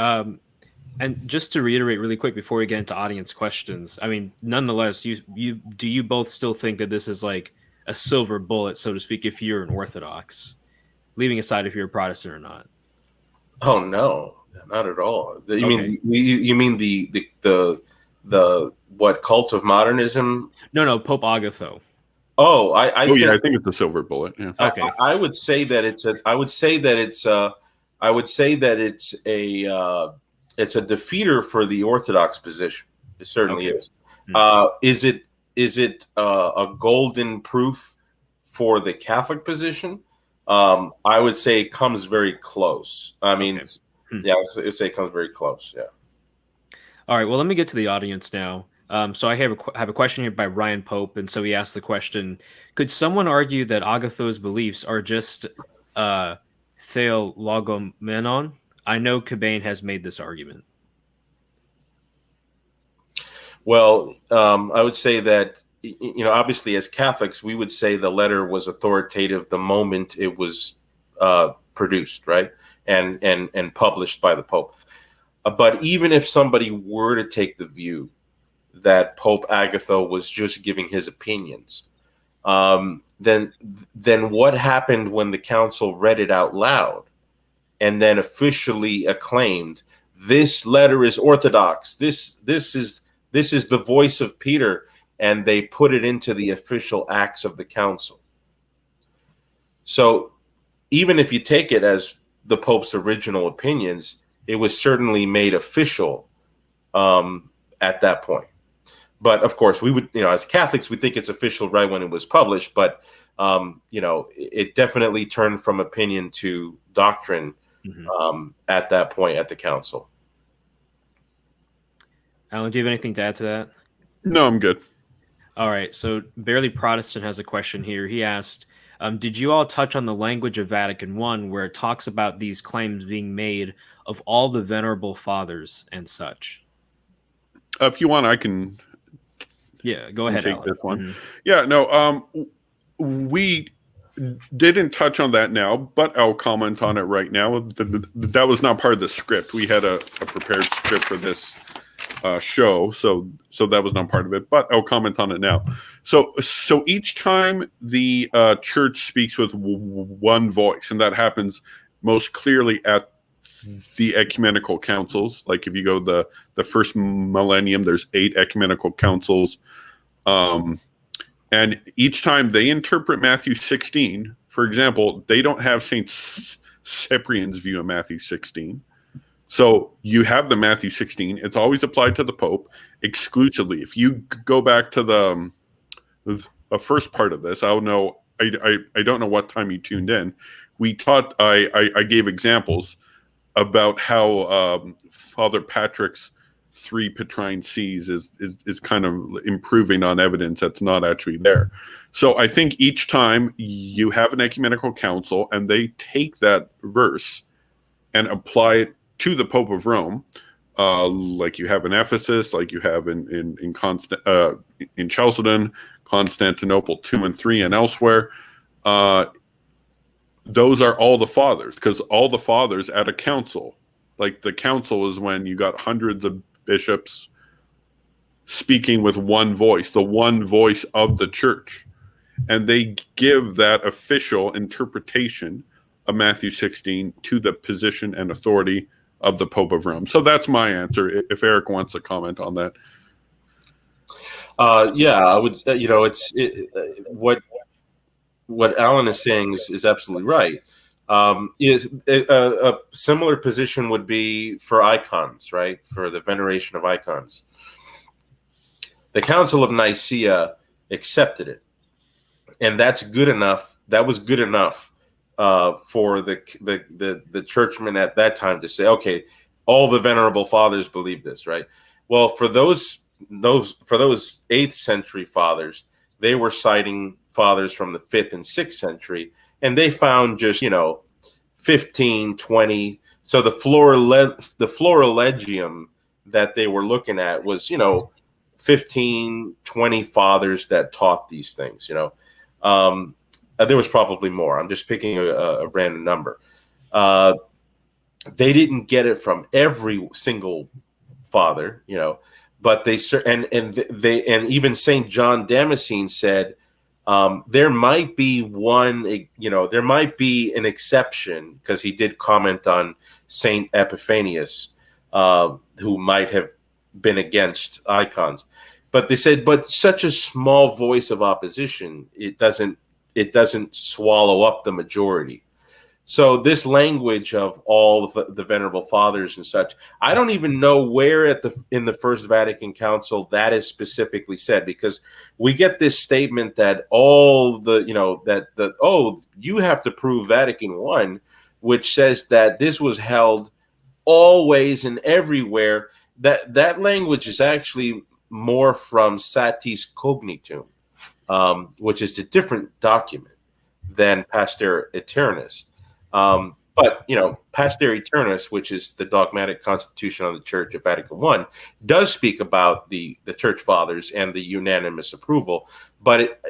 And just to reiterate really quick before we get into audience questions, I mean, nonetheless, do you both still think that this is like a silver bullet, so to speak, if you're an Orthodox, leaving aside if you're a Protestant or not? Oh no, not at all. You mean the what, Cult of Modernism? No, Pope Agatho. Oh, I think it's a silver bullet. Yeah. Okay. I would say that it's a defeater for the Orthodox position. It certainly is. Mm-hmm. Is it a golden proof for the Catholic position? I would say it comes very close. I mean, yeah, I would say it comes very close. Yeah. All right. Well, let me get to the audience now. So I have a question here by Ryan Pope, and so he asked the question: could someone argue that Agatho's beliefs are just theologomenon? I know Cabane has made this argument. Well, I would say that, obviously as Catholics, we would say the letter was authoritative the moment it was produced, right, and published by the Pope. But even if somebody were to take the view that Pope Agatho was just giving his opinions, then what happened when the council read it out loud and then officially acclaimed, this letter is orthodox, this is the voice of Peter, and they put it into the official acts of the council? So even if you take it as the Pope's original opinions, it was certainly made official at that point. But of course, we would, as Catholics, we think it's official right when it was published. But it definitely turned from opinion to doctrine at that point at the council. Alan, do you have anything to add to that? No, I'm good. All right. So Barely Protestant has a question here. He asked, did you all touch on the language of Vatican I where it talks about these claims being made of all the venerable fathers and such? If you want, I can. Yeah, go ahead, take Alan. this one. Yeah, no, we didn't touch on that now, but I'll comment on it right now. That was not part of the script. We had a prepared script for this show, so that was not part of it, but I'll comment on it now. So each time the church speaks with one voice, and that happens most clearly at the ecumenical councils. Like if you go the first millennium, there's 8 ecumenical councils, and each time they interpret Matthew 16, for example, they don't have Saint Cyprian's view of Matthew 16. So you have the Matthew 16. It's always applied to the Pope exclusively. If you go back to the first part of this, I don't know what time you tuned in. I gave examples about how Father Patrick's 3 Petrine Sees is kind of improving on evidence that's not actually there. So I think each time you have an ecumenical council and they take that verse and apply it to the Pope of Rome, like you have in Ephesus, like you have in Chalcedon, Constantinople 2 and 3, and elsewhere, those are all the fathers, because all the fathers at a council, like the council is when you got hundreds of bishops speaking with one voice, the one voice of the church, and they give that official interpretation of Matthew 16 to the position and authority of the Pope of Rome. So that's my answer. If Erick wants to comment on that. Yeah, I would. What Allan is saying is absolutely right. Is a similar position would be for icons, right? For the veneration of icons. The Council of Nicaea accepted it, and that's good enough. That was good enough for the churchmen at that time to say, okay, all the venerable fathers believe this, right? Well, for those 8th century fathers, they were citing fathers from the 5th and 6th century, and they found just 15, 20. So the Florilegium that they were looking at was 15, 20 fathers that taught these things. There was probably more. I'm just picking a random number. They didn't get it from every single father, but they and even Saint John Damascene said there might be one, there might be an exception, because he did comment on Saint Epiphanius, who might have been against icons, but they said, but such a small voice of opposition, it doesn't swallow up the majority. So this language of all the venerable fathers and such, I don't even know where in the First Vatican Council that is specifically said, because we get this statement that you have to prove Vatican I, which says that this was held always and everywhere. That language is actually more from Satis Cognitum, which is a different document than Pastor Aeternus. But Pastor Aeternus, which is the dogmatic constitution of the Church of Vatican I, does speak about the Church Fathers and the unanimous approval, but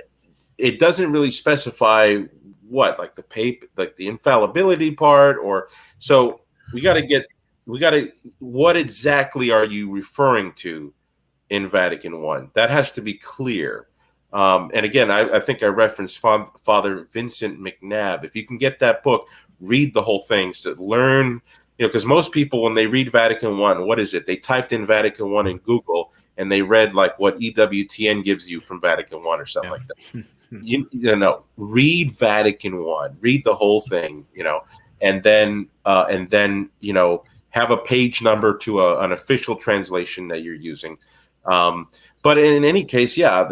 it doesn't really specify like the infallibility part, or so what exactly are you referring to in Vatican I? That has to be clear. And again, I think I referenced Father Vincent McNabb. If you can get that book, read the whole thing, so learn, because most people, when they read Vatican I, what is it? They typed in Vatican I in Google, and they read like what EWTN gives you from Vatican I or something like that. Read Vatican I, read the whole thing, and then have a page number to an official translation that you're using. But in any case, yeah,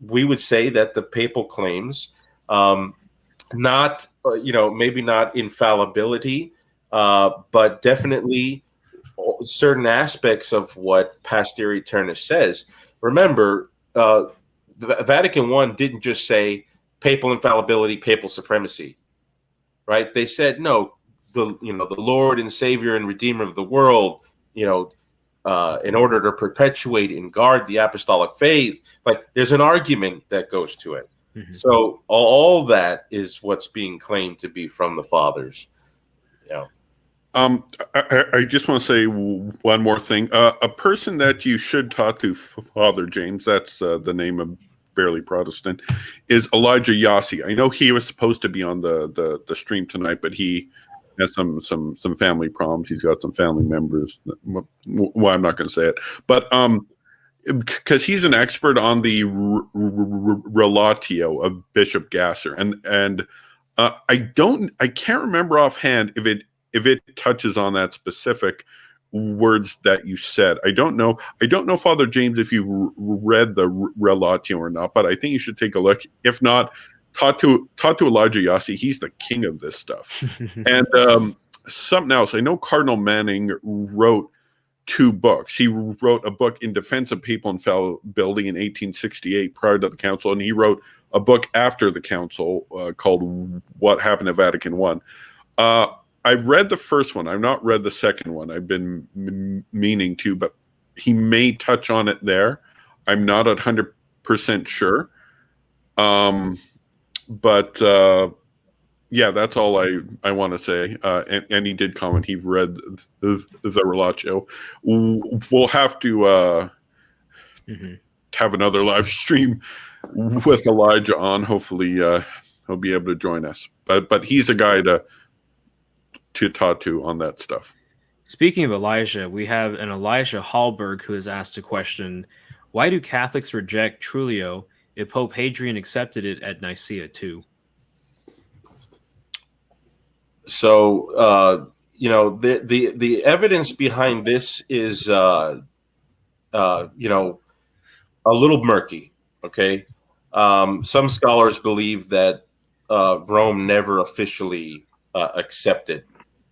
we would say that the papal claims, not maybe not infallibility, but definitely certain aspects of what Pastor Eternus says. Remember, the Vatican I didn't just say papal infallibility, papal supremacy, right? They said no, the Lord and Savior and Redeemer of the world, in order to perpetuate and guard the apostolic faith. Like, there's an argument that goes to it. Mm-hmm. So all that is what's being claimed to be from the fathers. Yeah. I just want to say one more thing. A person that you should talk to, Father James, that's the name of Barely Protestant, is Elijah Yossi. I know he was supposed to be on the stream tonight, but he has some family problems. He's got some family members. Well, I'm not going to say it, but because he's an expert on the relatio of Bishop Gasser, and I can't remember offhand if it touches on that specific words that you said. I don't know, Father James, if you read the relatio or not, but I think you should take a look. If not, talk to Elijah Yossi. He's the king of this stuff. And something else. I know Cardinal Manning wrote 2 books. He wrote a book in defense of papal infallibility in 1868 prior to the council, and he wrote a book after the council called What Happened at Vatican I. I've read the first one. I've not read the second one. I've been meaning to, but he may touch on it there. I'm not 100% sure. But yeah, that's all I want to say. And he did comment. He read the relatio. We'll have to have another live stream with Elijah on. Hopefully, he'll be able to join us. But he's a guy to talk to on that stuff. Speaking of Elijah, we have an Elijah Hallberg who has asked a question: why do Catholics reject Trulio if Pope Hadrian accepted it at Nicaea too? So the evidence behind this is a little murky. Okay, some scholars believe that Rome never officially accepted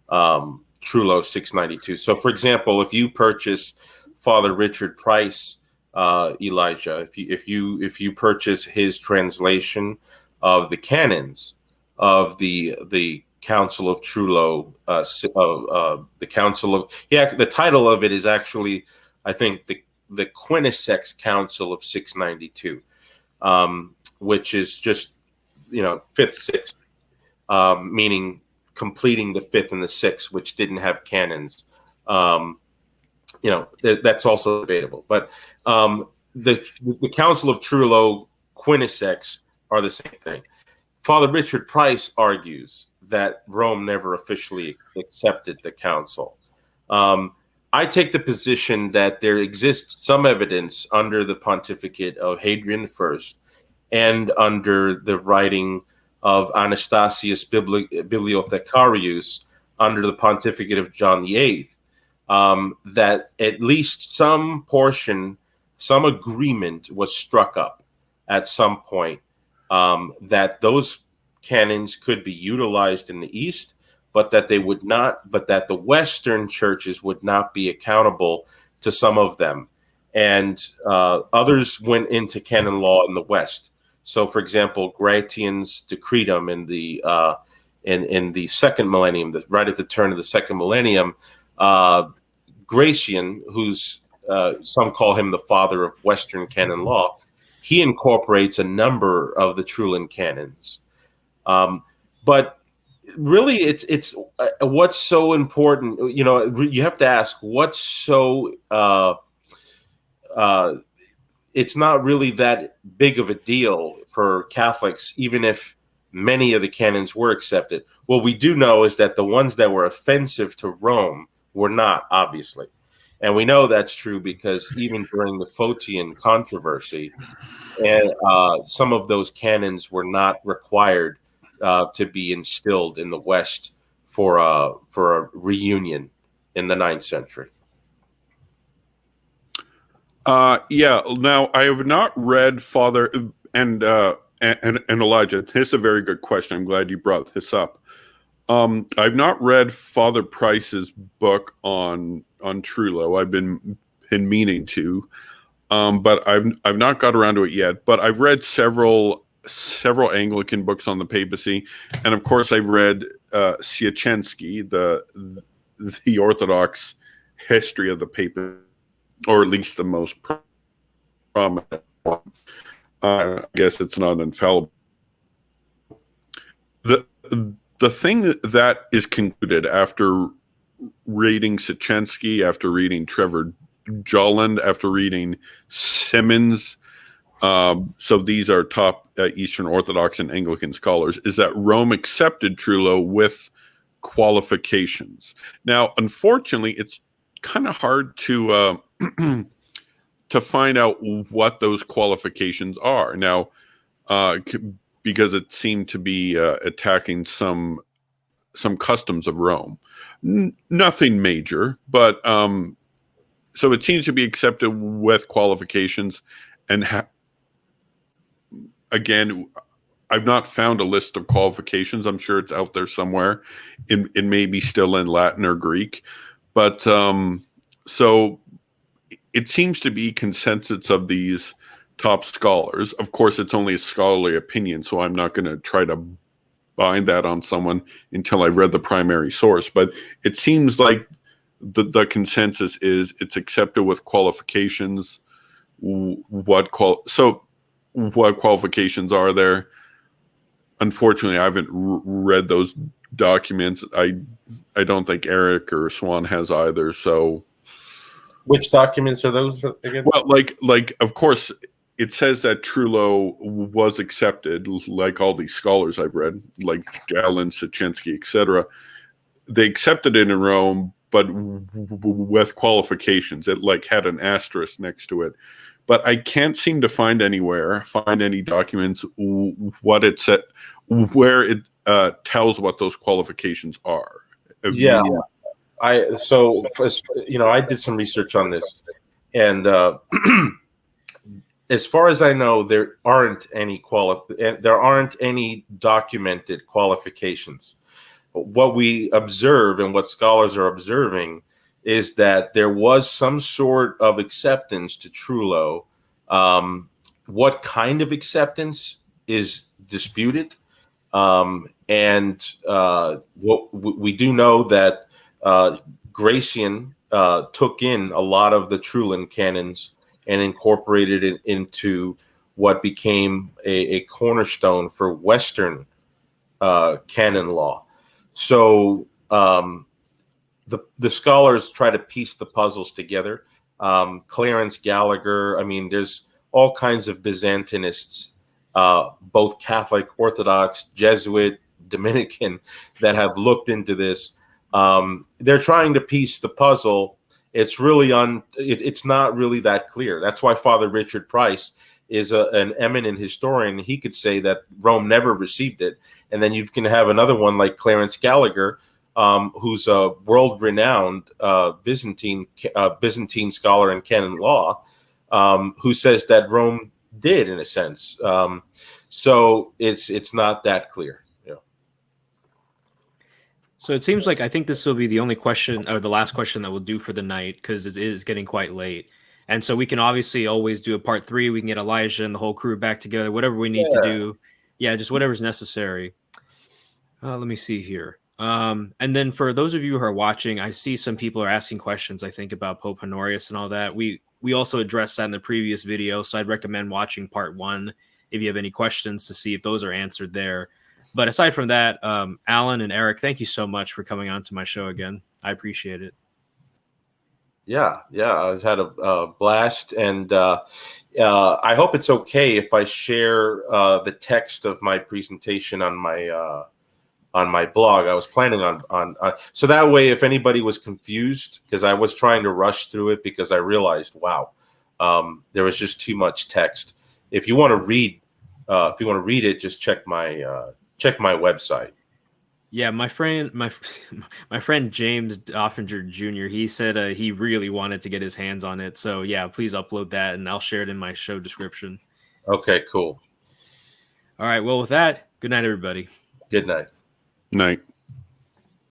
Trullo 692. So, for example, if you purchase Father Richard Price, Elijah, if you purchase his translation of the canons of the Council of Trullo, the Council of the title of it is actually, I think, the Quinisex Council of 692, which is just fifth, sixth, meaning completing the fifth and the sixth, which didn't have canons. That's also debatable. But the Council of Trullo, Quinisex are the same thing. Father Richard Price argues that Rome never officially accepted the council. I take the position that there exists some evidence under the pontificate of Hadrian I and under the writing of Anastasius Bibliothecarius under the pontificate of John VIII, that at least some portion, some agreement was struck up at some point, that those canons could be utilized in the East, but that they would not, but that the Western churches would not be accountable to some of them. And others went into canon law in the West. So, for example, Gratian's Decretum in the second millennium, right at the turn of the second millennium, Gratian, who's some call him the father of Western canon law, he incorporates a number of the Trullan canons. But really, it's what's so important. You have to ask what's so. It's not really that big of a deal for Catholics, even if many of the canons were accepted. What we do know is that the ones that were offensive to Rome were not, obviously. And we know that's true because even during the Photian controversy, and some of those canons were not required to be instilled in the West for a reunion. in the 9th century? Yeah. Now, I have not read Father and Elijah. This is a very good question. I'm glad you brought this up. I've not read Father Price's book on Trullo. I've been meaning to, but I've not got around to it yet. But I've read several Anglican books on the papacy, and of course I've read Siecienski, the Orthodox history of the papacy, or at least the most prominent one. I guess it's not infallible. The thing that is concluded after reading Siecienski, after reading Trevor Jolland, after reading Simmons, so these are top Eastern Orthodox and Anglican scholars, is that Rome accepted Trullo with qualifications. Now, unfortunately, it's kind of hard to to find out what those qualifications are. Now, because it seemed to be attacking some customs of Rome. Nothing major, but so it seems to be accepted with qualifications. And again, I've not found a list of qualifications. I'm sure it's out there somewhere. It may be still in Latin or Greek, but so it seems to be consensus of these top scholars. Of course, it's only a scholarly opinion, so I'm not going to try to bind that on someone until I've read the primary source. But it seems like the consensus is it's accepted with qualifications. What qualifications are there? Unfortunately, I haven't read those documents. I don't think Erick or Swan has either. So, which documents are those again? Well, like of course, it says that Trullo was accepted, like all these scholars I've read, like Allan, Siecienski, etc. They accepted it in Rome, but with qualifications. It like had an asterisk next to it. But I can't seem to find any documents what it said, where it tells what those qualifications are. Yeah, I did some research on this, and as far as I know, there aren't any documented qualifications. What we observe and what scholars are observing is that there was some sort of acceptance to Trullo. What kind of acceptance is disputed, and what we do know that Gratian took in a lot of the Trullan canons and incorporated it into what became a cornerstone for Western canon law. So the scholars try to piece the puzzles together. Clarence Gallagher, I mean, there's all kinds of Byzantinists, both Catholic, Orthodox, Jesuit, Dominican, that have looked into this. They're trying to piece the puzzle. It's really it's not really that clear. That's why Father Richard Price is an eminent historian. He could say that Rome never received it. And then you can have another one like Clarence Gallagher, who's a world-renowned Byzantine scholar in canon law, who says that Rome did, in a sense. So it's not that clear. So it seems like I think this will be the only question, or the last question, that we'll do for the night, because it is getting quite late. And so we can obviously always do a part 3. We can get Elijah and the whole crew back together, whatever we need to do. Yeah, just whatever's necessary. Let me see here. And then for those of you who are watching, I see some people are asking questions, I think, about Pope Honorius and all that. We also addressed that in the previous video, so I'd recommend watching part 1 if you have any questions to see if those are answered there. But aside from that, Allan and Erick, thank you so much for coming on to my show again. I appreciate it. Yeah, I've had a blast, and I hope it's okay if I share the text of my presentation on my blog. I was planning on so that way, if anybody was confused, because I was trying to rush through it because I realized, wow, there was just too much text. If you want to read it, just check my website. Yeah, my friend, my friend James Offinger Jr. He said he really wanted to get his hands on it. So yeah, please upload that, and I'll share it in my show description. Okay, cool. All right. Well, with that, good night, everybody. Good night. Night.